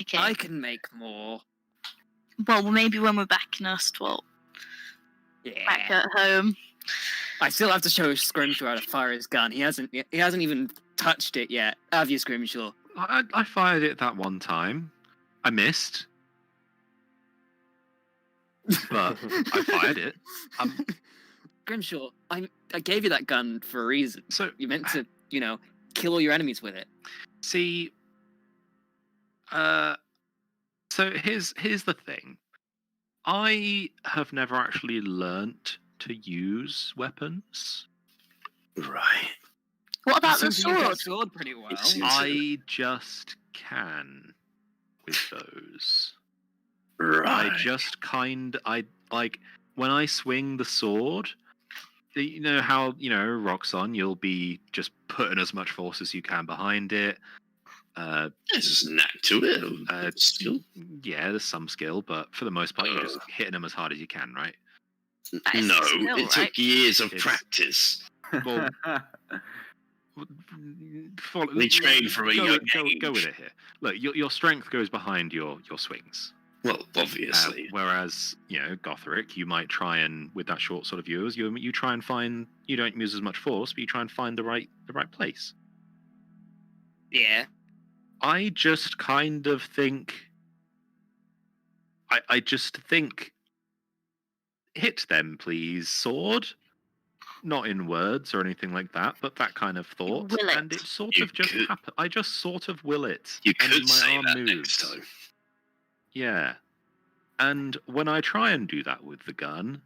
Okay. I can make more. Well, maybe when we're back in Ostwald, back Yeah. at home. I still have to show Scrimshaw how to fire his gun. He hasn't even touched it yet. Have you, Scrimshaw? I fired it that one time. I missed, but I fired it. Grimshaw, I gave you that gun for a reason. So You meant to, kill all your enemies with it. see, so here's the thing. I have never actually learnt to use weapons. Right. What You about the seem to use that sword? sword pretty well. It seems- I just can with those. Right. I like when I swing the sword. You know how Roxon, you'll be just putting as much force as you can behind it. There's just a knack to it. Skill. Yeah, there's some skill, but for the most part, you're just hitting them as hard as you can, right? That is No, a skill, it right? took years of It's- practice. Well, We trained from a young age. Go with it here. Look, your strength goes behind your swings. Well, obviously. Whereas, Gothric, you might try and, with that short sort of yours, you try and find, you don't use as much force, but you try and find the right place. Yeah. I just kind of think. I just think. Hit them, please, sword. Not in words or anything like that, but that kind of thought, will it. and it sort You of just could- happen. I just sort of will it. You and could my say arm that moves. next time. Yeah. And when I try and do that with the gun,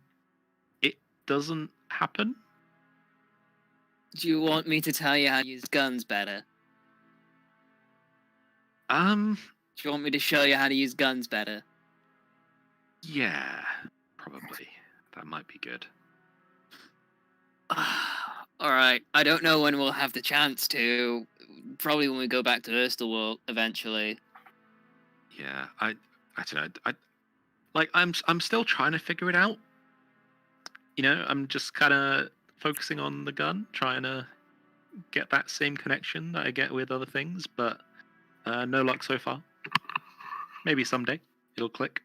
it doesn't happen. Do you want me to tell you how to use guns better? Um, Do you want me to show you how to use guns better? yeah, probably. That might be good. Alright, I don't know when we'll have the chance to. Probably when we go back to Erstalworld eventually. Yeah, I don't know. I'm still trying to figure it out. I'm just kind of focusing on the gun, trying to get that same connection that I get with other things, but no luck so far. Maybe someday it'll click,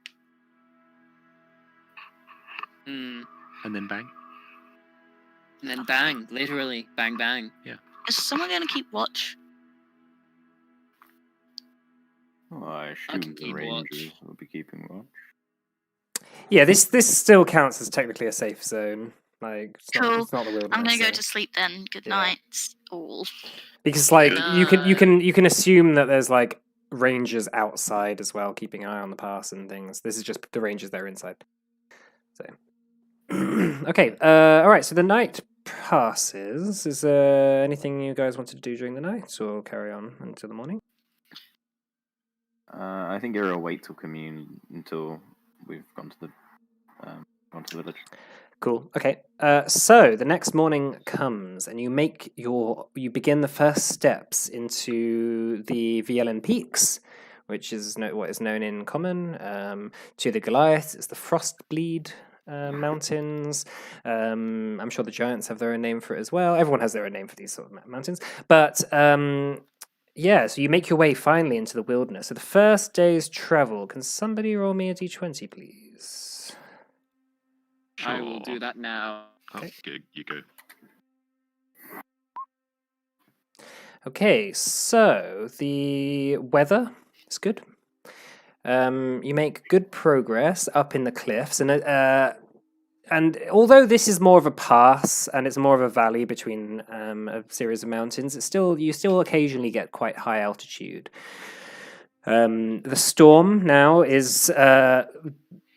Hmm. and then bang. And then bang, literally, bang bang. Is someone going to keep watch? Well, I can assume the keep watch. Rangers will be keeping watch. Yeah, this still counts as technically a safe zone. Like, Cool. it's not the wilderness. I'm going to go so- to sleep then. Good Yeah. night, all. Because like you No. can assume that there's like rangers outside as well, keeping an eye on the pass and things. This is just the rangers that are inside. So okay, all right. So the night passes. Is there anything you guys want to do during the night, or carry on until the morning? I think Ira will wait till commune until we've gone to the village. Cool. Okay. So the next morning comes, and you begin the first steps into the Vielen Peaks, which is what is known in common to the Goliath. It's the Frostbleed mountains. I'm sure the giants have their own name for it as well. Everyone has their own name for these sort of mountains. But yeah, so you make your way finally into the wilderness. So the first day's travel. Can somebody roll me a d20, please? I will do Sure. that now. Oh, Okay. good. You go. Okay, so the weather is good. You make good progress up in the cliffs, and although this is more of a pass and it's more of a valley between a series of mountains, you still occasionally get quite high altitude. The storm now is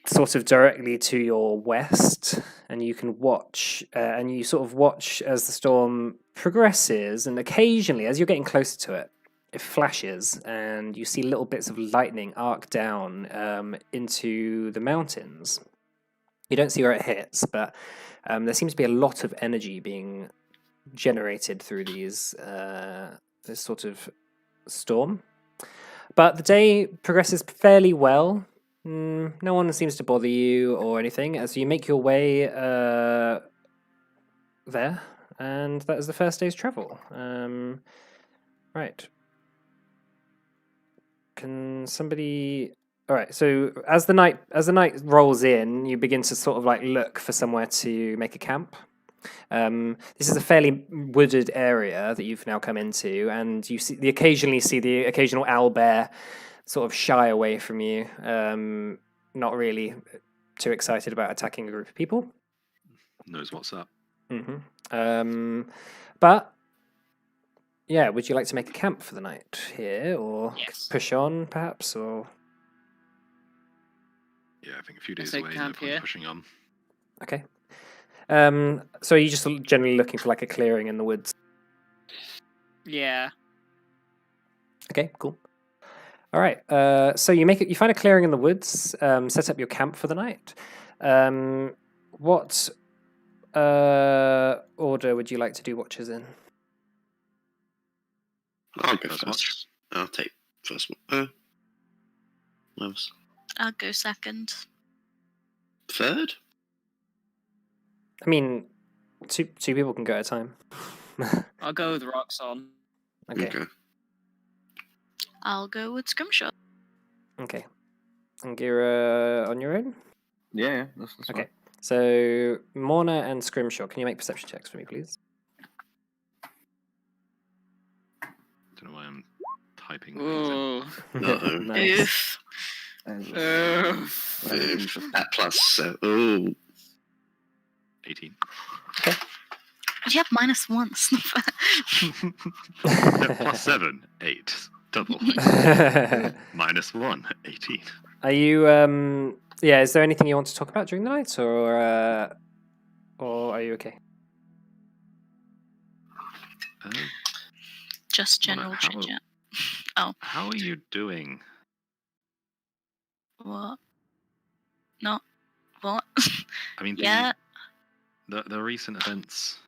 sort of directly to your west, and you can watch, and you sort of watch as the storm progresses, and occasionally, as you're getting closer to it, it flashes, and you see little bits of lightning arc down into the mountains. You don't see where it hits, but there seems to be a lot of energy being generated through this sort of storm. But the day progresses fairly well. No one seems to bother you or anything as you make your way there, and that is the first day's travel. Right. Can somebody? All right. So as the night rolls in, you begin to sort of like look for somewhere to make a camp. This is a fairly wooded area that you've now come into, and you occasionally see the occasional owlbear sort of shy away from you, not really too excited about attacking a group of people. Knows what's up. But yeah, would you like to make a camp for the night here, or Yes. push on, perhaps, or? Yeah, I think a few days say away. No camp point here. pushing on. Okay. So are you just generally looking for like a clearing in the woods? Yeah. Okay, cool. All right. So you find a clearing in the woods. Set up your camp for the night. What order would you like to do watches in? I'll go First first. watch. I'll take first one. Loves. I'll go second. Third? I mean, two people can go at a time. I'll go with Roxon. Okay. I'll go with Scrimshaw. Okay. And Gira on your own? Yeah, that's Okay. fine. So Morna and Scrimshaw, can you make perception checks for me, please? Don't know why I'm typing things in. Ooh. Uh-oh. Nice. Oof. That plus, oh. 18. You have -1. Plus 7, 8. Double. -1, 18. Are you yeah, is there anything you want to talk about during the night or are you okay? Just Mona, general how- chit chat. How are you doing? What? Not what? I mean, Yeah. the recent events.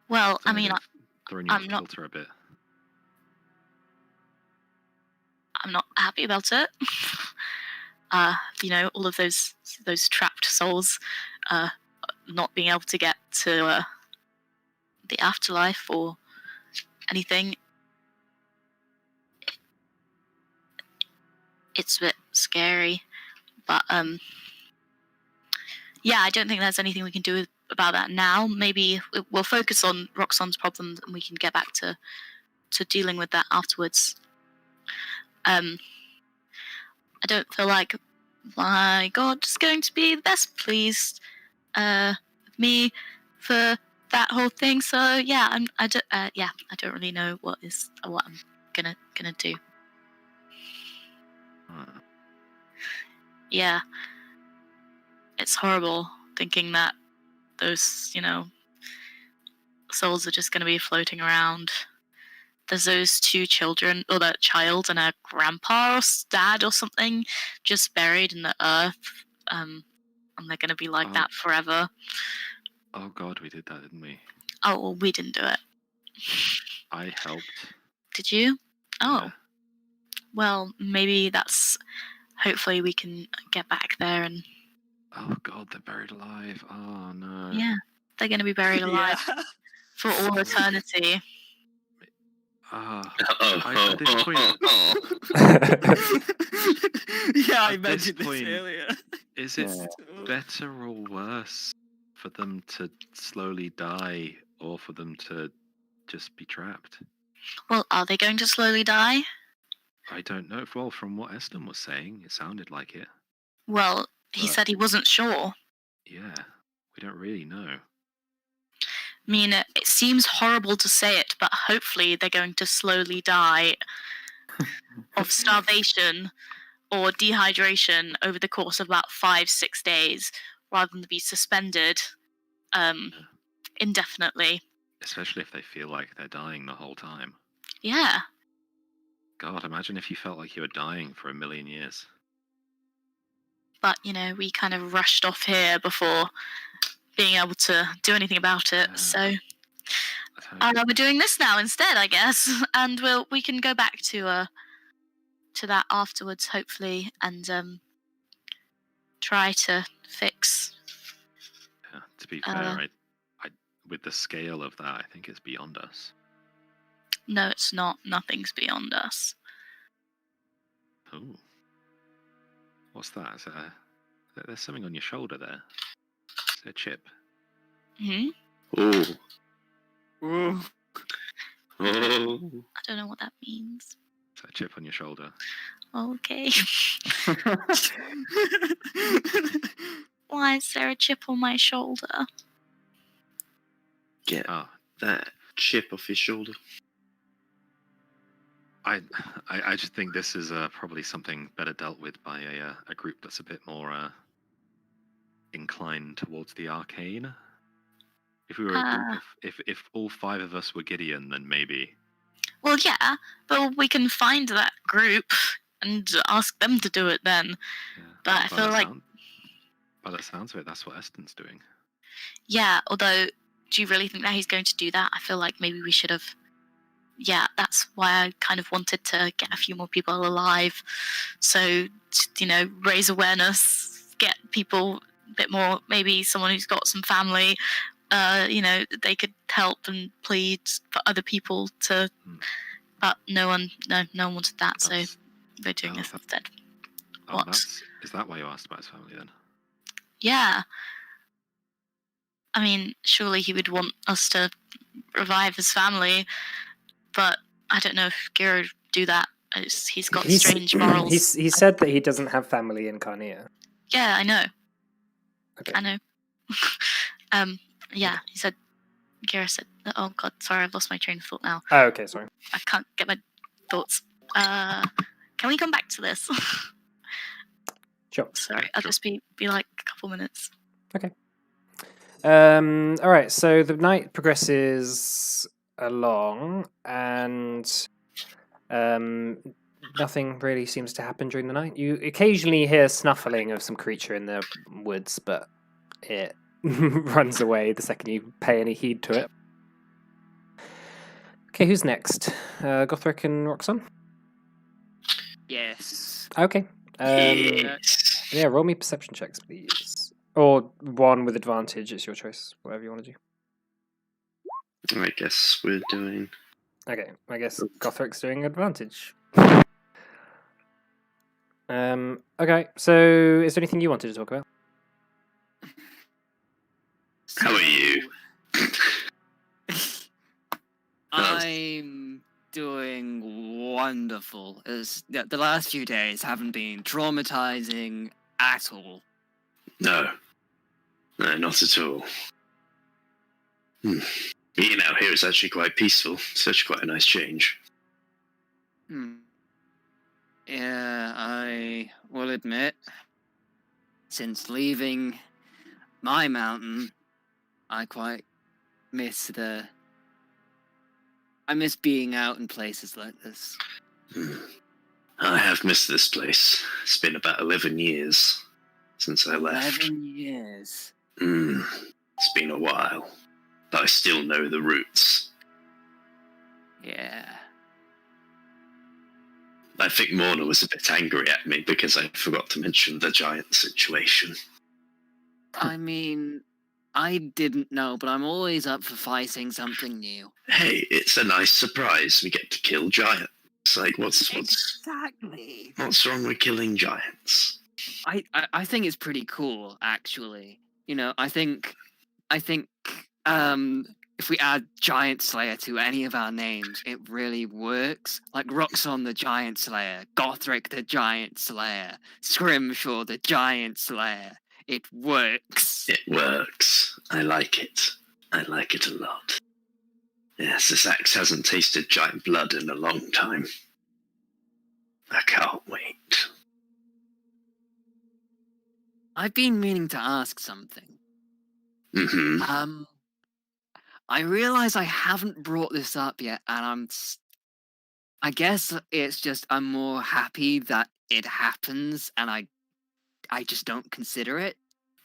Well, I don't know, mean, they've thrown you I'm off not- kilter a bit. I'm not happy about it. All of those trapped souls, not being able to get to the afterlife or anything. It's a bit scary, but yeah, I don't think there's anything we can do about that now. Maybe we'll focus on Roxon's problems and we can get back to dealing with that afterwards. I don't feel like my God is going to be the best pleased with me for that whole thing. So yeah, I don't really know what I'm gonna do. Yeah, it's horrible thinking that those souls are just going to be floating around. There's those two children, or that child and a grandpa or dad or something, just buried in the earth, and they're going to be like that forever. Oh god, we did that, didn't we? Oh, well, we didn't do it. I helped. Did you? Oh, Yeah. well, maybe that's. Hopefully, we can get back there and. Oh god, they're buried alive. Oh no. Yeah, they're going to be buried alive for all eternity. At this point, Yeah, I At this mentioned this point- earlier. is it better or worse for them to slowly die or for them to just be trapped? Well, are they going to slowly die? I don't know. Well, from what Eston was saying, it sounded like it. Well, he said he wasn't sure. Yeah, we don't really know. I mean, it seems horrible to say it, but hopefully they're going to slowly die of starvation or dehydration over the course of about 5-6 days, rather than be suspended indefinitely. Especially if they feel like they're dying the whole time. Yeah. God, imagine if you felt like you were dying for 1,000,000 years. But, we kind of rushed off here before being able to do anything about it. Yeah. So Let's hope. we're doing this now instead, I guess. And we can go back to that afterwards, hopefully, and try to fix. Yeah, to be fair, I with the scale of that, I think it's beyond us. No, it's not. Nothing's beyond us. Ooh. What's that? Is that there's something on your shoulder there. Is it a chip? Hmm? Oh. Ooh. Oh. I don't know what that means. Is that a chip on your shoulder? Okay. Why is there a chip on my shoulder? Get Ah, that chip off his shoulder. I just think this is probably something better dealt with by a group that's a bit more inclined towards the arcane. If we were a group if all 5 of us were Gideon, then maybe. Well, yeah, but we can find that group and ask them to do it then. Yeah. But I feel like... By the sounds of it, that's what Eston's doing. Yeah, although, do you really think that he's going to do that? I feel like maybe we should have... Yeah, that's why I kind of wanted to get a few more people alive. So, raise awareness, get people a bit more, maybe someone who's got some family, they could help and plead for other people to... But no one wanted that, so we're doing this instead. What? Is that why you asked about his family then? Yeah. I mean, surely he would want us to revive his family, but I don't know if Gira would do that. He's got strange morals. He said that he doesn't have family in Carnea. Yeah, I know. Okay. I know. Yeah, he said... Gira said... Oh, God, sorry, I've lost my train of thought now. Oh, okay, sorry. I can't get my thoughts. Can we come back to this? Sure. Sorry, I'll just be like a couple minutes. Okay. All right, so the night progresses along, and nothing really seems to happen during the night. You occasionally hear snuffling of some creature in the woods, but it runs away the second you pay any heed to it. Okay, who's next? Gothric and Roxanne? Yes. Okay. Yeah, roll me perception checks, please. Or one with advantage, it's your choice. Whatever you want to do. I guess we're doing... Okay, I guess Gothric's doing advantage. Okay, so is there anything you wanted to talk about? How are you? I'm doing wonderful. The last few days haven't been traumatizing at all. No, not at all. Being out here is actually quite peaceful. Such quite a nice change. Yeah, I will admit, since leaving my mountain, I quite miss I miss being out in places like this. I have missed this place. It's been about 11 years since I left. 11 years. It's been a while, but I still know the roots. Yeah. I think Morna was a bit angry at me because I forgot to mention the giant situation. I mean, I didn't know, but I'm always up for fighting something new. Hey, it's a nice surprise. We get to kill giants. Like, what's Exactly. what's wrong with killing giants? I think it's pretty cool, actually. I think if we add Giant Slayer to any of our names, it really works. Like Roxon the Giant Slayer, Gothric the Giant Slayer, Scrimshaw the Giant Slayer. It works. It works. I like it. I like it a lot. Yes, this axe hasn't tasted giant blood in a long time. I can't wait. I've been meaning to ask something. I realize I haven't brought this up yet, and I guess it's just I'm more happy that it happens, and I just don't consider it.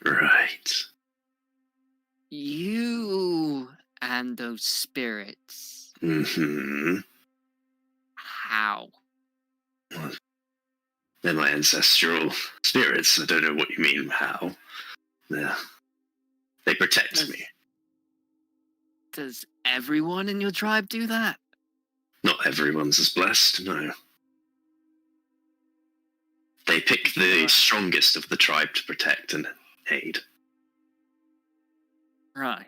Right. You and those spirits. How? They're my ancestral spirits. I don't know what you mean, how. They protect me. Does everyone in your tribe do that? Not everyone's as blessed, no. They pick the strongest of the tribe to protect and aid. Right.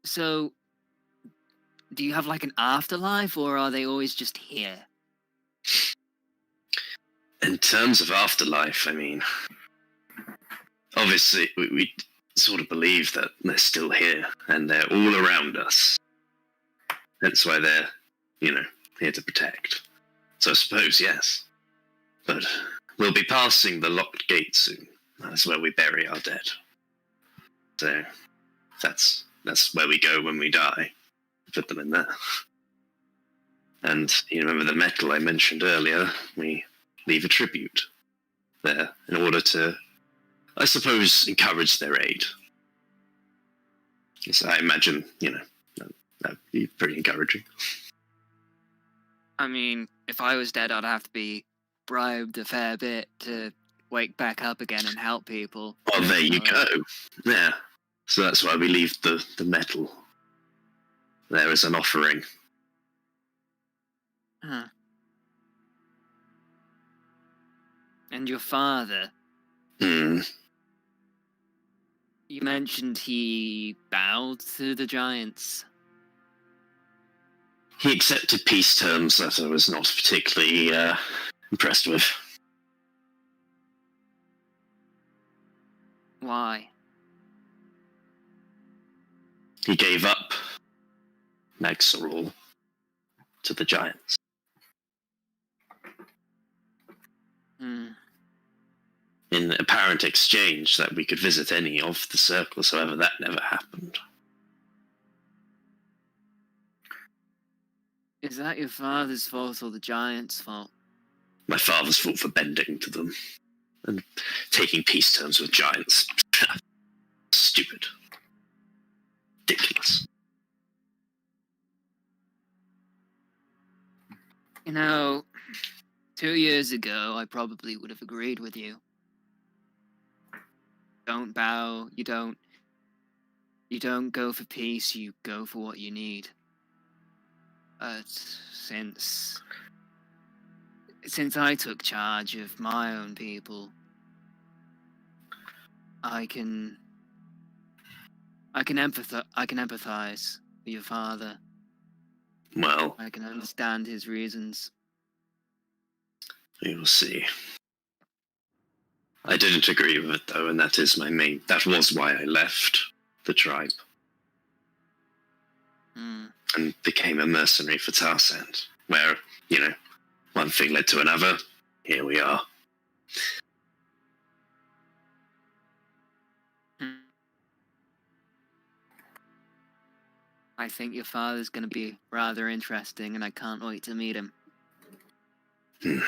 So, do you have like an afterlife, or are they always just here? In terms of afterlife, I mean, obviously we sort of believe that they're still here and they're all around us. That's why they're, here to protect. So I suppose, yes. But good. We'll be passing the locked gate soon. That's where we bury our dead. So that's where we go when we die. Put them in there. And you remember the metal I mentioned earlier? We leave a tribute there in order to, I suppose, encourage their aid. So I imagine, that'd be pretty encouraging. I mean, if I was dead, I'd have to be bribed a fair bit to wake back up again and help people. Well, there you go. Yeah. So that's why we leave the metal there as an offering. Huh. And your father? You mentioned he bowed to the giants. He accepted peace terms that I was not particularly impressed with. Why? He gave up Magsaral to the giants. In apparent exchange that we could visit any of the circles, however, that never happened. Is that your father's fault or the giants' fault? My father's fault for bending to them and taking peace terms with giants. Stupid. Ridiculous. 2 years ago, I probably would have agreed with you. Don't bow, you don't go for peace, you go for what you need. But since I took charge of my own people, I can empathize with your father. Well, I can understand his reasons. we will see. I didn't agree with it though, and that was why I left the tribe. And became a mercenary for Tarsand, where, one thing led to another. Here we are. I think your father's going to be rather interesting, and I can't wait to meet him. The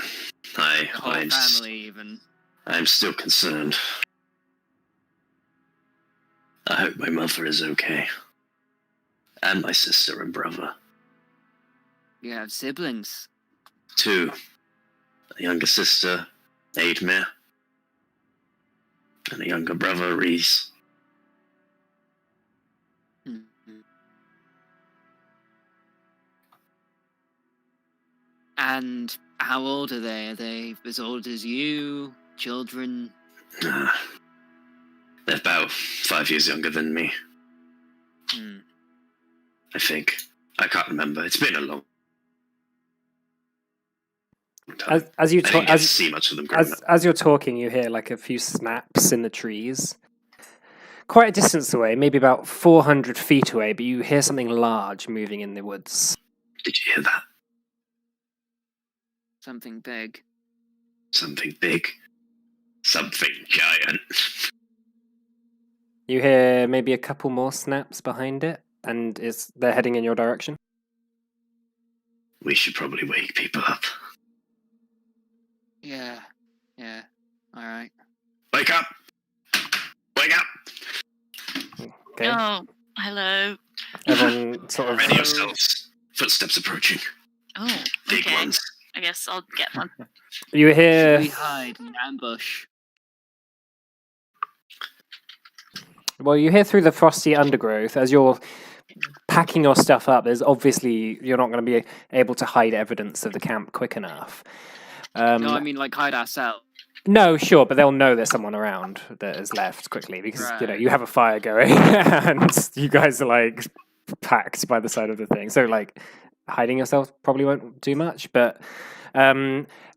whole family, even. I'm still concerned. I hope my mother is okay. And my sister and brother. You have siblings? 2. A younger sister, Aidmir. And a younger brother, Reese. And how old are they? Are they as old as you? Children? They're about 5 years younger than me. I think. I can't remember. It's been a long time. As you I didn't get to see much of them growing up. as you're talking, you hear like a few snaps in the trees. Quite a distance away, maybe about 400 feet away, but you hear something large moving in the woods. Did you hear that? Something big. Something big. Something giant. You hear maybe a couple more snaps behind it, and they're heading in your direction. We should probably wake people up. Yeah. Alright. Wake up! Wake up! Okay. Oh, hello. Everyone sort of... Ready yourselves. Footsteps approaching. Oh, Big okay. ones. I guess I'll get one. You Should hear... we hide in ambush? Well, you hear through the frosty undergrowth as you're packing your stuff up. There's obviously you're not going to be able to hide evidence of the camp quick enough. No, I mean like hide ourselves. No, sure, but they'll know there's someone around that has left quickly because Right. you have a fire going and you guys are like packed by the side of the thing. So like hiding yourself probably won't do much, but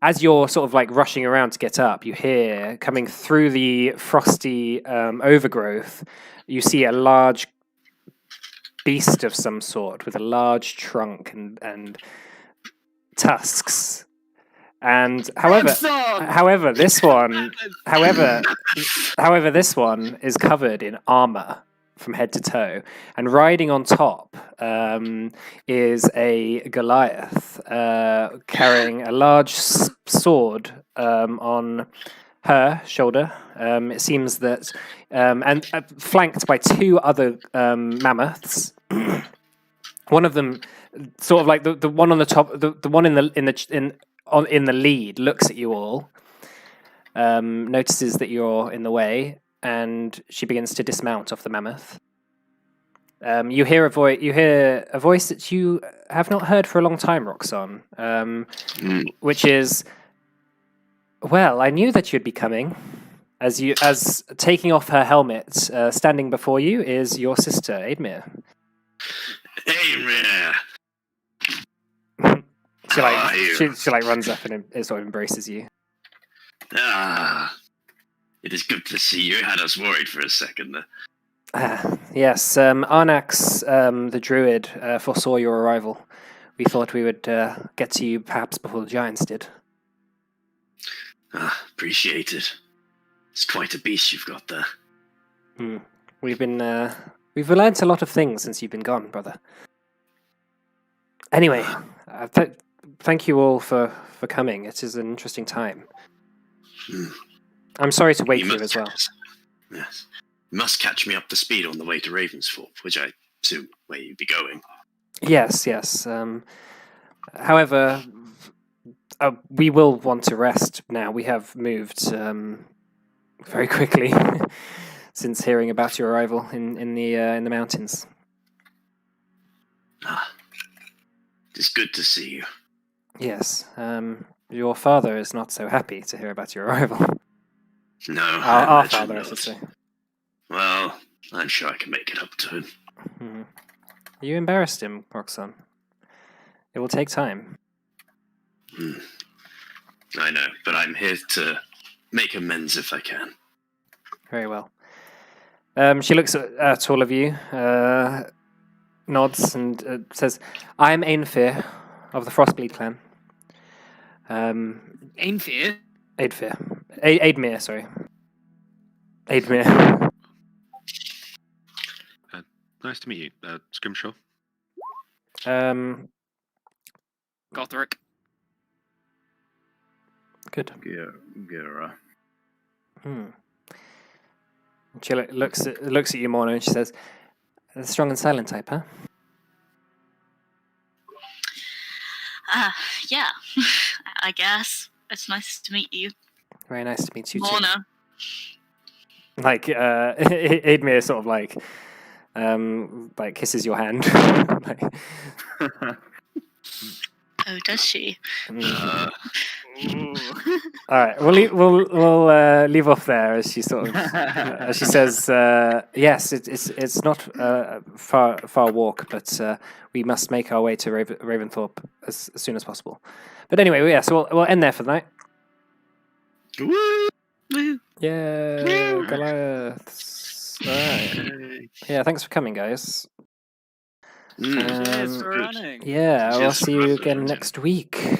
as you're sort of like rushing around to get up, you hear coming through the frosty overgrowth, you see a large beast of some sort with a large trunk and tusks. And however, this one is covered in armor from head to toe, and riding on top is a Goliath carrying a large sword on her shoulder. It seems that, and flanked by two other mammoths. One of them, sort of like the one on the top, the one in the lead, looks at you all, notices that you're in the way, and she begins to dismount off the mammoth. You hear a voice that you have not heard for a long time, Roxanne, which is, "Well, I knew that you'd be coming." As taking off her helmet, standing before you is your sister, Aidmere. Aidmere! She runs up and sort of embraces you. Ah, it is good to see you. Had us worried for a second there. Yes, Arnax, the druid, foresaw your arrival. We thought we would get to you perhaps before the giants did. Appreciate it. It's quite a beast you've got there. We've learnt a lot of things since you've been gone, brother. Anyway, thank you all for coming. It is an interesting time. I'm sorry to wake you as well. Yes. You must catch me up to speed on the way to Ravensthorpe, which I assume where you'd be going. Yes. However, we will want to rest now. We have moved very quickly since hearing about your arrival in the mountains. It is good to see you. Yes. Your father is not so happy to hear about your arrival. No, our father, I should say. Well, I'm sure I can make it up to him. You embarrassed him, Roxanne. It will take time. I know, but I'm here to make amends if I can. Very well. She looks at all of you, nods, and says, "I am Ainfir of the Frostbleed clan." Ainfir? Aidmere, sorry. Aidmere. Nice to meet you, Scrimshaw. Gothric. Good. Gira. She looks at you, Morna, and she says, "A strong and silent type, huh?" Yeah, I guess. It's nice to meet you. Very nice to meet you, too. Morna. Like, Aidmere sort of like kisses your hand. Oh, does she? All right, we'll leave off there as she sort of as she says, "Yes, it's not a far walk, but we must make our way to Ravensthorpe as soon as possible." But anyway, yeah, so we'll end there for the night. Woo! Yeah, Goliath. All right. Yeah, thanks for coming, guys. Cheers for running. Yeah, I'll Cheers see for you us, again Argentine. next week.